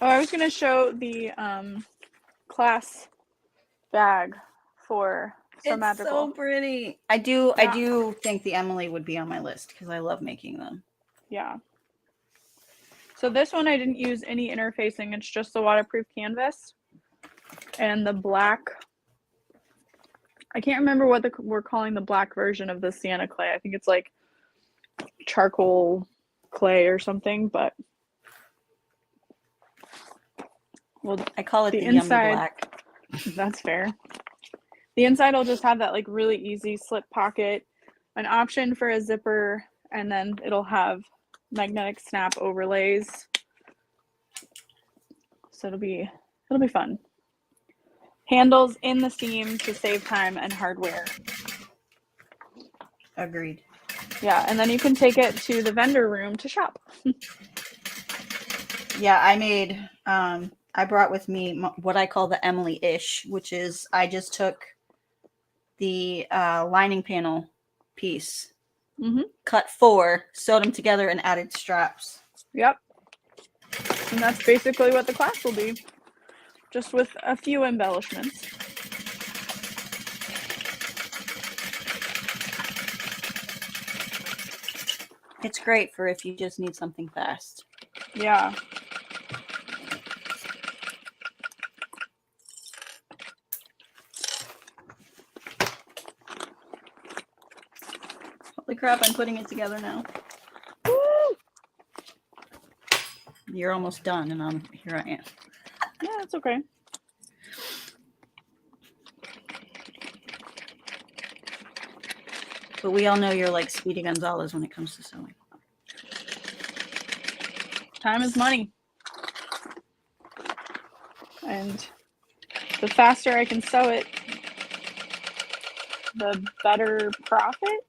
Oh, I was going to show the class bag for So Magical. So pretty. I do think the Emily would be on my list because I love making them. Yeah. So this one I didn't use any interfacing. It's just the waterproof canvas and the black. I can't remember what we're calling the black version of the sienna clay. I think it's like charcoal clay or something, but I call it the inside, yummy black. That's fair. The inside will just have that like really easy slip pocket, an option for a zipper, and then it'll have magnetic snap overlays. So it'll be fun. Handles in the seam to save time and hardware. Agreed. Yeah, and then you can take it to the vendor room to shop. Yeah, I made, I brought with me what I call the Emily-ish, which is I just took the lining panel piece, cut 4, sewed them together, and added straps. Yep. And that's basically what the class will be, just with a few embellishments. It's great for if you just need something fast. Yeah. Holy crap, I'm putting it together now. Woo! You're almost done, and here I am. Yeah, it's okay. But we all know you're like Speedy Gonzalez when it comes to sewing. Time is money. And the faster I can sew it, the better profit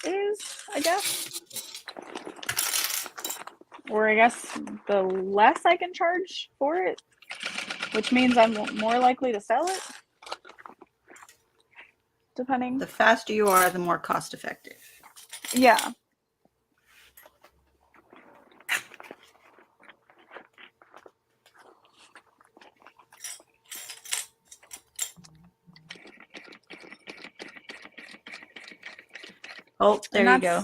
is, I guess. Or I guess the less I can charge for it, which means I'm more likely to sell it. Depending. The faster you are, the more cost effective. Yeah. Oh, there you go.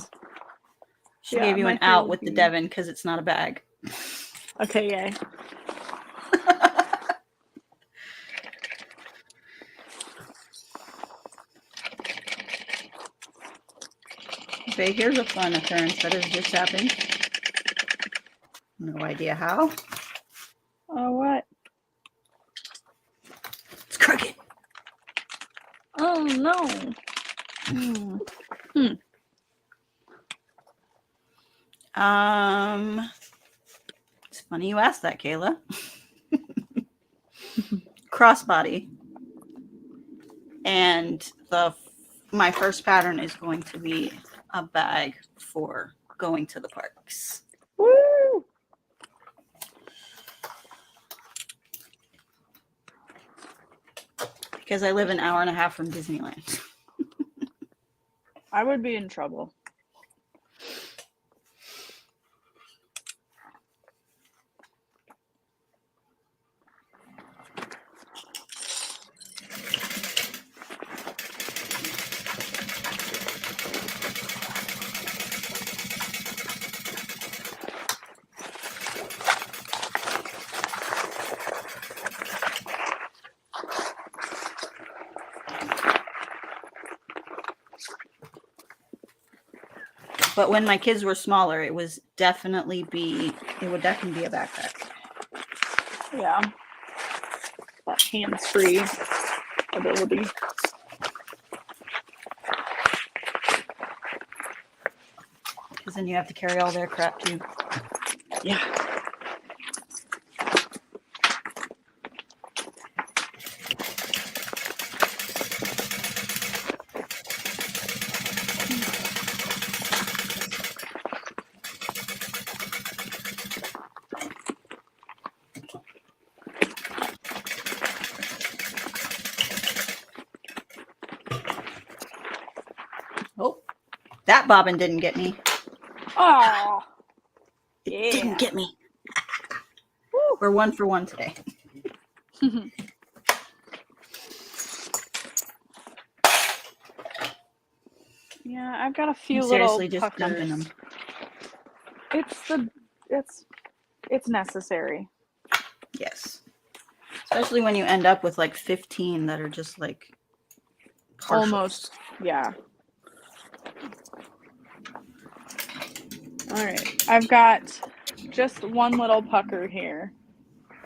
She gave you an out with the Devon because it's not a bag. Okay, yay. Okay, here's a fun occurrence that has just happened. No idea how. Oh, what? It's crooked. Oh, no. It's funny you asked that, Kayla. Crossbody. And my first pattern is going to be a bag for going to the parks. Woo! Because I live an hour and a half from Disneyland. I would be in trouble. But when my kids were smaller, it would definitely be a backpack. Yeah. That hands-free ability. Because then you have to carry all their crap too. Yeah. Oh, that bobbin didn't get me. Oh, It didn't get me. We're 1 for 1 today. Yeah, I've got a few I'm little seriously just dumping them. It's necessary. Yes. Especially when you end up with like 15 that are just like partials. Almost, yeah. All right, I've got just one little pucker here.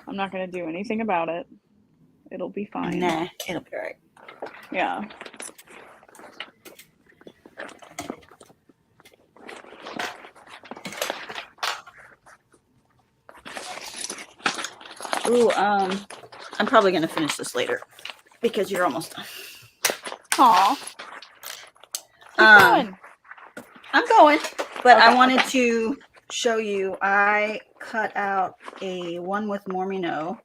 I'm not going to do anything about it. It'll be fine. Nah, it'll be all right. Yeah. Ooh, I'm probably gonna finish this later because you're almost done. Aw. Keep going. I'm going, but I Okay, wanted okay. to show you. I cut out one with Mormino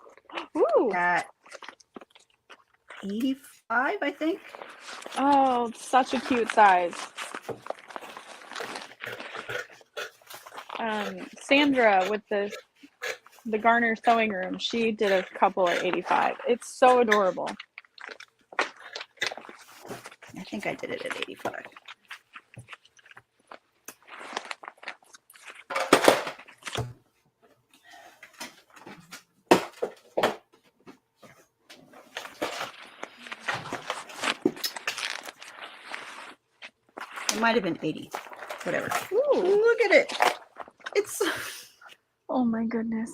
Ooh. at 85, I think. Oh, such a cute size. Sandra with the Garner sewing room, she did a couple at 85. It's so adorable. I think I did it at 85. It might have been 80. Whatever. Ooh. Look at it. It's Oh my goodness.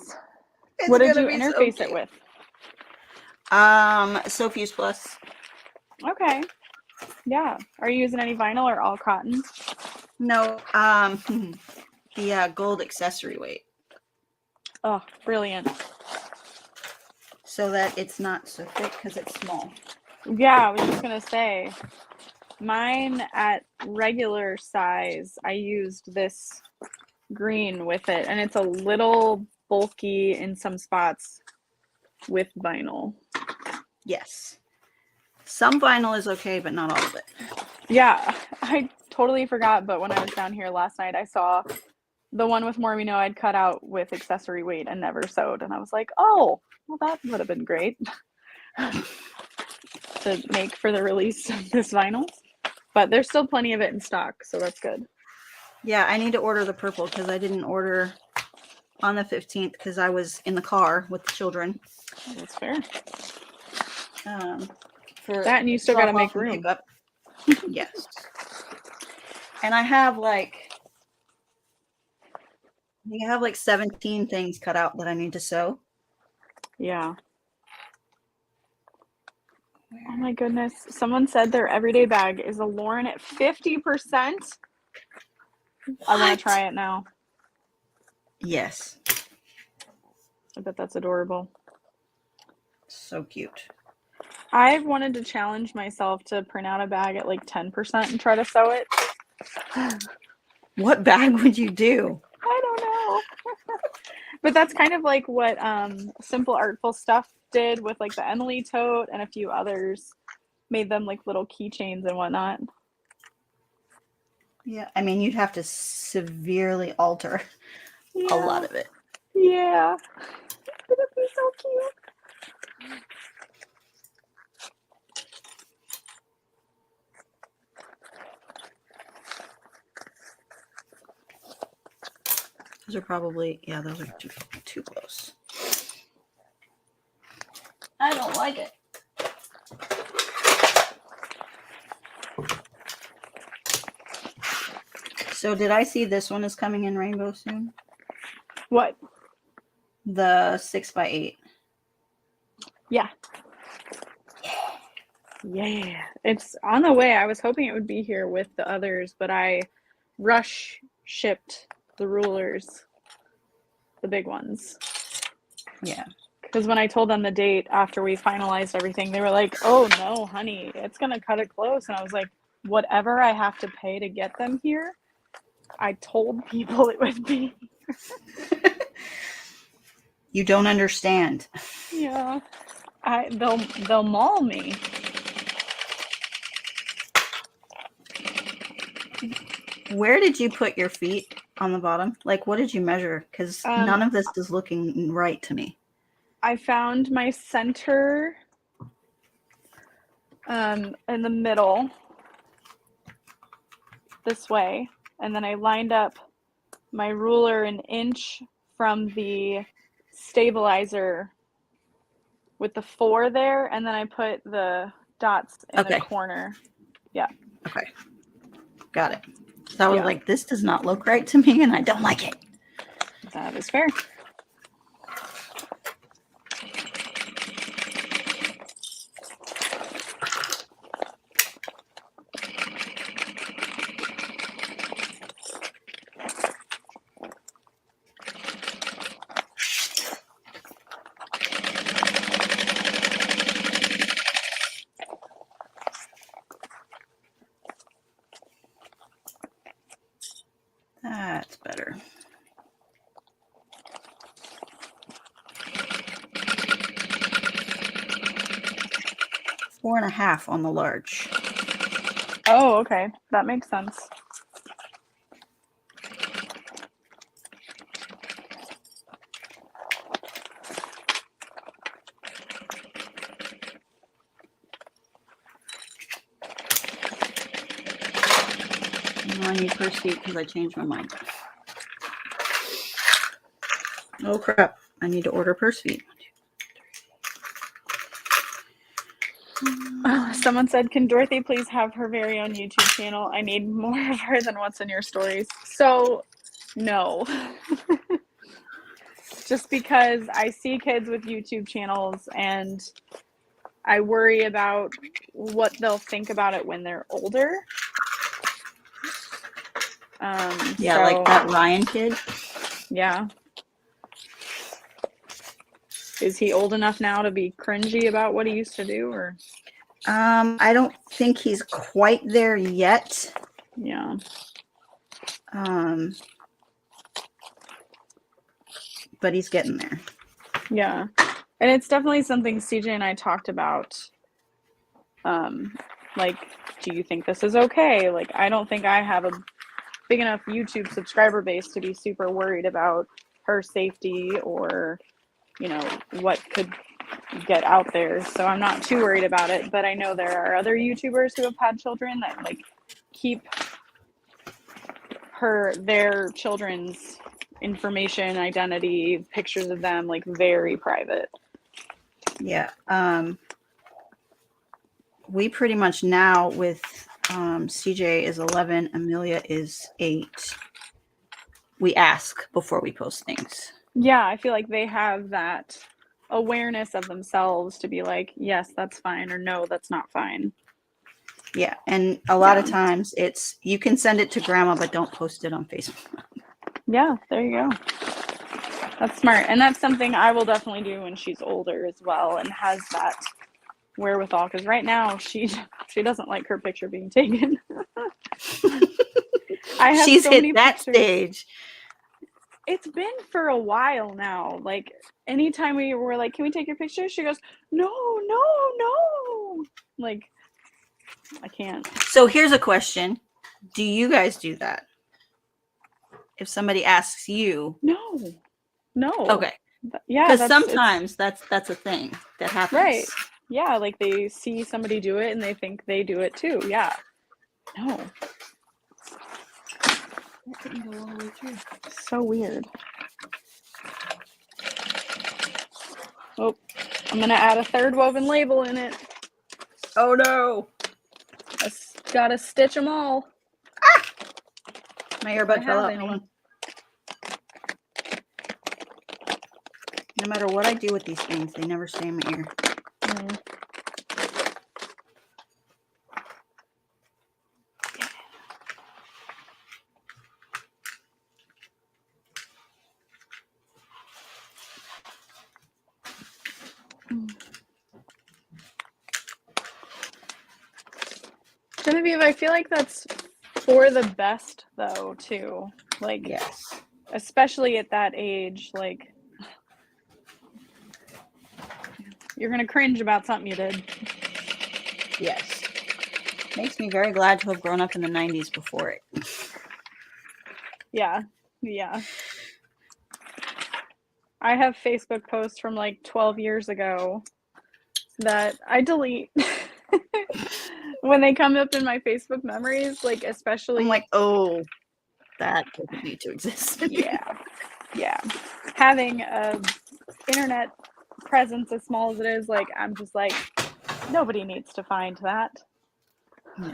it's What did gonna you be so interface cute. it with? Sophie's Plus. Okay. Yeah. Are you using any vinyl or all cotton? No, the gold accessory weight, Oh, brilliant. so that it's not so thick because it's small. Yeah, I was just gonna say, mine at regular size, I used this green with it, and it's a little bulky in some spots with vinyl. Yes. Some vinyl is okay, but not all of it. Yeah, I totally forgot, but when I was down here last night, I saw the one with Mormino I'd cut out with accessory weight and never sewed, and I was like, oh, well, that would have been great to make for the release of this vinyl. But there's still plenty of it in stock, so that's good. Yeah, I need to order the purple because I didn't order on the 15th because I was in the car with the children. That's fair. For That, and you still got to make room. Pickup. Yes. And I have like 17 things cut out that I need to sew. Yeah. Oh my goodness. Someone said their everyday bag is a Lauren at 50%. I want to try it now. Yes. I bet that's adorable. So cute. I've wanted to challenge myself to print out a bag at like 10% and try to sew it. What bag would you do? I don't know. But that's kind of like what Simple Artful Stuff did with like the Emily tote and a few others. Made them like little keychains and whatnot. Yeah, I mean, you'd have to severely alter a lot of it. Yeah. It's gonna be so cute. Those are probably, yeah, those are too close. I don't like it. So did I see this one is coming in rainbow soon? What? The 6x8. Yeah. Yeah. It's on the way. I was hoping it would be here with the others, but I rush shipped the rulers, the big ones. Yeah. Because when I told them the date after we finalized everything, they were like, oh no, honey, it's going to cut it close. And I was like, whatever I have to pay to get them here, I told people it would be. You don't understand. Yeah. They'll maul me. Where did you put your feet on the bottom? Like, what did you measure? Because none of this is looking right to me. I found my center in the middle this way, and then I lined up my ruler an inch from the stabilizer with the 4 there, and then I put the dots in the corner. Yeah. Okay. Got it. So I was like, this does not look right to me, and I don't like it. That is fair. That's better. Four and a half on the large. Oh, okay. That makes sense. I need purse feet because I changed my mind. Oh crap! I need to order purse feet. Someone said, "Can Dorothy please have her very own YouTube channel? I need more of her than what's in your stories." So, no. Just because I see kids with YouTube channels and I worry about what they'll think about it when they're older. Yeah, like that Ryan kid. Yeah. Is he old enough now to be cringy about what he used to do, or? I don't think he's quite there yet. Yeah. But he's getting there. Yeah. And it's definitely something CJ and I talked about. Like, do you think this is okay? Like, I don't think I have a big enough YouTube subscriber base to be super worried about her safety or, you know, what could get out there. So I'm not too worried about it. But I know there are other YouTubers who have had children that like keep their children's information, identity, pictures of them like very private. Yeah. We pretty much now with CJ is 11, Amelia is 8. We ask before we post things. Yeah, I feel like they have that awareness of themselves to be like, yes, that's fine, or no, that's not fine. Yeah, and a lot of times it's you can send it to grandma, but don't post it on Facebook. Yeah, there you go. That's smart. And that's something I will definitely do when she's older as well and has that wherewithal, because right now she doesn't like her picture being taken. She's hit that stage. It's been for a while now. Like anytime we were like, "Can we take your picture?" She goes, "No, no, no." Like I can't. So here's a question. Do you guys do that? If somebody asks you. No. Okay. Yeah. Because sometimes that's a thing that happens. Right. Yeah. Like they see somebody do it and they think they do it too. Yeah. No. That didn't go all the way through. So weird. Oh, I'm going to add a third woven label in it. Oh no. I gotta stitch them all. Ah! My earbud fell out. Hold on. No matter what I do with these things, they never stay in my ear. Mm. Genevieve, I feel like that's for the best though too. Like yes. Especially at that age, like you're gonna cringe about something you did. Yes. Makes me very glad to have grown up in the 90s before it. Yeah. Yeah. I have Facebook posts from like 12 years ago that I delete when they come up in my Facebook memories, like especially I'm like, oh, that doesn't need to exist. Yeah. Having a internet presence as small as it is, like I'm just like, nobody needs to find that. No.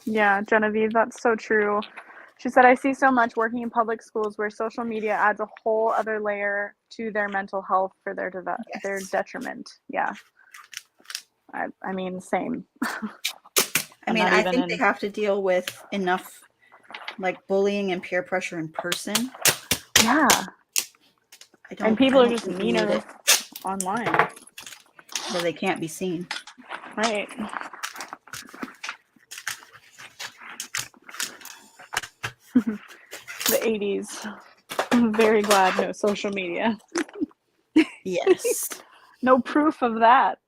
Yeah, Genevieve, that's so true. She said, I see so much working in public schools where social media adds a whole other layer to their mental health for their detriment. Yeah. I mean, same. I mean, I think they have to deal with enough like bullying and peer pressure in person. Yeah. And people I are don't just think we need meaner it, online. and people are just meaner online, so they can't be seen. Right. The 80s. I'm very glad no social media. Yes. No proof of that.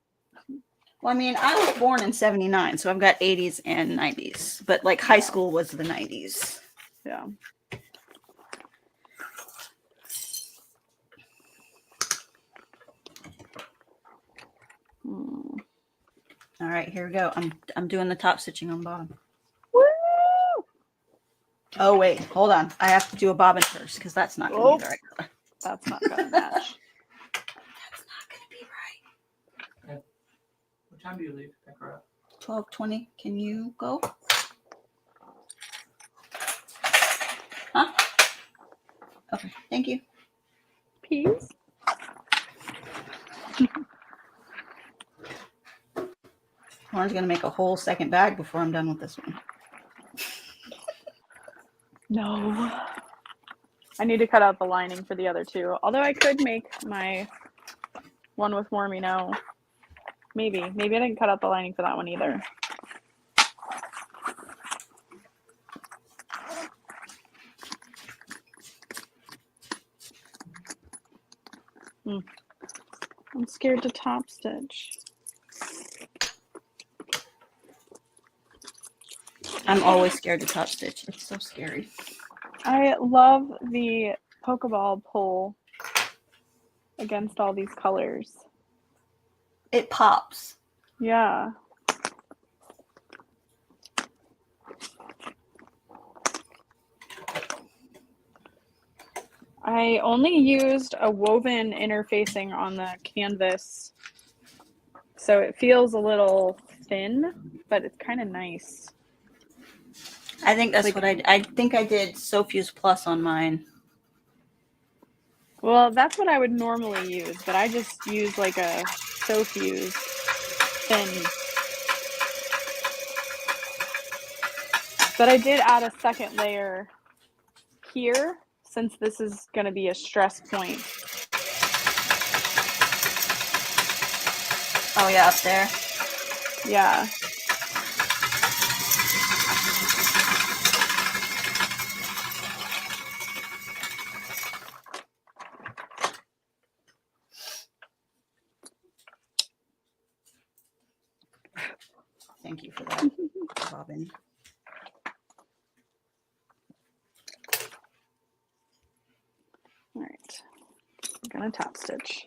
Well, I mean, I was born in 79, so I've got 80s and 90s, but like high school was the 90s. Yeah. Mm. All right, here we go. I'm doing the top stitching on bottom. Woo! Oh wait, hold on. I have to do a bobbin first because that's not going to be the right color. That's not gonna match. That's not going to be right. Okay. What time do you leave? Pick her up. 12:20. Can you go? Huh? Okay, thank you. Peas? Lauren's going to make a whole second bag before I'm done with this one. No. I need to cut out the lining for the other two. Although I could make my one with Mormino. Maybe. Maybe I didn't cut out the lining for that one either. I'm scared to top stitch. I'm always scared to top stitch. It's so scary. I love the Pokeball pull against all these colors. It pops. Yeah. I only used a woven interfacing on the canvas, so it feels a little thin, but it's kind of nice. I think that's what I think I did Sofuse Plus on mine. Well, that's what I would normally use, but I just use like a Sofuse thin. But I did add a second layer here, since this is going to be a stress point. Oh yeah, up there. Yeah. Thank you for that, Robin. All right. I'm going to top stitch.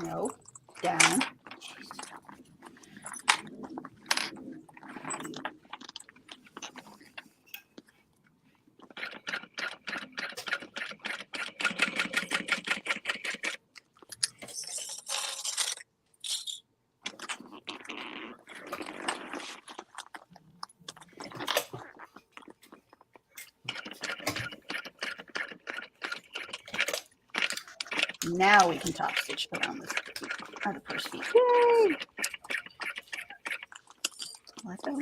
No, down. Now we can top stitch around the purse feet. Yay! Let go.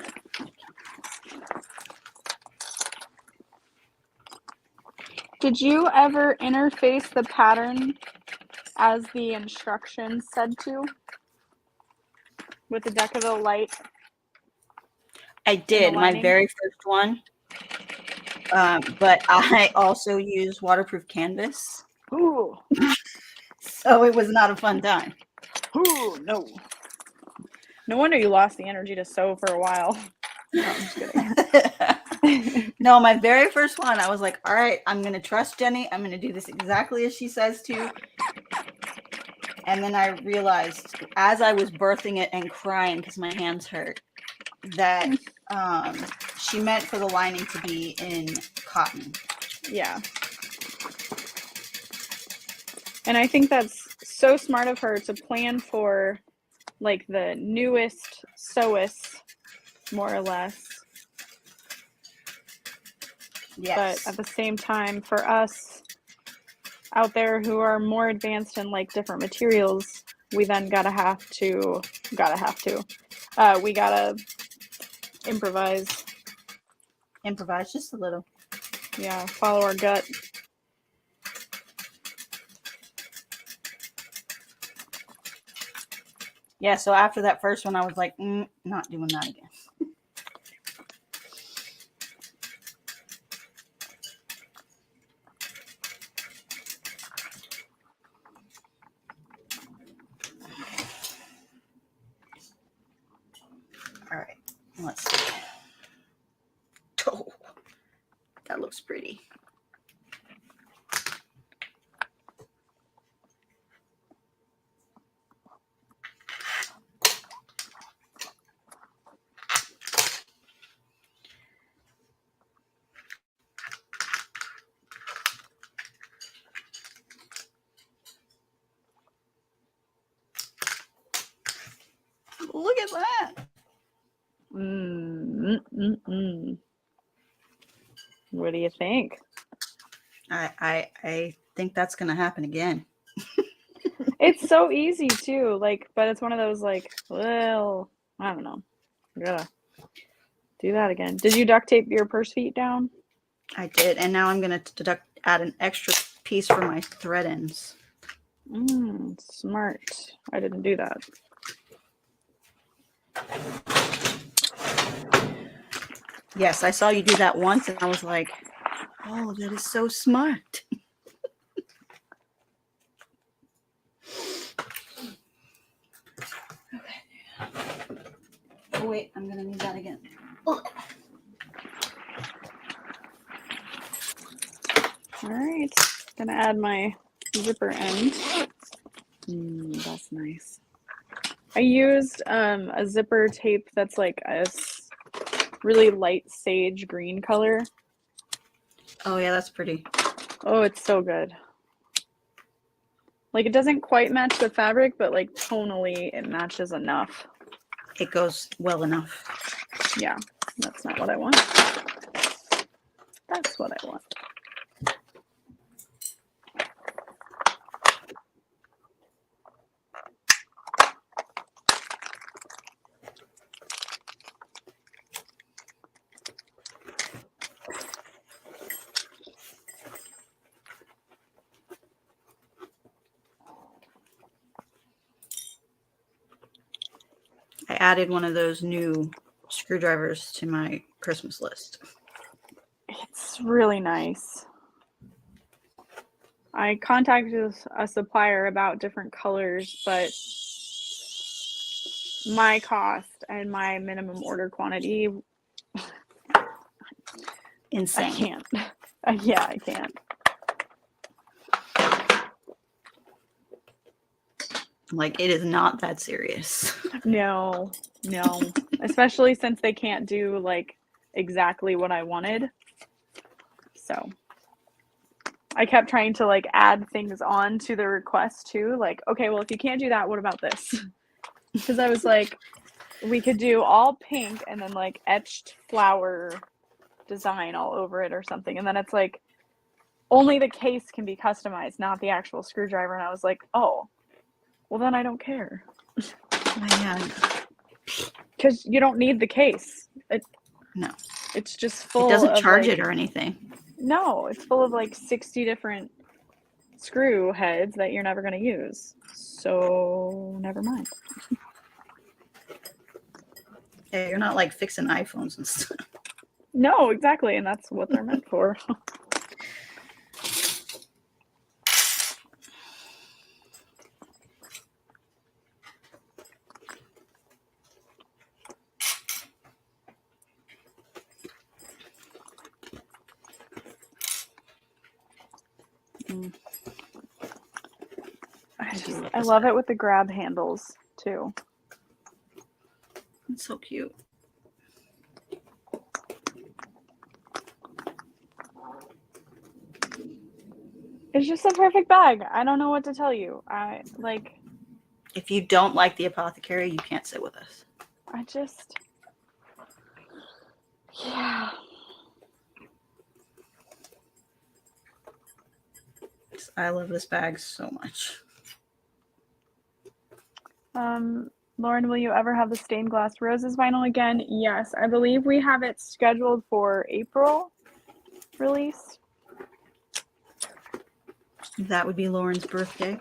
Did you ever interface the pattern as the instructions said to? With the Decaville light? I did my lining? very first one, but I also used waterproof canvas, Ooh. so it was not a fun time. Ooh, no. No wonder you lost the energy to sew for a while. No, I'm just kidding. No, my very first one, I was like, all right, I'm going to trust Jenny. I'm going to do this exactly as she says to. And then I realized as I was birthing it and crying because my hands hurt that she meant for the lining to be in cotton. Yeah. And I think that's so smart of her to plan for like the newest sewists, more or less. Yes. But at the same time, for us out there who are more advanced in like different materials, we then we gotta improvise. Improvise just a little. Yeah, follow our gut. Yeah, so after that first one, I was like, not doing that again. All right, let's see. Oh, that looks pretty. Look at that. What do you think? I think that's gonna happen again. It's so easy too, like, but it's one of those like, well, I don't know. I gotta do that again. Did you duct tape your purse feet down? I did, and now I'm gonna add an extra piece for my thread ends. Smart. I didn't do that. Yes, I saw you do that once, and I was like, oh, that is so smart. Okay. Oh, wait, I'm going to need that again. Oh. All right. Gonna add my zipper end. That's nice. I used a zipper tape that's like a really light sage green color. Oh, yeah, that's pretty. Oh, it's so good. Like, it doesn't quite match the fabric, but like tonally it matches enough. It goes well enough. Yeah, that's not what I want. That's what I want. I added one of those new screwdrivers to my Christmas list. It's really nice. I contacted a supplier about different colors, but my cost and my minimum order quantity, Insane. I can't. Yeah, I can't. Like, it is not that serious. No. Especially since they can't do like exactly what I wanted. So I kept trying to like add things on to the request too. Like, okay, well, if you can't do that, what about this? Because I was like, we could do all pink and then like etched flower design all over it or something. And then it's like, only the case can be customized, not the actual screwdriver. And I was like, oh, well, then I don't care. Yeah. Because you don't need the case. No. It's just full. It doesn't of charge like, it or anything. No, it's full of like 60 different screw heads that you're never going to use. So never mind. Yeah, you're not like fixing iPhones and stuff. No, exactly. And that's what they're meant for. Mm. I love it with the grab handles too. It's so cute. It's just a perfect bag. I don't know what to tell you. If you don't like the Apothecary, you can't sit with us. Yeah. I love this bag so much. Lauren, will you ever have the stained glass roses vinyl again? Yes, I believe we have it scheduled for April release. That would be Lauren's birthday.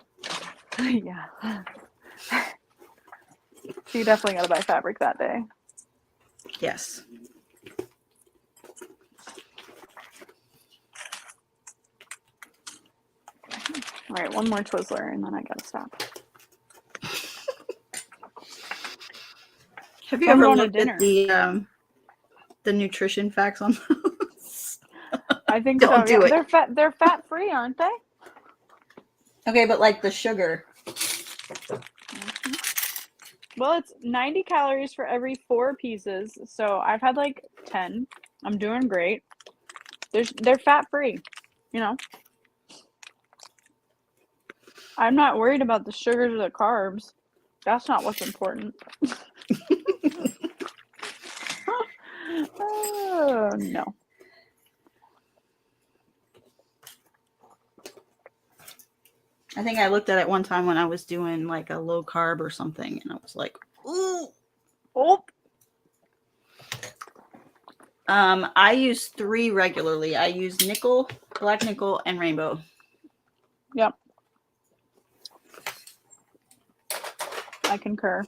Yeah. So you definitely gotta buy fabric that day. Yes. All right, one more Twizzler and then I gotta stop. Have you I'm ever going to looked at the nutrition facts on those? I think Don't so. do Yeah, it. they're fat free, aren't they? Okay, but like the sugar. Well, it's 90 calories for every 4 pieces, so I've had like 10. I'm doing great. They're fat free, you know. I'm not worried about the sugars or the carbs. That's not what's important. Oh, no. I think I looked at it one time when I was doing like a low carb or something, and I was like, ooh. Oh. I use 3 regularly. I use nickel, black nickel, and rainbow. Yep. I concur.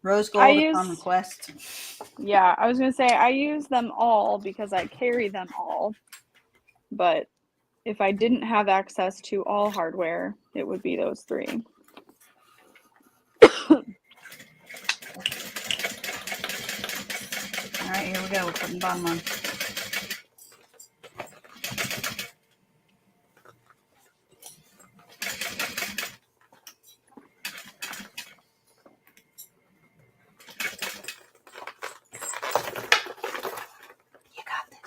Rose gold is on the quest. Yeah, I was going to say I use them all because I carry them all. But if I didn't have access to all hardware, it would be those 3. All right, here we go. We're putting the bottom on. You got this.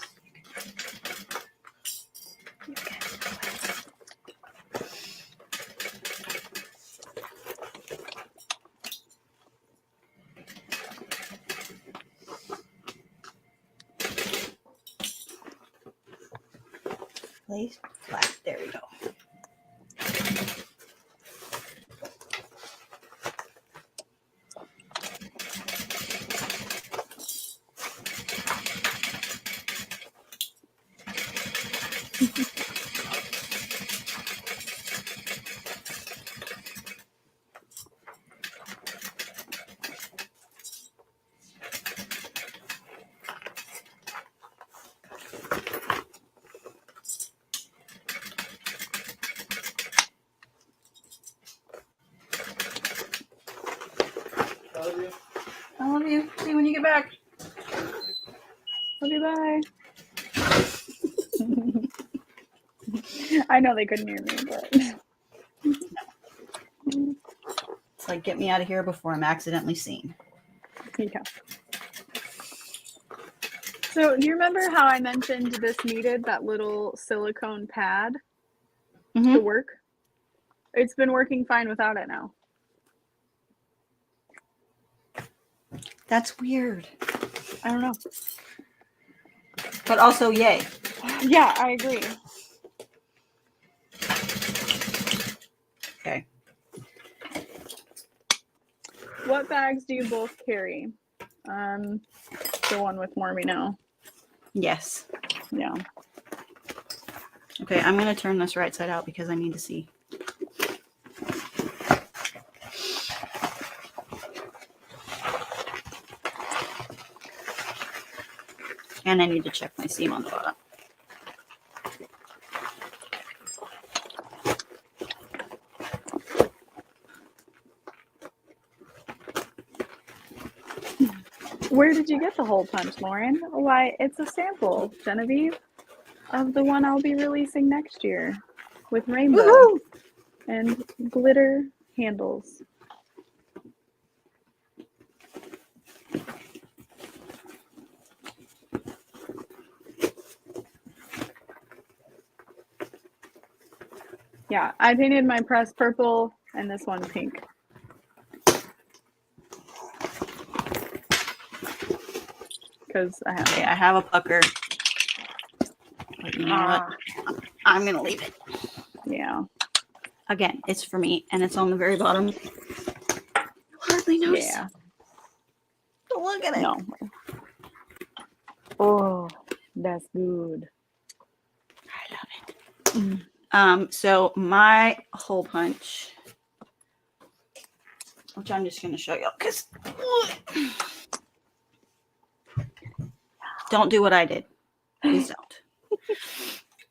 You can do it. Place flat. There we go. I love you. See you when you get back. Love you, bye. I know they couldn't hear me, but It's like, get me out of here before I'm accidentally seen. yeah. So, do you remember how I mentioned this needed that little silicone pad to work? It's been working fine without it now. That's weird. I don't know. But also, yay. Yeah, I agree. Okay. What bags do you both carry? The one with Mormino. Yes. Yeah. Okay, I'm going to turn this right side out because I need to see. And I need to check my seam on the bottom. Where did you get the hole punch, Lauren? Why, it's a sample, Genevieve, of the one I'll be releasing next year with rainbow Woohoo! and glitter handles. Yeah, I painted my press purple and this one pink. Because I have Okay, I have a pucker. But you know what? I'm going to leave it. Yeah. Again, it's for me, and it's on the very bottom. Hardly notice. Yeah. But look at it. No. Oh, that's good. I love it. So my hole punch, which I'm just going to show you, because don't do what I did. Please don't.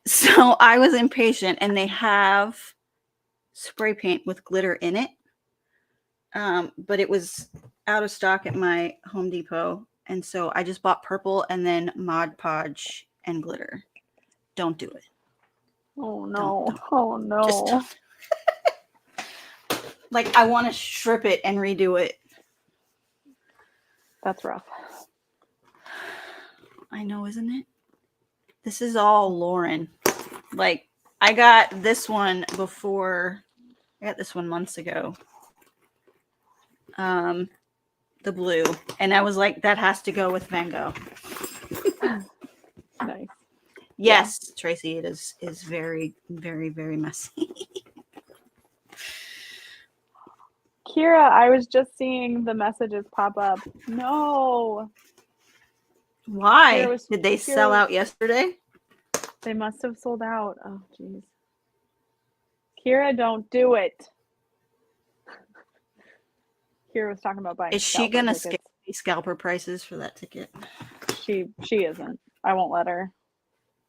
So I was impatient, and they have spray paint with glitter in it. But it was out of stock at my Home Depot. And so I just bought purple and then Mod Podge and glitter. Don't do it. Oh no. Don't. Oh no. Just don't. Like, I want to strip it and redo it. That's rough. I know, isn't it? This is all Lauren. Like, I got this one months ago. The blue. And I was like, that has to go with Van Gogh. Nice. Yes, yeah. Tracy, it is very, very, very messy. Kira, I was just seeing the messages pop up. No. Why? Did they sell out yesterday? They must have sold out. Oh, jeez. Kira, don't do it. Kira was talking about buying. Is she gonna skip the scalper prices for that ticket? She isn't. I won't let her.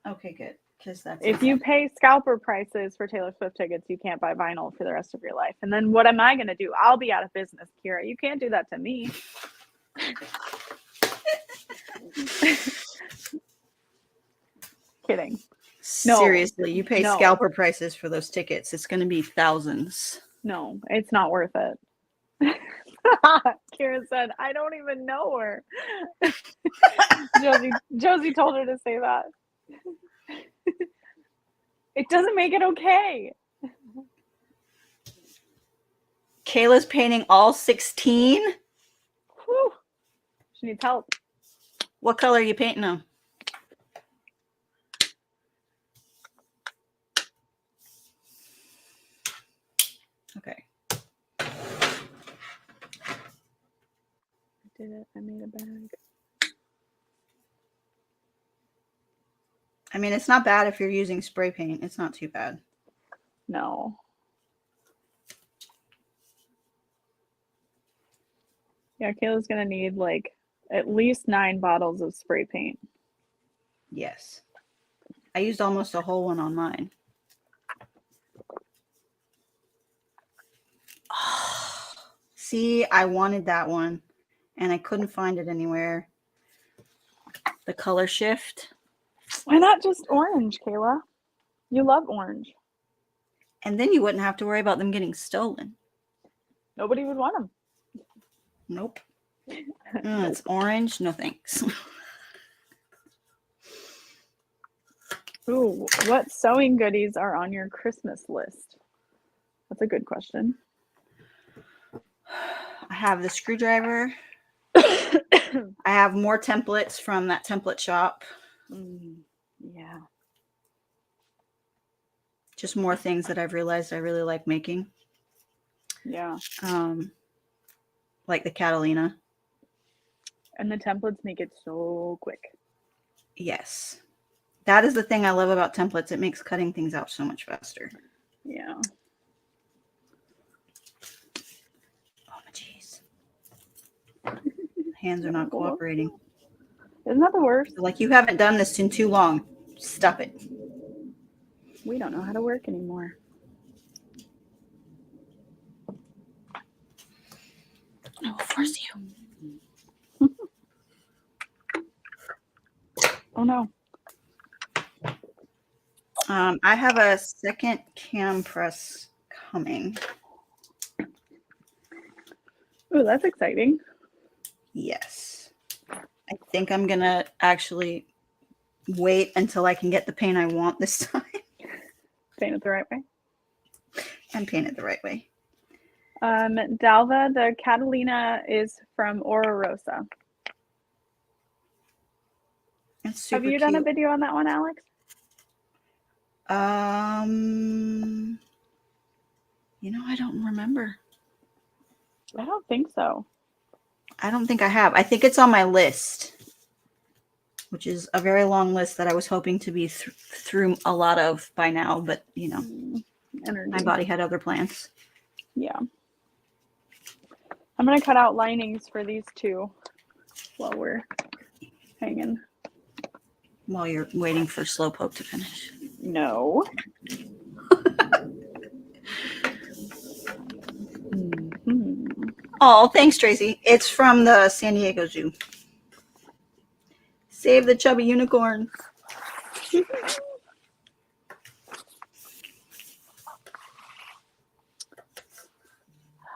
Okay, good. Because that's if you pay scalper prices for Taylor Swift tickets, you can't buy vinyl for the rest of your life. And then what am I gonna do? I'll be out of business, Kira. You can't do that to me. Kidding. No. Seriously, you pay scalper prices for those tickets. It's going to be thousands. No, it's not worth it. Karen said, I don't even know her. Josie told her to say that. It doesn't make it okay. Kayla's painting all 16? Whew. She needs help. What color are you painting them? Okay. I did it. I made a bag. I mean, it's not bad if you're using spray paint. It's not too bad. No. Yeah, Kayla's going to need like at least 9 bottles of spray paint. Yes. I used almost a whole one on mine. Oh, see, I wanted that one and I couldn't find it anywhere. The color shift. Why not just orange, Kayla? You love orange. And then you wouldn't have to worry about them getting stolen. Nobody would want them. Nope. It's orange. No thanks. Ooh, what sewing goodies are on your Christmas list? That's a good question. I have the screwdriver. I have more templates from that template shop. Yeah. Just more things that I've realized I really like making. Yeah. Like the Catalina. And the templates make it so quick. Yes. That is the thing I love about templates. It makes cutting things out so much faster. Yeah. Oh, my jeez. Hands are not cooperating. Isn't that the worst? Like, you haven't done this in too long. Stop it. We don't know how to work anymore. I will force you. Oh no. I have a second cam press coming. Ooh, that's exciting. Yes. I think I'm going to actually wait until I can get the paint I want this time Saying it the right way. and paint it the right way. Dalva, the Catalina is from Oro Rosa. It's super Have you cute. done a video on that one, Alex? I don't remember. I don't think so. I don't think I have. I think it's on my list, which is a very long list that I was hoping to be through a lot of by now, but Energy. my body had other plans. Yeah. I'm going to cut out linings for these two while we're hanging. While you're waiting for Slowpoke to finish. No. Oh, thanks, Tracy. It's from the San Diego Zoo. Save the chubby unicorn.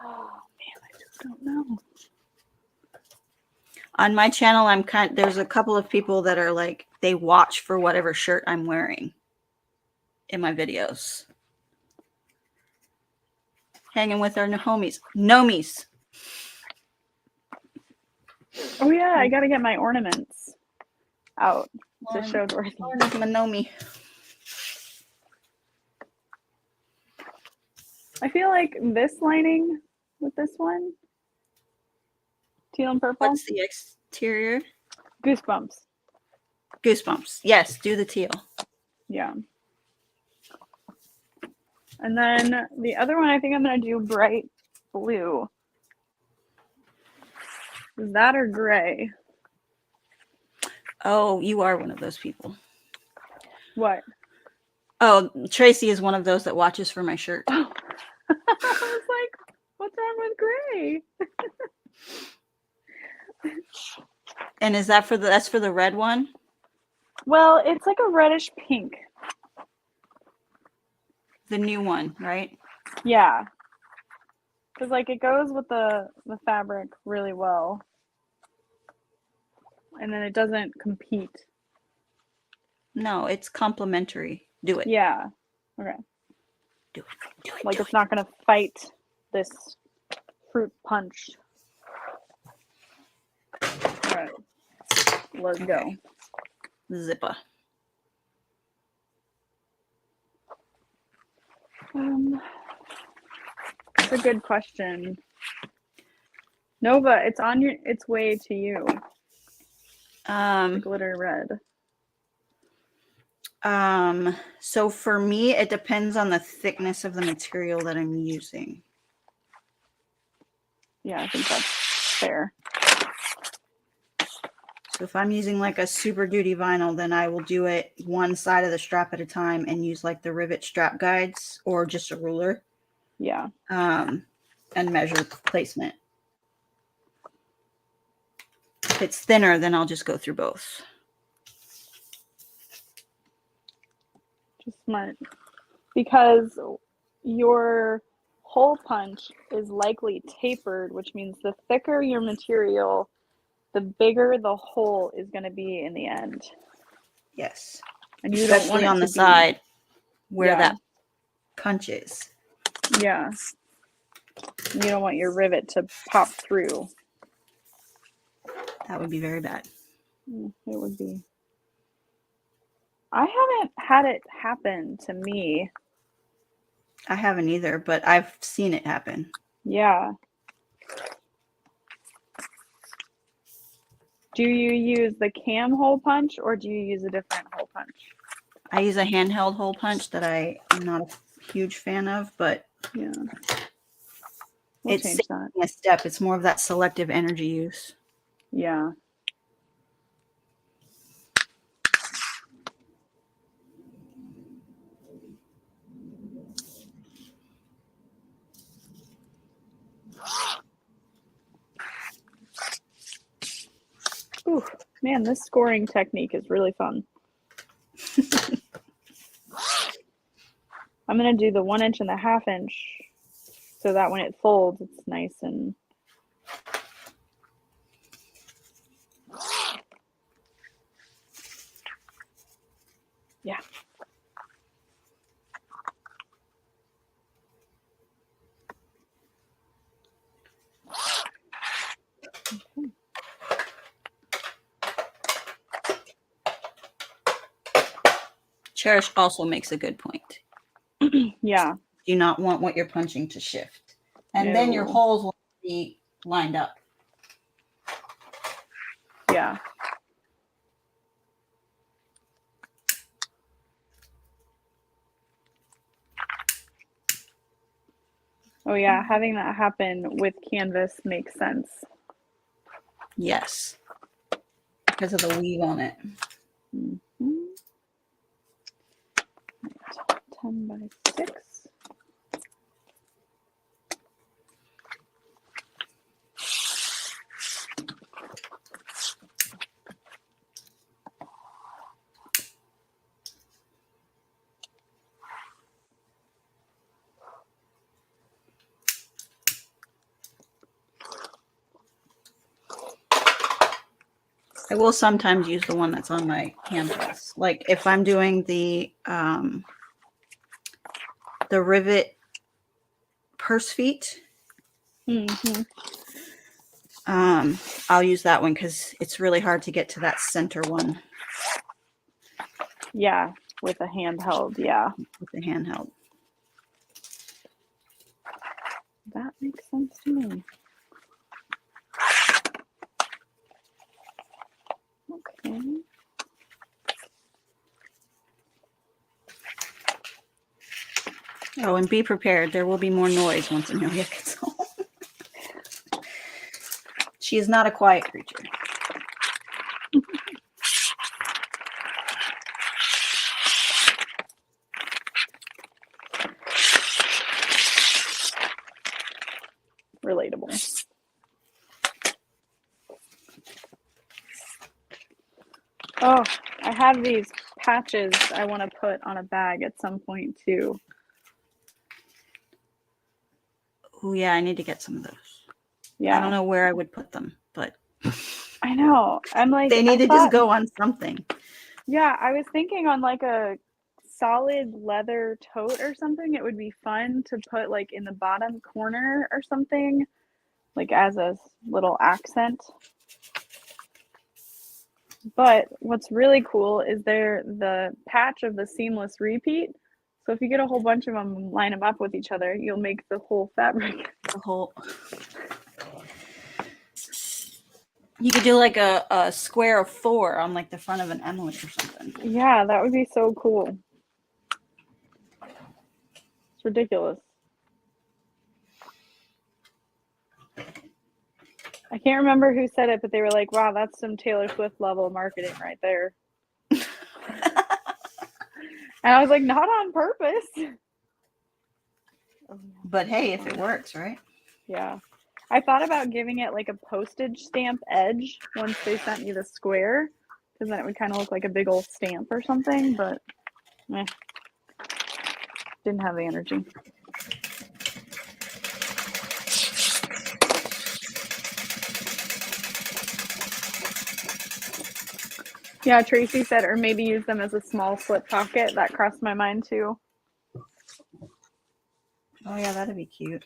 Oh man, I just don't know. On my channel, there's a couple of people that are like, they watch for whatever shirt I'm wearing in my videos. Hanging with our homies. Nomies. Oh yeah, I gotta get my ornaments out to show Dorothy. Lauren is my nomie. I feel like this lining with this one, teal and purple, What's the exterior? Goosebumps. Goosebumps. Yes, do the teal. Yeah. And then the other one, I think I'm gonna do bright blue. Is that or gray? Oh, you are one of those people. What? Oh, Tracy is one of those that watches for my shirt. Oh. I was like, what's wrong with gray? And is that that's for the red one? Well, it's like a reddish pink. The new one, right? Yeah. Because like it goes with the fabric really well. And then it doesn't compete. No, it's complementary. Do it. Yeah. Okay. Do it. Do it. Like do it's it. not gonna fight this fruit punch. Alright. Let's go. Zipper. That's a good question. Nova, it's on its way to you. The glitter red. So for me, it depends on the thickness of the material that I'm using. Yeah, I think that's fair. So if I'm using like a Super Duty vinyl, then I will do it one side of the strap at a time and use like the rivet strap guides or just a ruler. Yeah. And measure placement. If it's thinner, then I'll just go through both. Just smart. Because your hole punch is likely tapered, which means the thicker your material, the bigger the hole is going to be in the end. Yes. And you don't want especially it on to the be, side where yeah. that punch is. Yeah. You don't want your rivet to pop through. That would be very bad. It would be. I haven't had it happen to me. I haven't either, but I've seen it happen. Yeah. Do you use the cam hole punch or do you use a different hole punch? I use a handheld hole punch that I am not a huge fan of, but yeah, we'll change that. A step. It's more of that selective energy use. Yeah. Ooh, Man, this scoring technique is really fun. I'm going to do the 1 inch and the 1/2 inch so that when it folds, it's nice and yeah. Okay. Cherish also makes a good point. Yeah. Do not want what you're punching to shift. And then your No. holes will be lined up. Yeah. Oh yeah, having that happen with canvas makes sense. Yes. Because of the weave on it. Mm-hmm. 10 by 6. I will sometimes use the one that's on my canvas. Like if I'm doing the rivet purse feet, Mm-hmm. I'll use that one because it's really hard to get to that center one Yeah, with a handheld. Yeah, with the handheld. that makes sense to me. Okay. Oh, and be prepared. There will be more noise once Amelia gets home. She is not a quiet creature. Relatable. Oh, I have these patches I want to put on a bag at some point too. Oh yeah, I need to get some of those. Yeah. I don't know where I would put them, but I know. I'm like, they need I to just go on something. Yeah, I was thinking on like a solid leather tote or something. It would be fun to put like in the bottom corner or something, like as a little accent. But what's really cool is they're the patch of the seamless repeat. So if you get a whole bunch of them and line them up with each other, you'll make the whole fabric. The whole. You could do like a square of 4 on like the front of an emblem or something. Yeah, that would be so cool. It's ridiculous. I can't remember who said it, but they were like, wow, that's some Taylor Swift level marketing right there. And I was like, not on purpose. But hey, if it works, right? Yeah. I thought about giving it like a postage stamp edge once they sent me the square, because then it would kind of look like a big old stamp or something, but didn't have the energy. Yeah, Tracy said, or maybe use them as a small slip pocket. That crossed my mind too. Oh yeah, that'd be cute.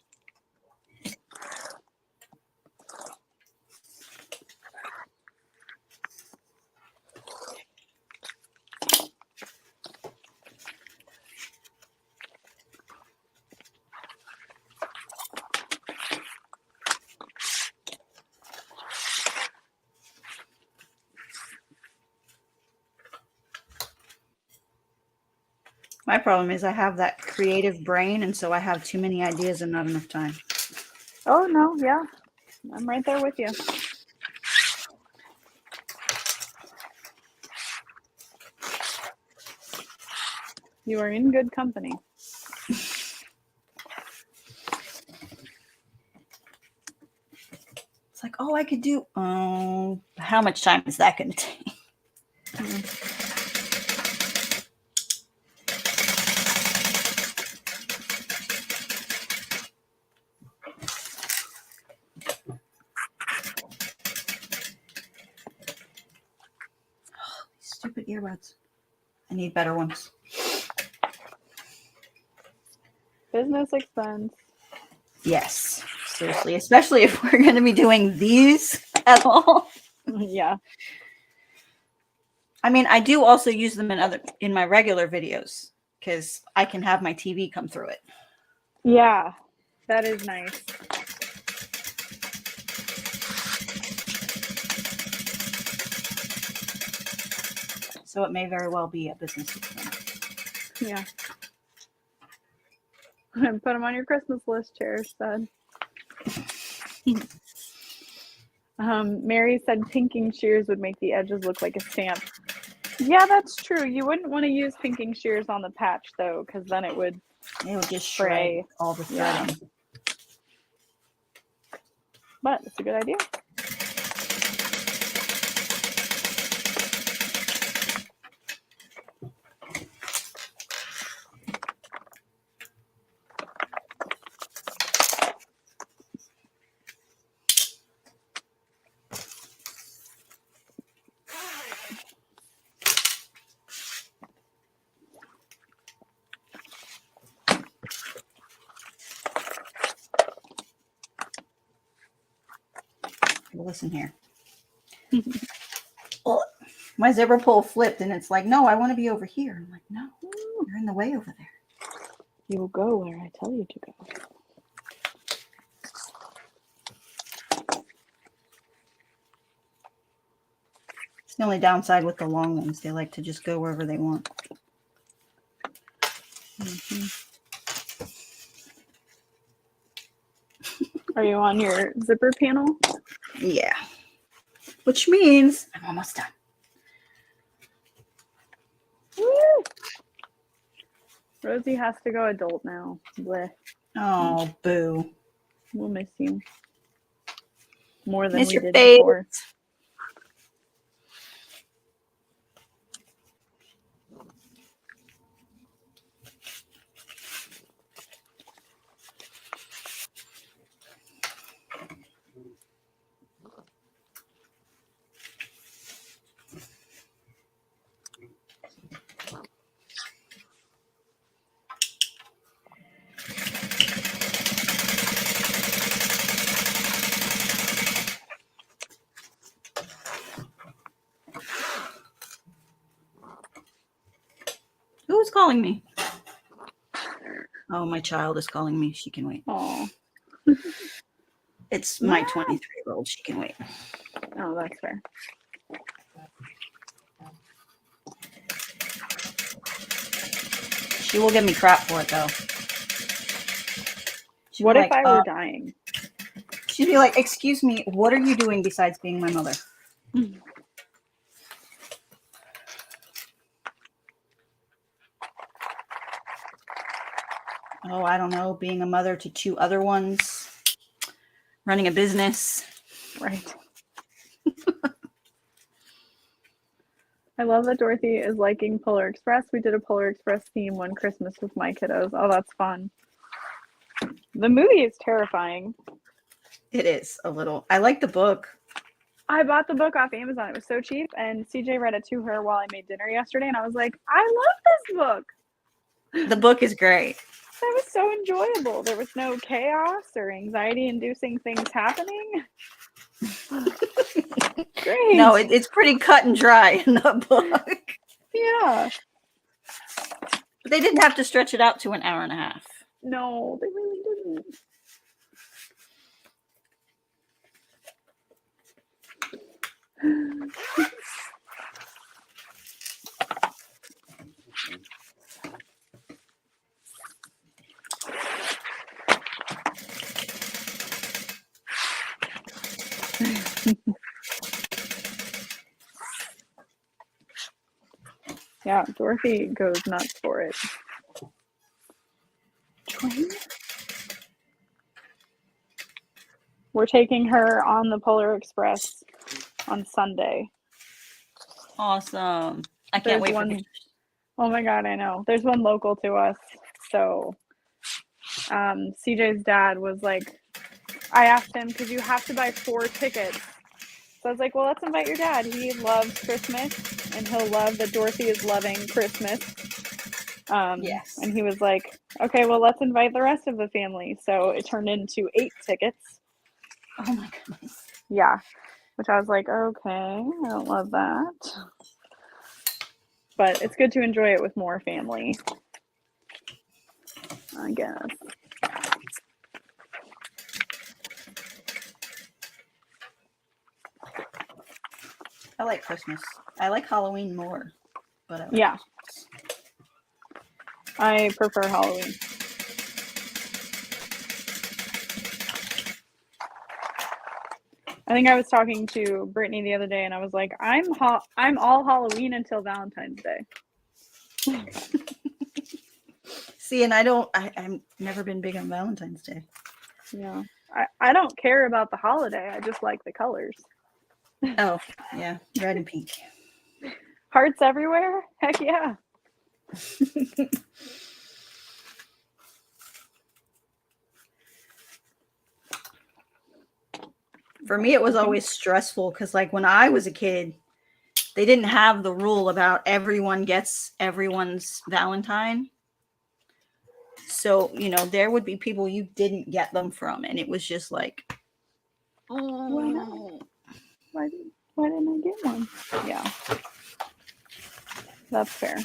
My problem is I have that creative brain, and so I have too many ideas and not enough time. Oh, no, yeah. I'm right there with you. You are in good company. It's like, oh, Oh, I could do. Oh, how much time is that going to take? Stupid earbuds. I need better ones. Business expense. Yes, seriously, especially if we're going to be doing these at all. Yeah. I mean, I do also use them in my regular videos because I can have my TV come through it. Yeah, that is nice. So it may very well be a business expense. Yeah. Put them on your Christmas list, Chair said. Mary said pinking shears would make the edges look like a stamp. Yeah, that's true. You wouldn't want to use pinking shears on the patch, though, because then it would just fray. shred all the threading. Yeah. But it's a good idea. Well, listen here. Oh, my zipper pull flipped, and it's like, no, I want to be over here. I'm like, no, you're in the way over there. You will go where I tell you to go. It's the only downside with the long ones. They like to just go wherever they want. Mm-hmm. Are you on your zipper panel? Yeah. Which means I'm almost done. Woo! Rosie has to go adult now. Bleh. Oh, boo. We'll miss you. More than Miss we your did face. before. Who's calling me? Oh, my child is calling me. She can wait. Oh. It's my 23-year-old. She can wait. Oh, that's fair. She will give me crap for it, though. She'll What be if like, I were dying? She'd be like, excuse me, what are you doing besides being my mother? Oh, I don't know, being a mother to 2 other ones, running a business. Right. I love that Dorothy is liking Polar Express. We did a Polar Express theme one Christmas with my kiddos. Oh, that's fun. The movie is terrifying. It is a little. I like the book. I bought the book off Amazon. It was so cheap, and CJ read it to her while I made dinner yesterday, and I was like, I love this book. The book is great. That was so enjoyable. There was no chaos or anxiety-inducing things happening. Great. No, it's pretty cut and dry in the book. Yeah. But they didn't have to stretch it out to an hour and a half. No, they really didn't. Yeah, Dorothy goes nuts for it. Train? We're taking her on the Polar Express on Sunday. Awesome. I can't There's wait for one- pictures. Oh my God, I know. There's one local to us. So CJ's dad was like, I asked him, because you have to buy 4 tickets. So I was like, well, let's invite your dad. He loves Christmas, and he'll love that Dorothy is loving Christmas. Yes. And he was like, okay, well, let's invite the rest of the family. So it turned into 8 tickets. Oh my goodness. Yeah. Which I was like, okay, I don't love that. But it's good to enjoy it with more family, I guess. I like Christmas. I like Halloween more, but I like Yeah. Christmas. I prefer Halloween. I think I was talking to Brittany the other day, and I was like, I'm all Halloween until Valentine's Day. See, and I've never been big on Valentine's Day. Yeah. I don't care about the holiday. I just like the colors. Oh, yeah. Red and pink. Hearts everywhere? Heck yeah. For me, it was always stressful because, like, when I was a kid, they didn't have the rule about everyone gets everyone's Valentine. So, you know, there would be people you didn't get them from, and it was just like, Why not? Why didn't I get one? Yeah. That's fair.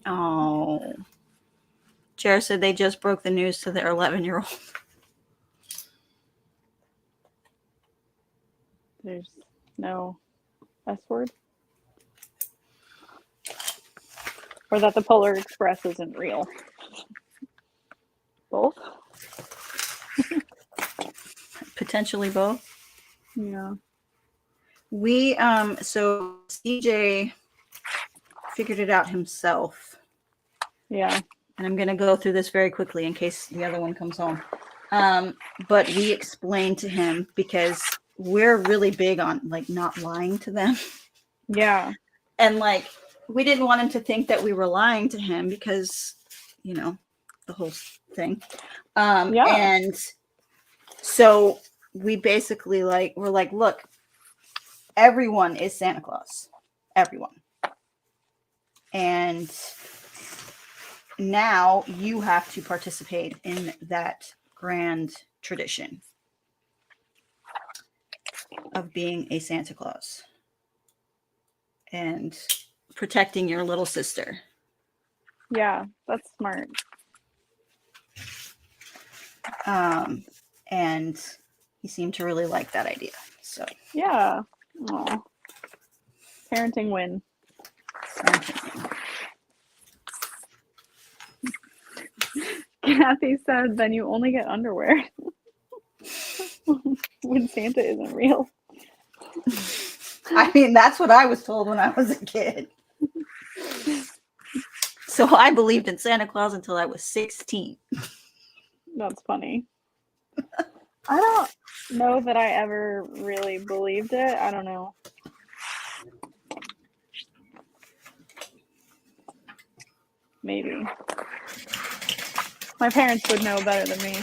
oh. Jared said they just broke the news to their 11-year-old. There's no S word. Or that the Polar Express isn't real. Both? Potentially both. Yeah. We, so CJ figured it out himself. Yeah. And I'm going to go through this very quickly in case the other one comes home. But we explained to him because we're really big on like not lying to them. Yeah. And like, we didn't want him to think that we were lying to him because, you know, the whole thing. Yeah. And so we basically like, we're like, look, everyone is Santa Claus. Everyone. And now you have to participate in that grand tradition of being a Santa Claus and protecting your little sister. Yeah. That's smart. And he seemed to really like that idea. So Yeah. Aw. Parenting win. Kathy said, then you only get underwear when Santa isn't real. I mean, that's what I was told when I was a kid. So I believed in Santa Claus until I was 16. That's funny. I don't know that I ever really believed it. I don't know. Maybe. My parents would know better than me.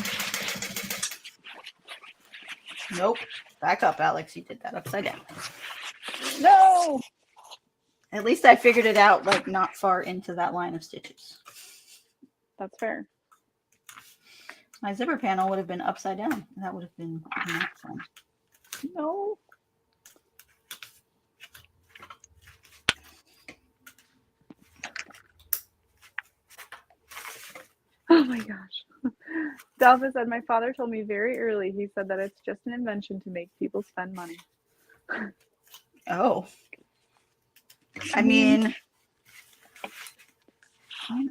Nope. Back up, Alex. You did that upside down. No! At least I figured it out, like, not far into that line of stitches. That's fair. My zipper panel would have been upside down. That would have been not fun. No. Oh my gosh. Dalva said, my father told me very early, he said that it's just an invention to make people spend money. Oh. I mean,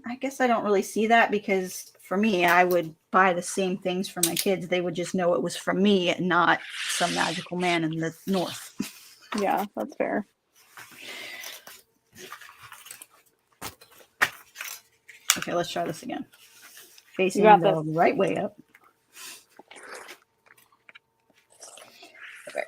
I guess I don't really see that because for me, I would buy the same things for my kids. They would just know it was from me and not some magical man in the north. Yeah, that's fair. Okay, let's try this again. Facing got the this. right way up. Okay.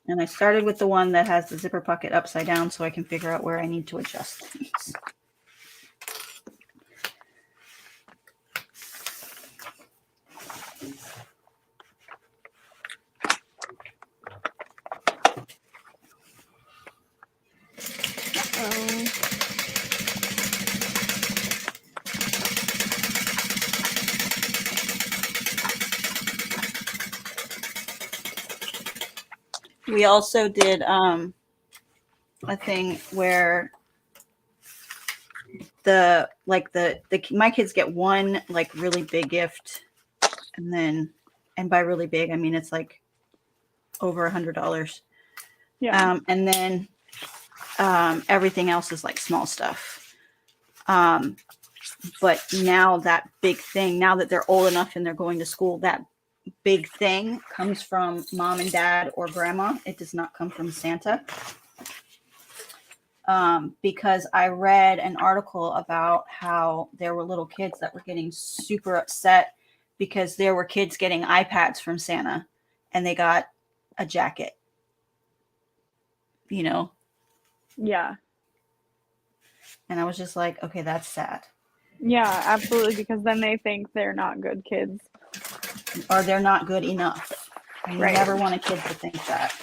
And I started with the one that has the zipper pocket upside down so I can figure out where I need to adjust things. We also did a thing where my kids get one like really big gift, and by really big I mean it's like over $100. Yeah. And then everything else is like small stuff. But now that big thing, now that they're old enough and they're going to school, that big thing comes from mom and dad or grandma. It does not come from Santa. Because I read an article about how there were little kids that were getting super upset because there were kids getting iPads from Santa and they got a jacket. You know? Yeah. And I was just like, okay, that's sad. Yeah, absolutely. Because then they think they're not good kids. Or they're not good enough. And you Right. never want a kid to think that.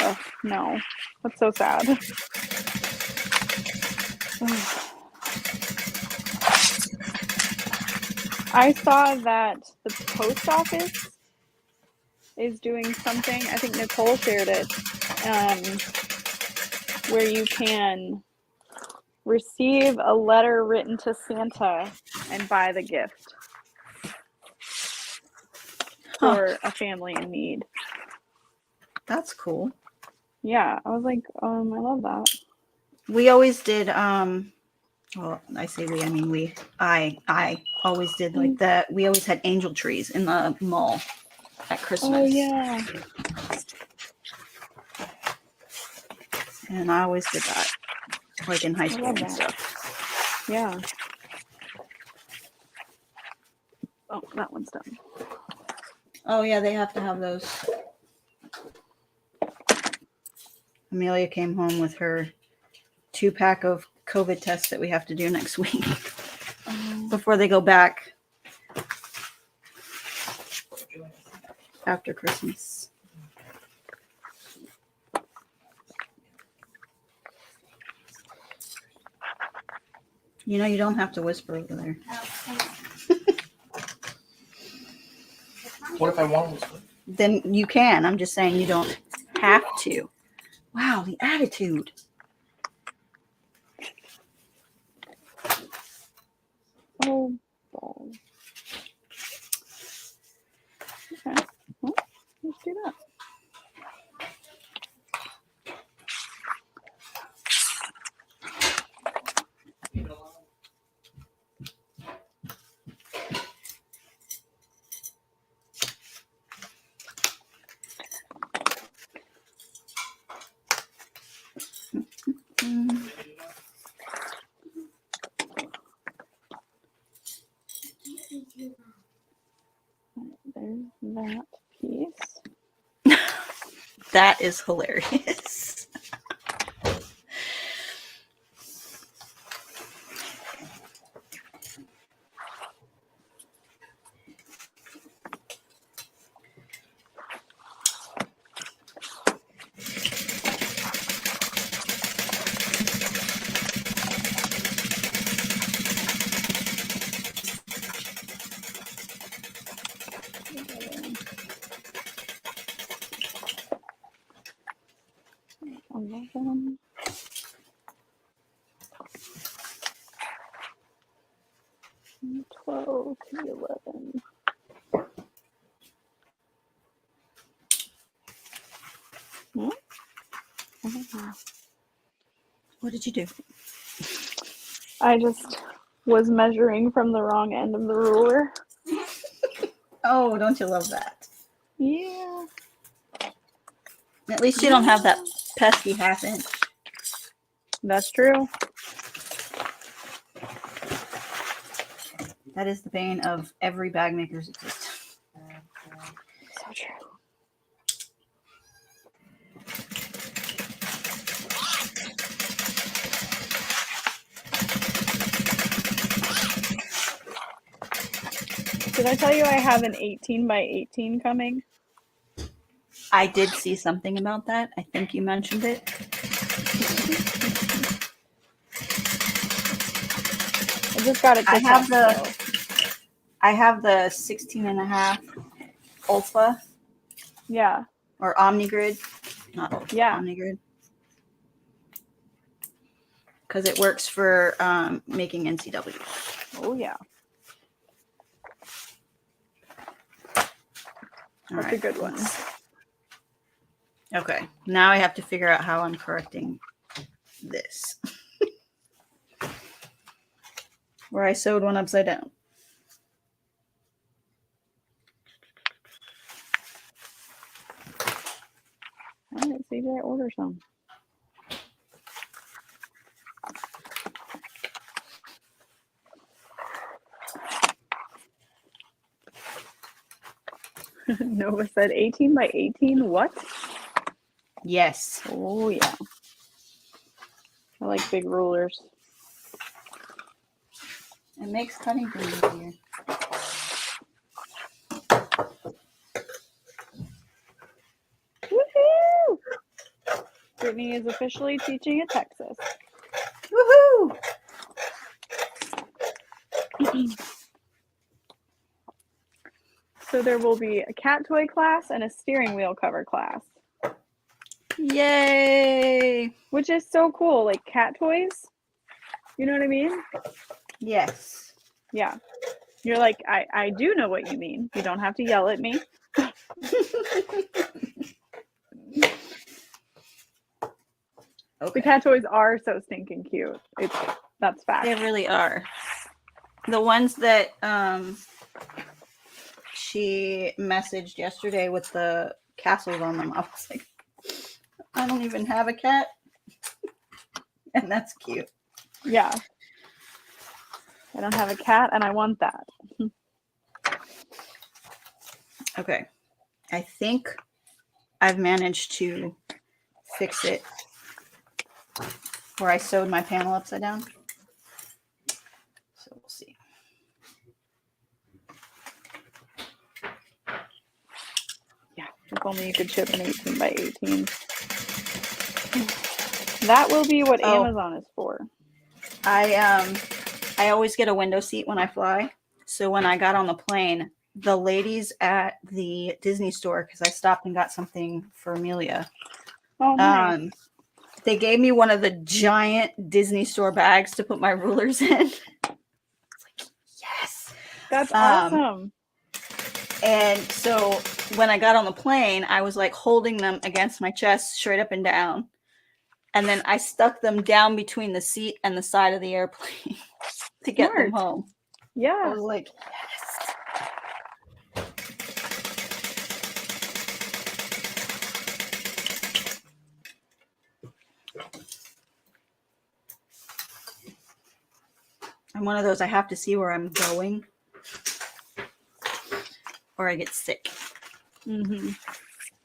Ugh, no. That's so sad. I saw that the post office is doing something. I think Nicole shared it, where you can receive a letter written to Santa and buy the gift for a family in need. That's cool. Yeah, I was like, I love that. We always did well, I say we, I mean I always did like that. We always had angel trees in the mall at Christmas. Oh yeah. And I always did that. Like in high school love and that. stuff. Yeah. Oh, that one's done. Oh yeah, they have to have those. Amelia came home with her 2-pack of COVID tests that we have to do next week before they go back after Christmas. You know, you don't have to whisper over there. What if I want to? Then you can. I'm just saying you don't have to. Wow, the attitude. Oh, balls. Okay. Well, let's do that. There's that piece. That is hilarious. $11. 12 to 11. What did you do? I just was measuring from the wrong end of the ruler. Oh, don't you love that? Yeah. At least you don't have that pesky half inch. That's true. That is the bane of every bag maker's existence. So true. Did I tell you I have an 18 by 18 coming? I did see something about that. I think you mentioned it. I just got it to test, I have the 16 and a half Ultra yeah. or OmniGrid. Not Ultra, Yeah. OmniGrid. Because it works for making NCW. Oh, yeah. All That's a good one. Okay, now I have to figure out how I'm correcting this. Where I sewed one upside down. All right, see, did I order some? Nova said 18 by 18. What? Yes. Oh, yeah. I like big rulers. It makes cutting things easier. Woohoo! Brittany is officially teaching at Texas. Woohoo! So there will be a cat toy class and a steering wheel cover class, Yay! which is so cool. Like cat toys. You know what I mean? Yes. Yeah. You're like, I do know what you mean. You don't have to yell at me. Okay. The cat toys are so stinking cute. That's fact. They really are. The ones that she messaged yesterday with the castles on them, I was like, I don't even have a cat. And that's cute. Yeah. I don't have a cat and I want that. Okay. I think I've managed to fix it where I sewed my panel upside down. So we'll see. Yeah. If only you could ship an 18 by 18. That will be what Amazon is for. I always get a window seat when I fly. So when I got on the plane, the ladies at the Disney store, because I stopped and got something for Amelia, Oh, nice. they gave me one of the giant Disney store bags to put my rulers in. I was like, yes. That's awesome. And so when I got on the plane, I was like holding them against my chest straight up and down. And then I stuck them down between the seat and the side of the airplane to get them home. I Yeah. was like, yes. I'm one of those, I have to see where I'm going or I get sick. Mm-hmm.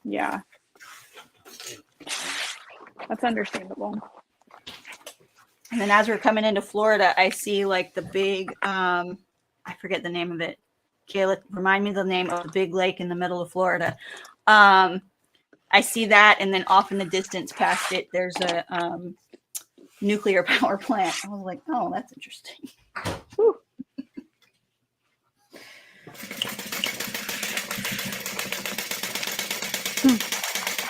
Yeah. That's understandable. And then as we're coming into Florida, I see like the big, I forget the name of it. Kayla, remind me the name of the big lake in the middle of Florida. I see that, and then off in the distance past it, there's a nuclear power plant. I was like, oh, that's interesting. Whew.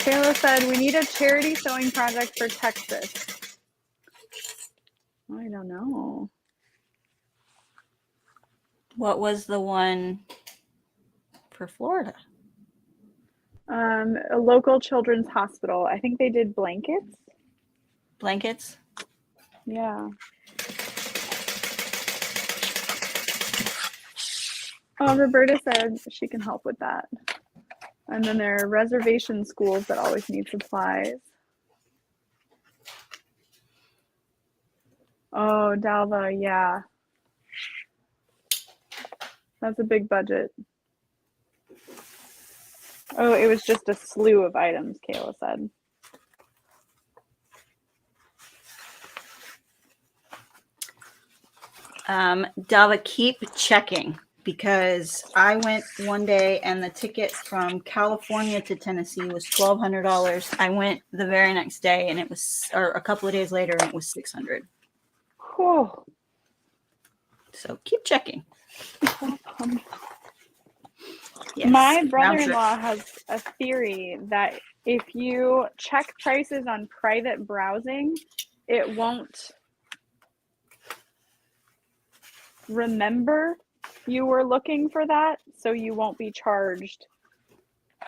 Kayla said, we need a charity sewing project for Texas. I don't know. What was the one for Florida? A local children's hospital. I think they did blankets. Blankets? Yeah. Roberta said she can help with that. And then there are reservation schools that always need supplies. Oh, Dalva, yeah. That's a big budget. Oh, it was just a slew of items, Kayla said. Dava, keep checking, because I went one day and the ticket from California to Tennessee was $1,200. I went the very next day and it was, or a couple of days later, and it was $600. Whew. So keep checking. Yes. My brother-in-law has a theory that if you check prices on private browsing, it won't remember you were looking for that, so you won't be charged.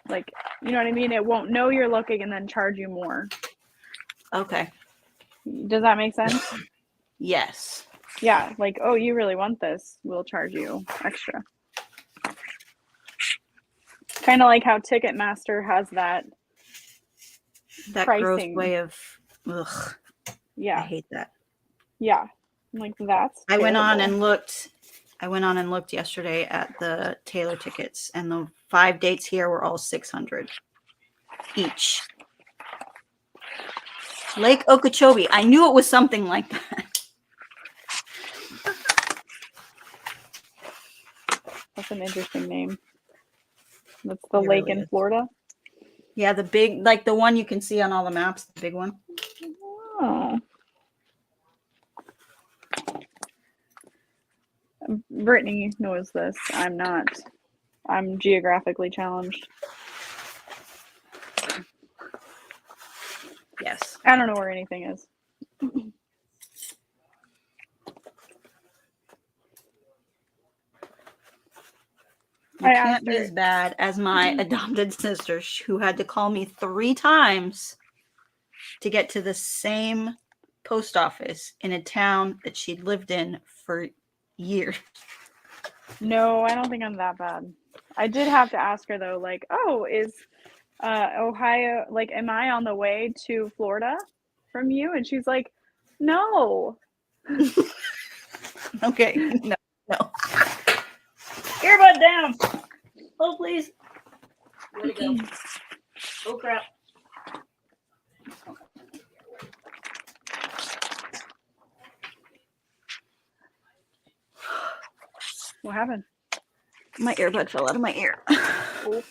Like, you know what I mean? It won't know you're looking and then charge you more. Okay. Does that make sense? Yes. Yeah, like, oh, you really want this, we'll charge you extra. Kind of like how Ticketmaster has that gross pricing way of, ugh, I Yeah, hate that. yeah. I'm like, that's I went on terrible. and looked yesterday at the Taylor tickets, and the 5 dates here were all $600 each. Lake Okeechobee. I knew it was something like that. That's an interesting name. That's the It lake really in is. Florida. Yeah, the big, like the one you can see on all the maps, the big one. Oh. Brittany knows this. I'm not. I'm geographically challenged. Yes. I don't know where anything is. You can't be as bad as my adopted sister, who had to call me 3 times to get to the same post office in a town that she'd lived in for years. No, I don't think I'm that bad. I did have to ask her though, like, oh, is Ohio, like, am I on the way to Florida from you? And she's like, no. Okay, no. Earbud down. Oh, please. Where'd it go? Oh, crap. What happened? My earbud fell out of my ear. Oh.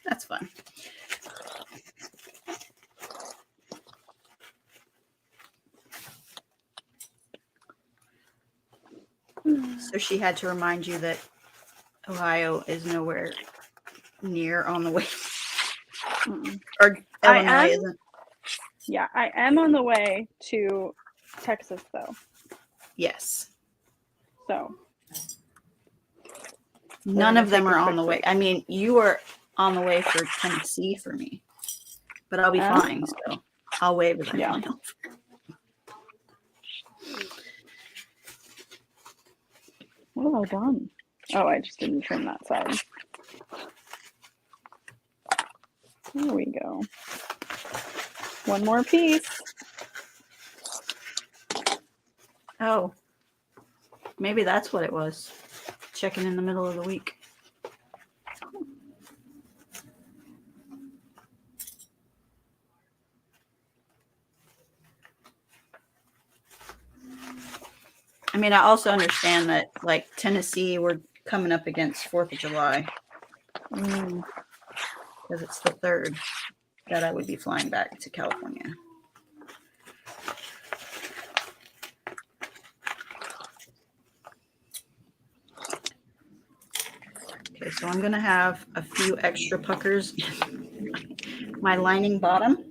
That's fun. So she had to remind you that Ohio is nowhere near on the way. Or Illinois isn't. Yeah, I am on the way to Texas though. Yes. So None of them are on the way. I mean, you are on the way for Tennessee for me. But I'll be fine, so I'll wave as I fly over. What have I done? Oh, I just didn't trim that side. There we go. One more piece. Oh, maybe that's what it was. Checking in the middle of the week. I mean, I also understand that, like, Tennessee, we're coming up against 4th of July. Because it's the 3rd that I would be flying back to California. Okay, so I'm going to have a few extra puckers in my lining bottom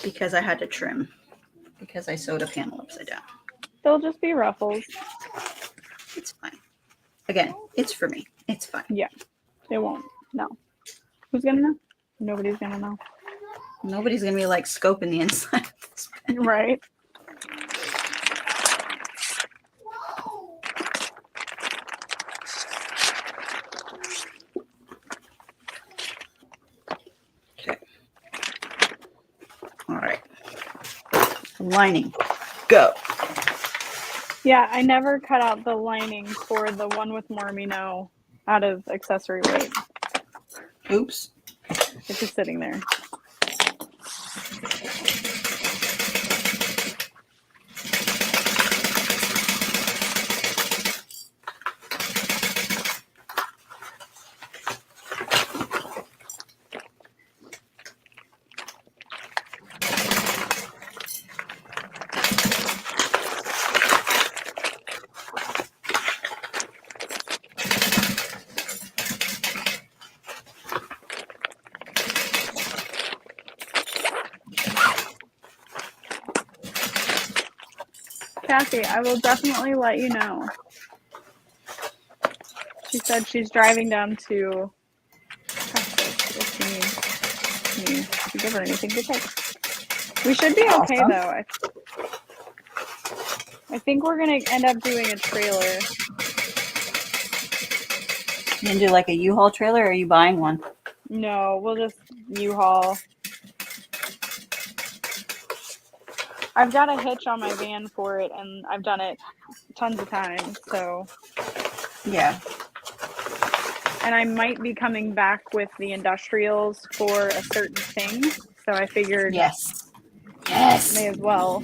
because I had to trim because I sewed a panel upside down. They'll just be ruffles. It's fine. Again, it's for me. It's fine. Yeah, it won't. No. Who's going to know? Nobody's going to know. Nobody's going to be like scoping the inside of this bag. Right. lining. Go. Yeah, I never cut out the lining for the one with Mormino out of accessory weight. Oops. It's just sitting there. Kathy, I will definitely let you know. She said she's driving down to Texas if she needs me to give her anything to take. We should be okay, Awesome. though. I think we're going to end up doing a trailer. You gonna do like a U-Haul trailer, or are you buying one? No, we'll just U-Haul. I've got a hitch on my van for it, and I've done it tons of times, so. Yeah. And I might be coming back with the industrials for a certain thing, so I figured Yes. Yes. may as well.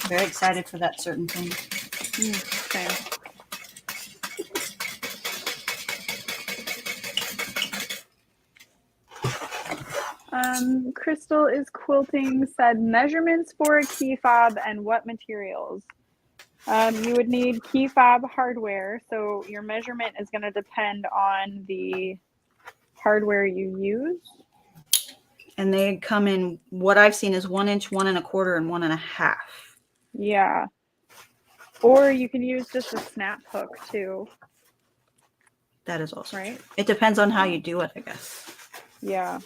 Very excited for that certain thing. Same. Crystal is quilting said measurements for a key fob and what materials. You would need key fob hardware, so your measurement is going to depend on the hardware you use. And they come in, what I've seen is 1 inch, 1 1/4, and 1 1/2. Yeah. Or you can use just a snap hook too. That is also right. true. It depends on how you do it, I guess. Yeah.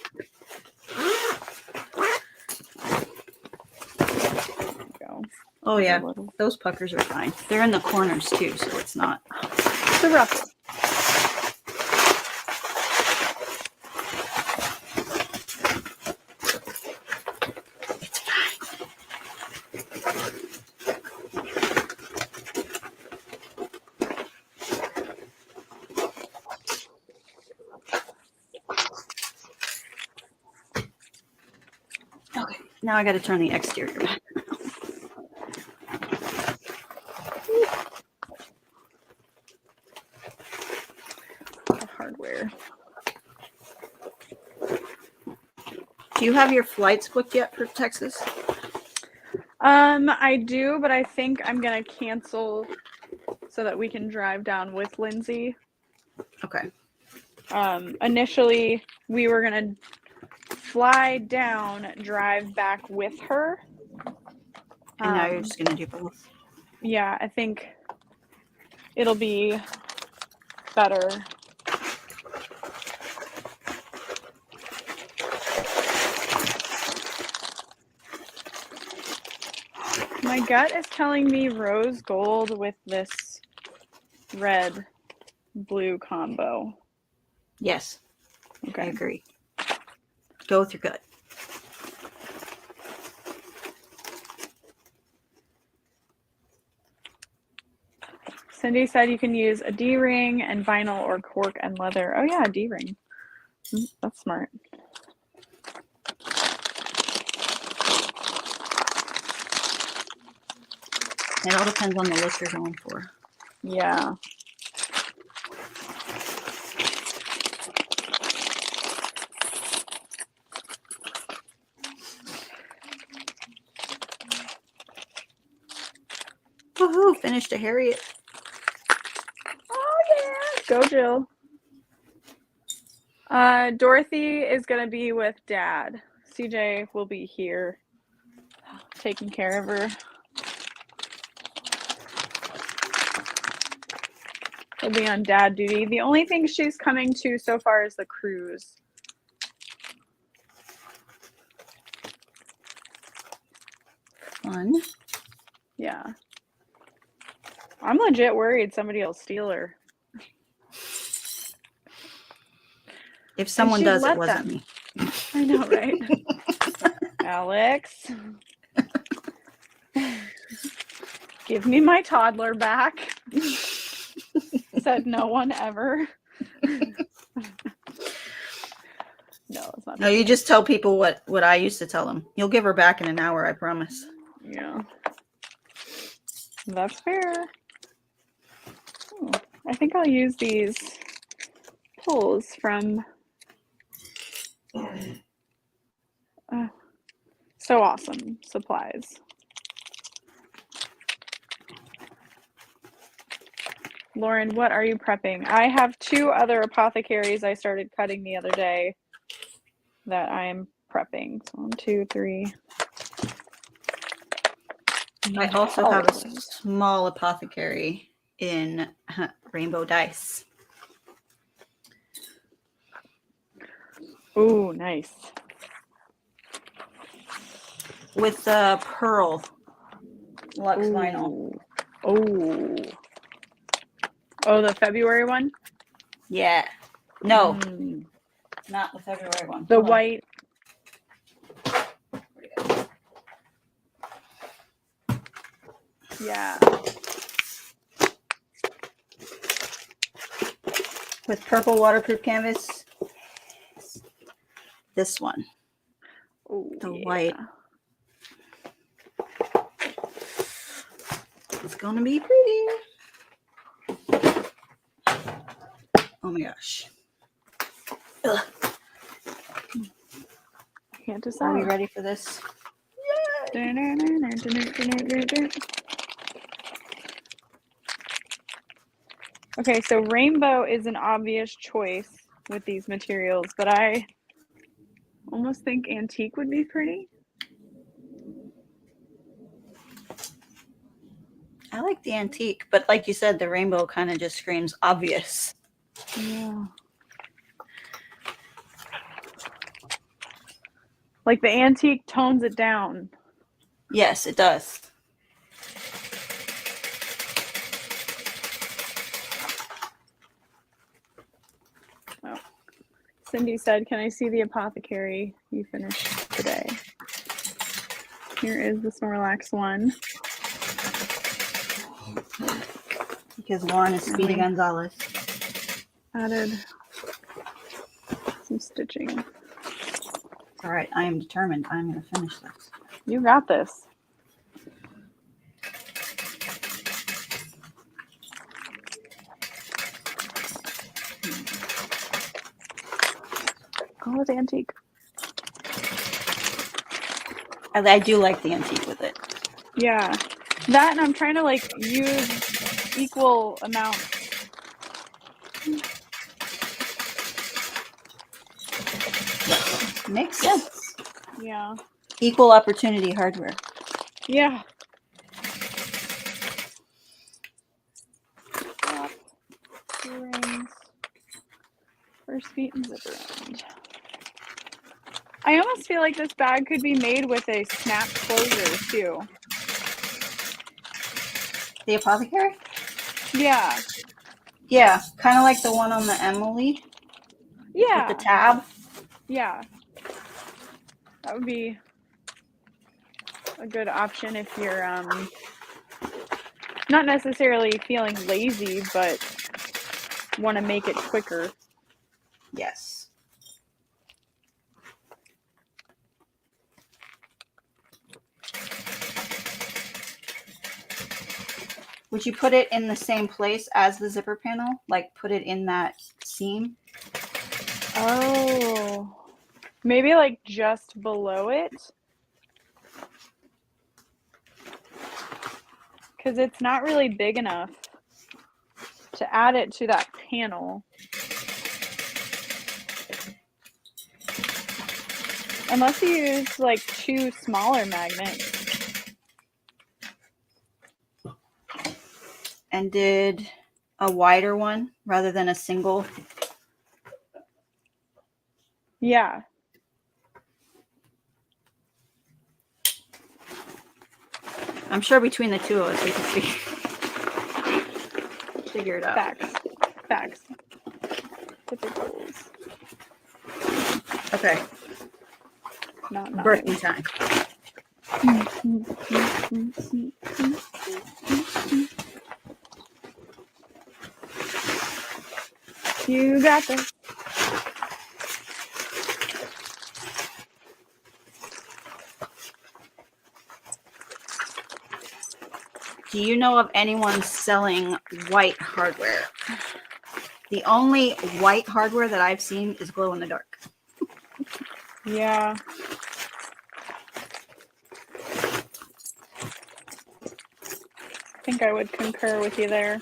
Go. Oh yeah, those puckers are fine. They're in the corners too, so it's not. It's a rough. It's fine. Okay, now I got to turn the exterior back. Hardware. Do you have your flights booked yet for Texas? I do, but I think I'm gonna cancel so that we can drive down with Lindsay. Okay. Initially we were gonna fly down, drive back with her. And now you're just gonna do both. Yeah, I think it'll be better. My gut is telling me rose gold with this red blue combo. Yes. Okay. I agree. Go with your gut. Cindy said you can use a D-ring and vinyl or cork and leather. Oh yeah, a D-ring. That's smart. It all depends on the look you're going for. Yeah. Woohoo! Finished a Harriet. Oh yeah. Go Jill. Dorothy is gonna be with Dad. CJ will be here taking care of her. He'll be on Dad duty. The only thing she's coming to so far is the cruise. one. Yeah. I'm legit worried somebody will steal her. If someone she'd does, it let wasn't them. me. I know, right? Alex. Give me my toddler back. Said no one ever. No, it's not. No, you just tell people what I used to tell them. You'll give her back in an hour, I promise. Yeah. That's fair. Oh, I think I'll use these pulls from So Awesome Supplies. Lauren, what are you prepping? I have 2 other apothecaries I started cutting the other day that I am prepping. So 1, 2, 3. I also have a small apothecary in rainbow dice. Ooh, nice. With pearl Lux vinyl. Oh, the February one? Yeah. No, not the February one. The white. Yeah. With purple waterproof canvas. This one. Ooh, The yeah. white. It's gonna be pretty. Oh my gosh. Ugh. I can't decide. Are we ready for this? Okay, so rainbow is an obvious choice with these materials, but I almost think antique would be pretty. I like the antique, but like you said, the rainbow kind of just screams obvious. Yeah. Like the antique tones it down. Yes, it does. Oh. Cindy said, "Can I see the apothecary you finished today?" Here is the Snorlax one. Because Lauren is Speedy Gonzalez. Added some stitching. All right, I am determined. I'm going to finish this. You got this. Go with antique. I do like the antique with it. Yeah. That, and I'm trying to like use equal amounts. Makes sense. Yeah. Equal opportunity hardware. Yeah. Rings. First feet and zipper end. I almost feel like this bag could be made with a snap closure too. The apothecary? Yeah. Yeah, kind of like the one on the Emily. Yeah. With the tab. Yeah. That would be a good option if you're not necessarily feeling lazy, but want to make it quicker. Yes. Would you put it in the same place as the zipper panel? Like put it in that seam? Oh. Maybe like just below it. Because it's not really big enough to add it to that panel. Unless you use like 2 smaller magnets. And did a wider one rather than a single. Yeah. I'm sure between the two of us, we can figure it out. Facts. Typicals. Okay. Not Birthday time. You got this. Do you know of anyone selling white hardware? The only white hardware that I've seen is glow in the dark. Yeah. I think I would concur with you there.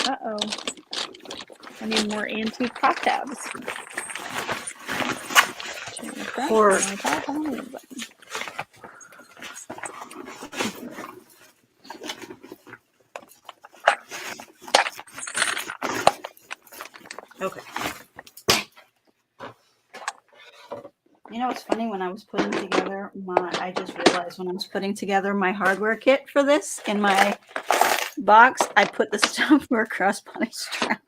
Uh-oh. I need more antique hot tabs. Or okay. You know what's funny? When I was putting together I just realized when I was putting together my hardware kit for this in my box, I put the stuff for a crossbody strap,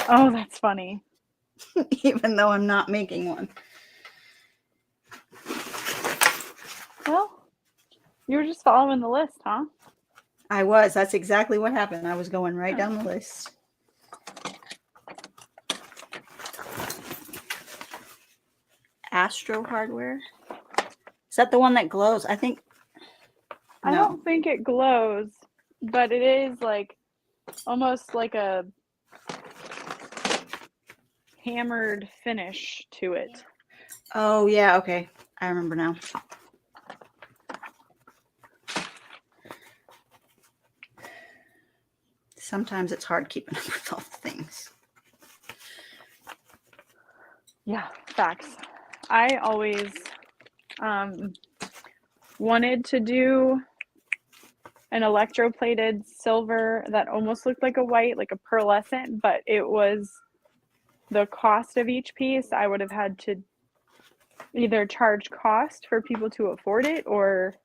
Oh, that's funny. even though I'm not making one. Well, you were just following the list, huh? I was. That's exactly what happened. I was going right down the list. Astro hardware. Is that the one that glows? I think. I No. don't think it glows, but it is like almost like a hammered finish to it. Oh, yeah. Okay. I remember now. Sometimes it's hard keeping up with all the things. Yeah, facts. I always wanted to do an electroplated silver that almost looked like a white, like a pearlescent, but it was the cost of each piece. I would have had to either charge cost for people to afford it or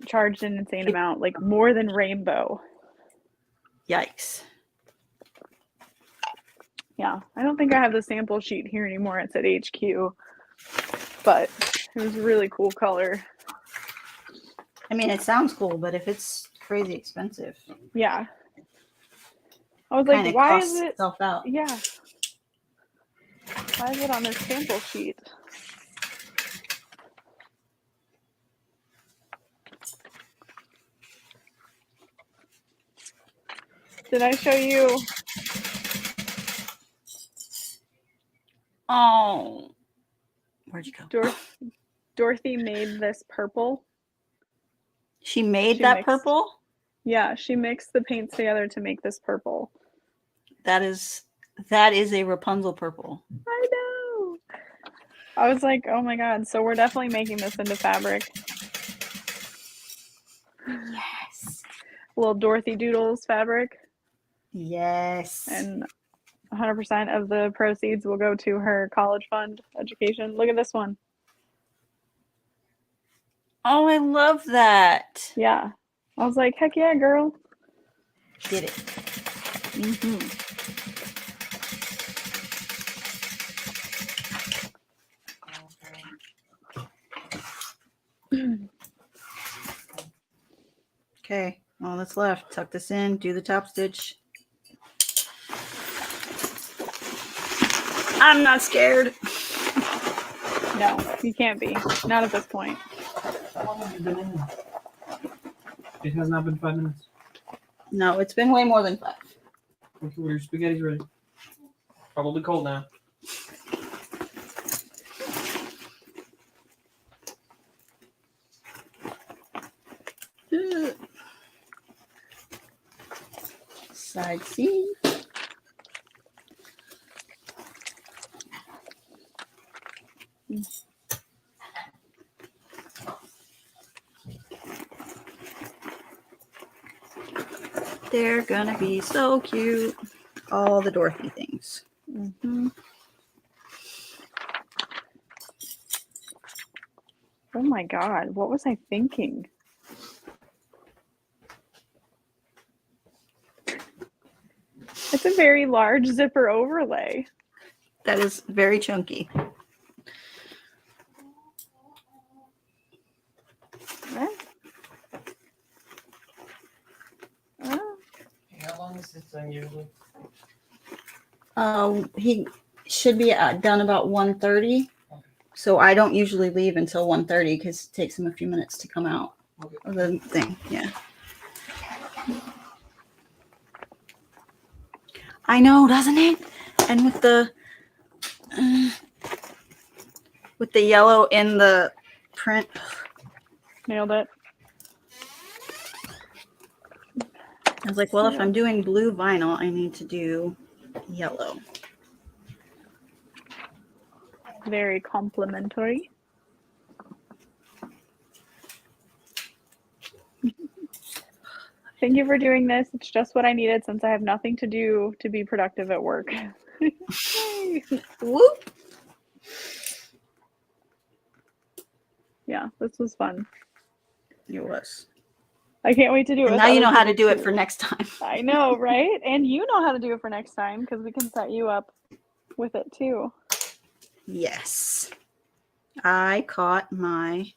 charged an insane amount, like more than rainbow. Yikes. Yeah, I don't think I have the sample sheet here anymore. It's at HQ, but it was a really cool color. I mean, it sounds cool, but if it's crazy expensive, yeah. I was like, why is it? Out. Yeah. Why is it on this sample sheet? Did I show you? Oh. Where'd you go? Dorothy made this purple. She made that purple? Yeah, she mixed the paints together to make this purple. That is a Rapunzel purple. I know. I was like, oh my god, so we're definitely making this into fabric. Yes. Little Dorothy Doodles fabric. Yes. And 100% of the proceeds will go to her college fund education. Look at this one. Oh, I love that. Yeah. I was like, heck yeah, girl. Did it. Mm-hmm. Okay, all that's left. Tuck this in, do the top stitch. I'm not scared. No, you can't be. Not at this point. How long have you been in? It has not been 5 minutes. No, it's been way more than 5. Okay, well, your spaghetti's ready. Probably cold now. Side seam. They're gonna be so cute. All the Dorothy things. Mm-hmm. Oh my God, what was I thinking? It's a very large zipper overlay. That is very chunky. Eh? Oh, How long is this thing usually? He should be done about 1:30. So I don't usually leave until 1:30 because it takes him a few minutes to come out Okay. of the thing. Yeah. I know, doesn't it? And with the yellow in the print. nailed it. I was like, well, if Yeah. I'm doing blue vinyl, I need to do yellow. Very complimentary. Thank you for doing this. It's just what I needed since I have nothing to do to be productive at work. Yay. Whoop. Yeah, this was fun. It was. I can't wait to do it. And with now you other know how to people do it too. for next time. I know, right? And you know how to do it for next time because we can set you up with it too. Yes. I caught my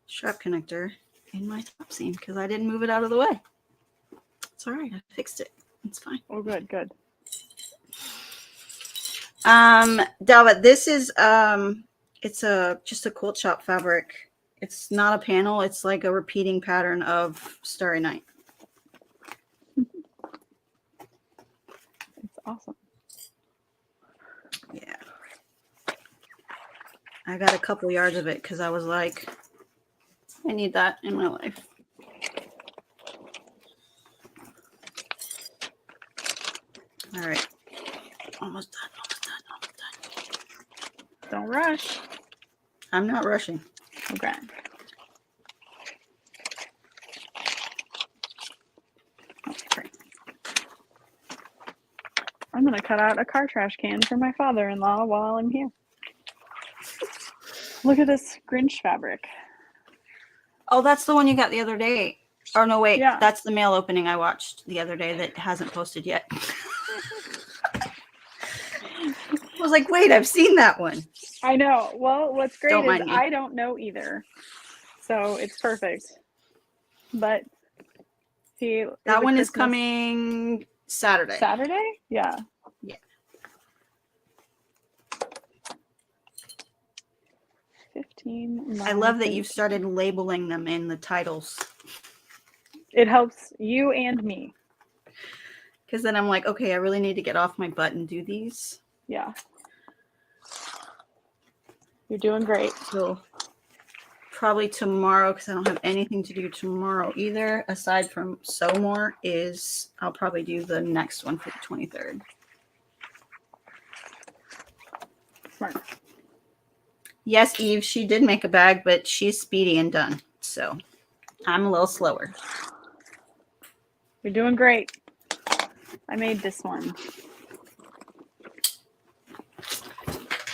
strap connector in my top seam because I didn't move it out of the way. It's all right. I fixed it. It's fine. Oh, good, good. Dalva, this is it's just a quilt shop fabric. It's not a panel. It's like a repeating pattern of Starry Night. It's awesome. Yeah. I got a couple yards of it because I was like, I need that in my life. All right. Almost done. Don't rush. I'm not rushing. Okay. Okay. I'm going to cut out a car trash can for my father-in-law while I'm here. Look at this Grinch fabric. Oh, that's the one you got the other day. Oh, no, wait. Yeah. That's the mail opening I watched the other day that hasn't posted yet. I was like, wait, I've seen that one. I know. Well, what's great Don't is mind me. I don't know either. So it's perfect. But see, That one is Christmas coming Saturday. Saturday? Yeah. Yeah. 15. I love that you've started labeling them in the titles. It helps you and me. Because then I'm like, okay, I really need to get off my butt and do these. Yeah. You're doing great. So probably tomorrow, because I don't have anything to do tomorrow either, aside from sew more, is I'll probably do the next one for the 23rd. Smart. Yes, Eve, she did make a bag, but she's speedy and done. So I'm a little slower. You're doing great. I made this one.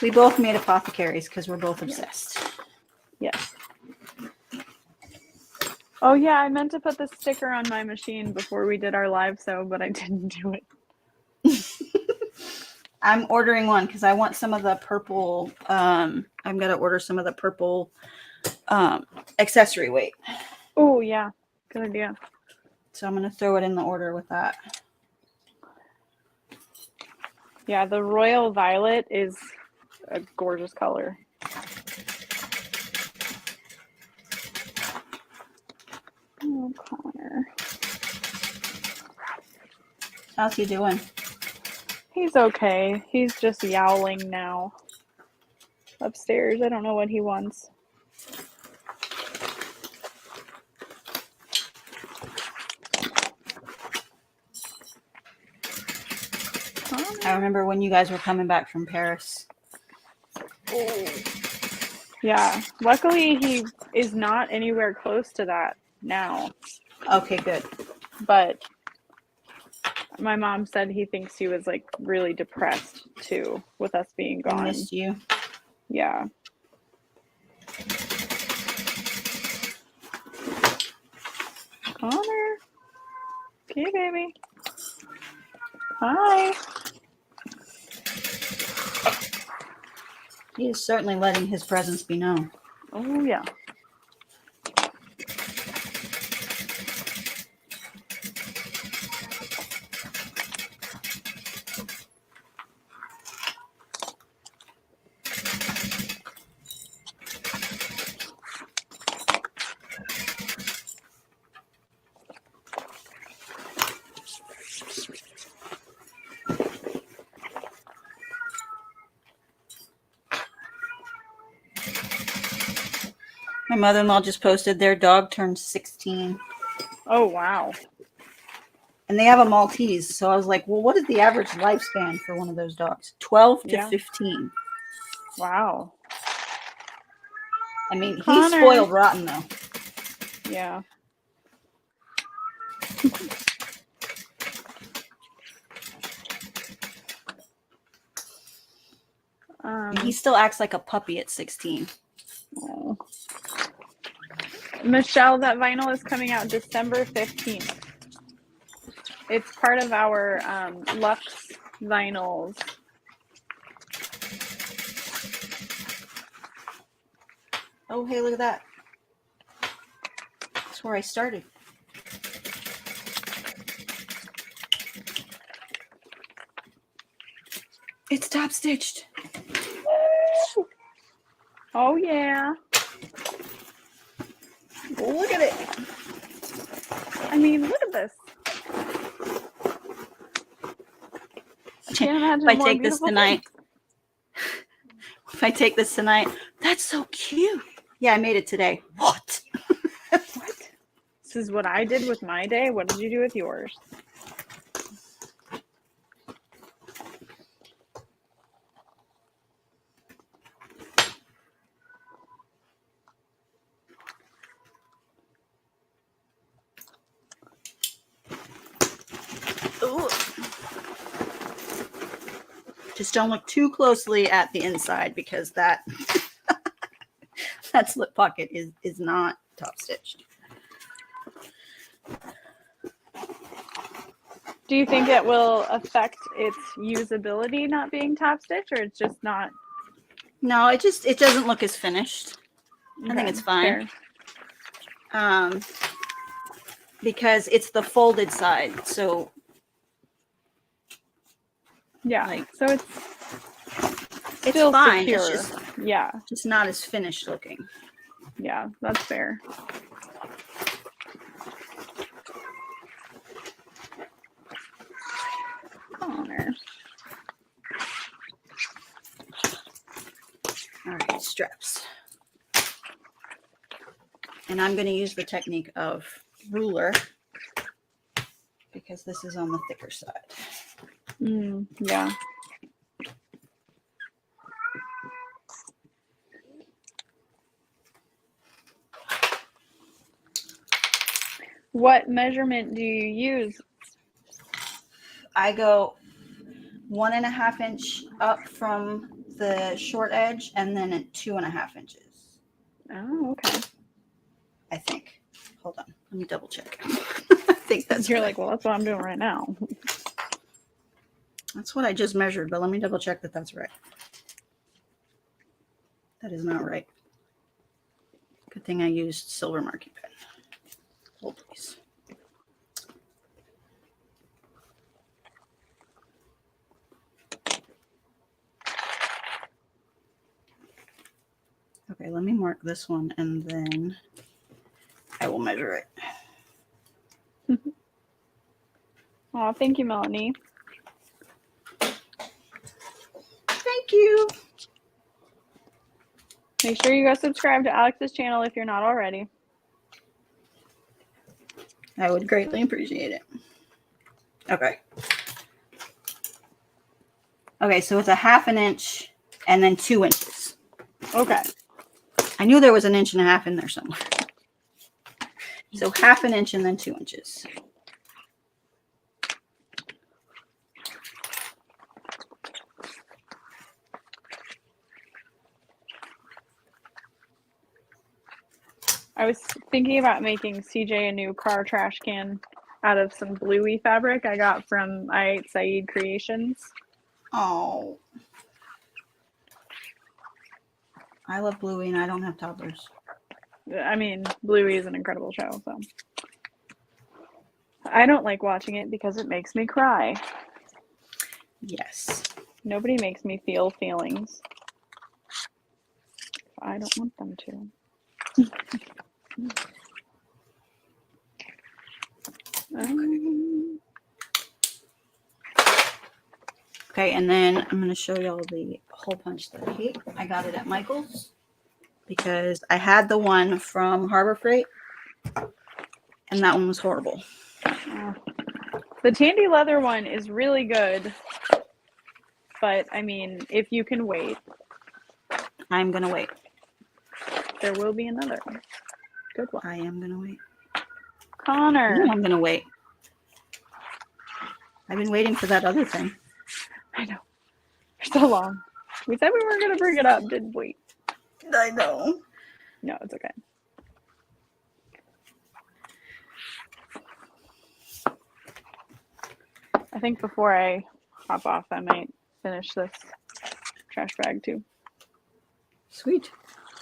We both made apothecaries because we're both obsessed. Yes. Oh yeah, I meant to put the sticker on my machine before we did our live sew, but I didn't do it. I'm ordering one because I want some of the purple. I'm going to order some of the purple accessory weight. Oh yeah, good idea. So I'm going to throw it in the order with that. Yeah, the royal violet is a gorgeous color. Oh, Connor. How's he doing? He's okay. He's just yowling now. Upstairs. I don't know what he wants. I remember when you guys were coming back from Paris. Yeah. Luckily, he is not anywhere close to that now. Okay, good. but my mom said he thinks he was like really depressed too with us being I gone. missed you. Yeah. Connor. Okay, baby. Hi. He is certainly letting his presence be known. Oh, yeah. My mother-in-law just posted their dog turned 16. Oh, wow. And they have a Maltese. So I was like, well, what is the average lifespan for one of those dogs? 12 to Yeah. 15. Wow. I mean, he's Connor. spoiled rotten, though. Yeah. And he still acts like a puppy at 16. Oh. Michelle, that vinyl is coming out December 15th. It's part of our Lux vinyls. Oh, hey, look at that. That's where I started. It's top stitched. Oh, yeah. Look at it. I mean, look at this. I can't imagine If I more take this beautiful tonight, things. if I take this tonight, that's so cute. Yeah, I made it today. What? What? This is what I did with my day. What did you do with yours? Ooh. Just don't look too closely at the inside because that that slip pocket is not top stitched. Do you think it will affect its usability not being top stitch, or it's just not? No, it doesn't look as finished. I think it's fine. Fair. Because it's the folded side, so Yeah. like So it's it's still fine. secure. It's Yeah. just not as finished looking. Yeah. That's fair. Connor. All right, straps. And I'm going to use the technique of ruler because this is on the thicker side. Yeah. What measurement do you use? I go 1.5 inch up from the short edge and then at 2.5 inches. Oh, okay. I think. Hold on. Let me double check. I think that's You're right. like, well, that's what I'm doing right now. That's what I just measured, but let me double check that that's right. That is not right. Good thing I used silver marking pen. Hold please. Okay, let me mark this one and then I will measure it. Oh, thank you, Melanie. Thank you. Make sure you go subscribe to Alex's channel if you're not already. I would greatly appreciate it. Okay. Okay, so it's 1/2 inch and then 2 inches. Okay. I knew there was 1.5 inches in there somewhere. So 1/2 inch and then 2 inches. I was thinking about making CJ a new car trash can out of some bluey fabric I got from I Ate Saeed Creations. Oh. I love Bluey and I don't have toddlers. I mean, Bluey is an incredible show, so. I don't like watching it because it makes me cry. Yes. Nobody makes me feel feelings. I don't want them to. Okay, and then I'm going to show y'all the hole punch that I hate. I got it at Michael's because I had the one from Harbor Freight, and that one was horrible. The Tandy Leather one is really good, but I mean, if you can wait, I'm going to wait. there will be another good one. I am going to wait. Connor. I'm going to wait. I've been waiting for that other thing. I know. For so long. We said we weren't going to bring it up, didn't we? I know. No, it's okay. I think before I hop off, I might finish this trash bag too. Sweet.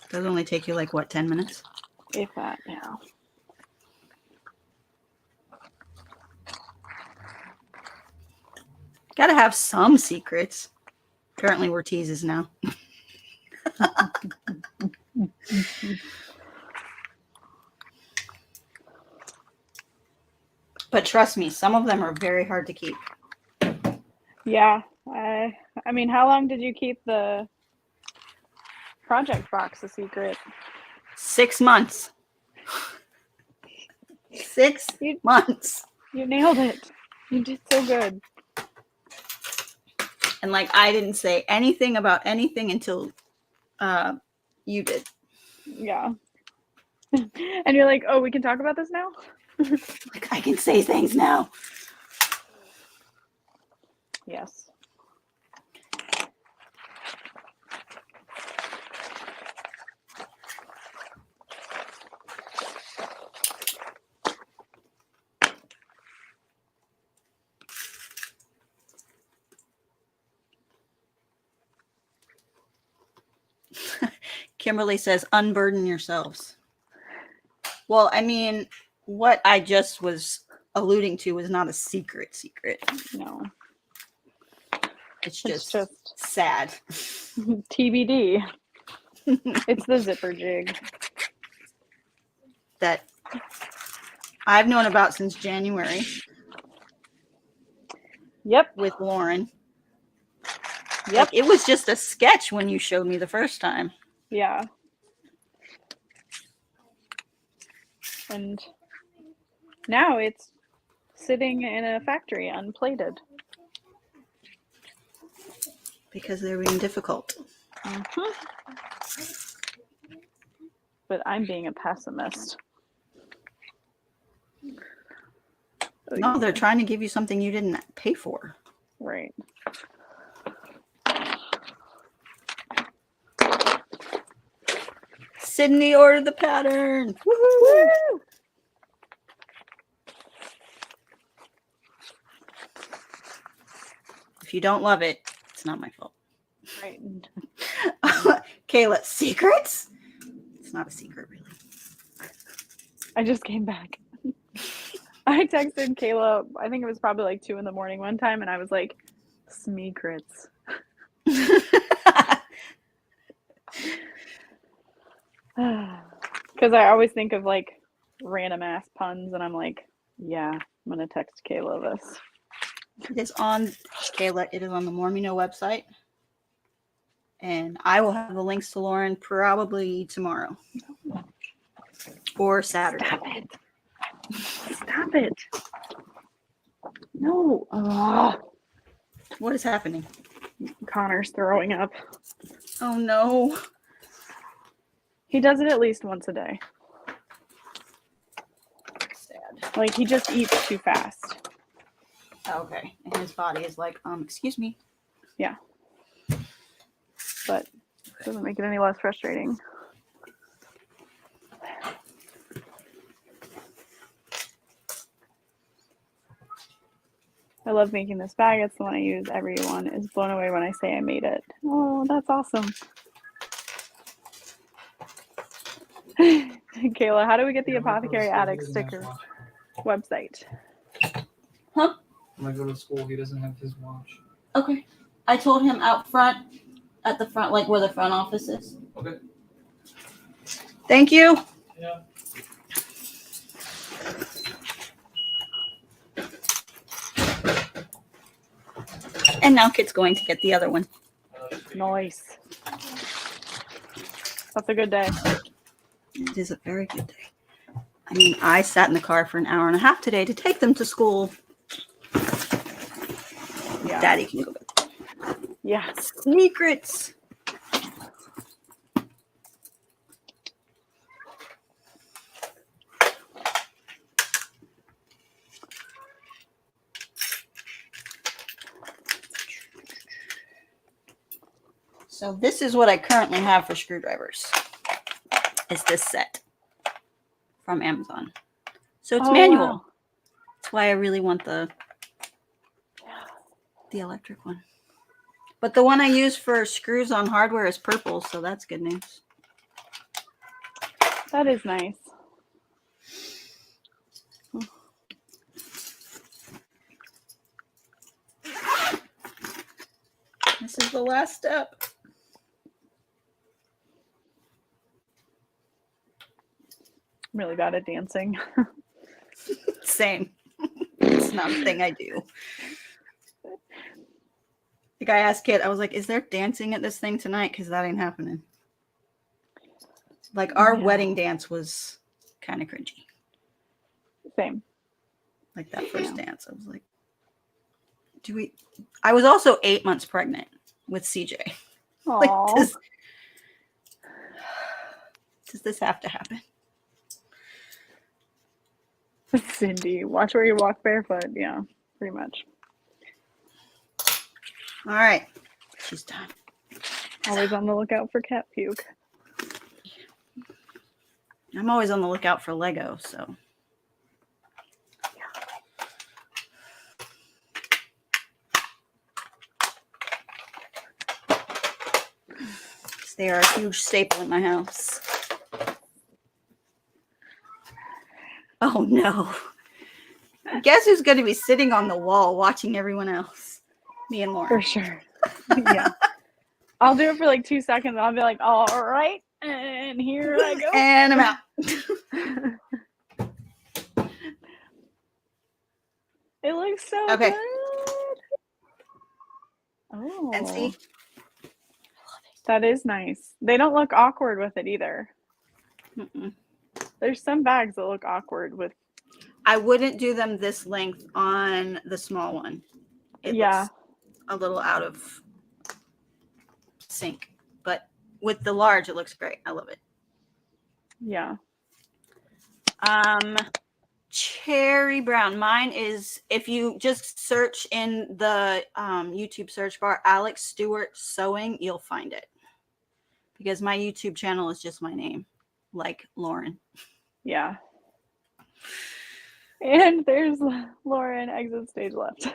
Does only take you like, what, 10 minutes? If that, yeah. Gotta have some secrets. Apparently we're teases now. But trust me, some of them are very hard to keep. Yeah. I mean, how long did you keep the project box a secret? 6 months. 6 months. You nailed it. You did so good. And like I didn't say anything about anything until you did. Yeah. And you're like, oh, we can talk about this now? Like I can say things now. Yes. Kimberly says, unburden yourselves. Well, I mean, what I just was alluding to was not a secret. No. It's just sad. TBD. It's the zipper jig. That I've known about since January. Yep. With Lauren. Yep. Like, it was just a sketch when you showed me the first time. Yeah. And now it's sitting in a factory unplated. Because they're being difficult. Mm-hmm. But I'm being a pessimist. No, they're trying to give you something you didn't pay for. Right. Sydney ordered the pattern. Woohoo! Woo! If you don't love it, it's not my fault. Right. Kayla, secrets? It's not a secret, really. I just came back. I texted Kayla, I think it was probably like 2 a.m. one time, and I was like, Smeekrits. Because I always think of like random ass puns, and I'm like, yeah, I'm going to text Kayla this. It is on, Kayla, it is on the Mormino website. And I will have the links to Lauren probably tomorrow. Or Saturday. Stop it. Stop it. No. Ugh. What is happening? Connor's throwing up. Oh, no. He does it at least once a day. Sad. Like, he just eats too fast. Okay. And his body is like, excuse me. Yeah. But it doesn't make it any less frustrating. I love making this bag. It's the one I use. Everyone is blown away when I say I made it. Oh, that's awesome. Kayla, how do we get the Yeah, when I go to Apothecary school, he Attic doesn't have sticker watch. website? Huh? When I go to school, he doesn't have his watch. Okay. I told him out front, at the front, like where the front office is. Okay. Thank you. Yeah. And now Kit's going to get the other one. Nice. That's a good day. It is a very good day. I mean, I sat in the car for an hour and a half today to take them to school. Yeah. Daddy can go back. Yeah. Secrets. So this is what I currently have for screwdrivers. It's this set from Amazon. So it's manual. Wow. That's why I really want the electric one. But the one I use for screws on hardware is purple, so that's good news. That is nice. This is the last step. I'm really bad at dancing. Same. It's not a thing I do. Like I asked Kit, I was like, is there dancing at this thing tonight? Because that ain't happening. Like our wedding dance was kind of cringy. Same. Like that first dance. I was like, I was also 8 months pregnant with CJ. Like, Aww. does this have to happen? Cindy, watch where you walk barefoot. Yeah, pretty much. All right. She's done. Always on the lookout for cat puke. I'm always on the lookout for Lego, so. They are a huge staple in my house. Oh no. Guess who's going to be sitting on the wall watching everyone else? Me and Lauren. For sure. Yeah. I'll do it for like 2 seconds. I'll be like, all right. And here I go. And I'm out. It looks so Okay. good. Oh. And see? That is nice. They don't look awkward with it either. Mm-mm. There's some bags that look awkward with. I wouldn't do them this length on the small one. It looks a little out of sync. But with the large, it looks great. I love it. Yeah. Cherry brown. Mine is, if you just search in the YouTube search bar, Alex Stewart Sewing, you'll find it. Because my YouTube channel is just my name, like Lauren. Yeah. And there's Lauren, exit stage left.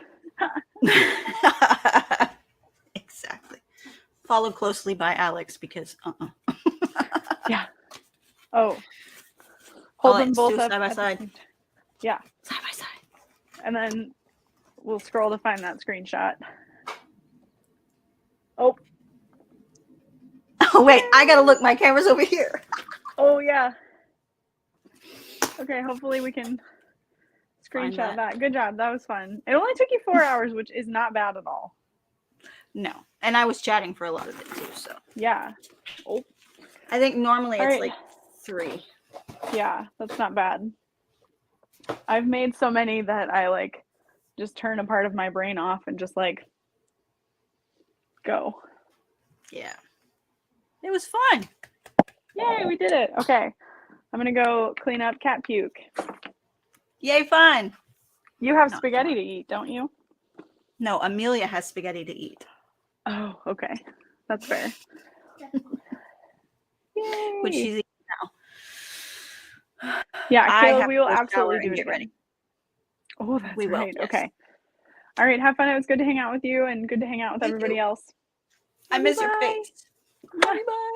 Exactly. Followed closely by Alex because Yeah. Oh. Hold them both do up side by at the side. same time. Yeah. Side by side. And then we'll scroll to find that screenshot. Oh. Oh wait, I gotta look. My camera's over here. Oh yeah. Okay, hopefully we can screenshot that. Good job. That was fun. It only took you 4 hours, which is not bad at all. No, and I was chatting for a lot of it too. So Yeah. Oh. I think normally it's right. like 3. Yeah, that's not bad. I've made so many that I like just turn a part of my brain off and just like go. Yeah. It was fun. Yay, we did it. Okay. I'm going to go clean up cat puke. Yay, fun. You have Not spaghetti fun. to eat, don't you? No, Amelia has spaghetti to eat. Oh, okay. That's fair. Yay. Which she's eating now. Yeah, I Kayla, have we to will go shower absolutely and do it get again. ready. Oh, that's We will, right. yes. Okay. All right, have fun. It was good to hang out with you and good to hang out with You everybody too. else. I miss your Bye. face. Bye bye.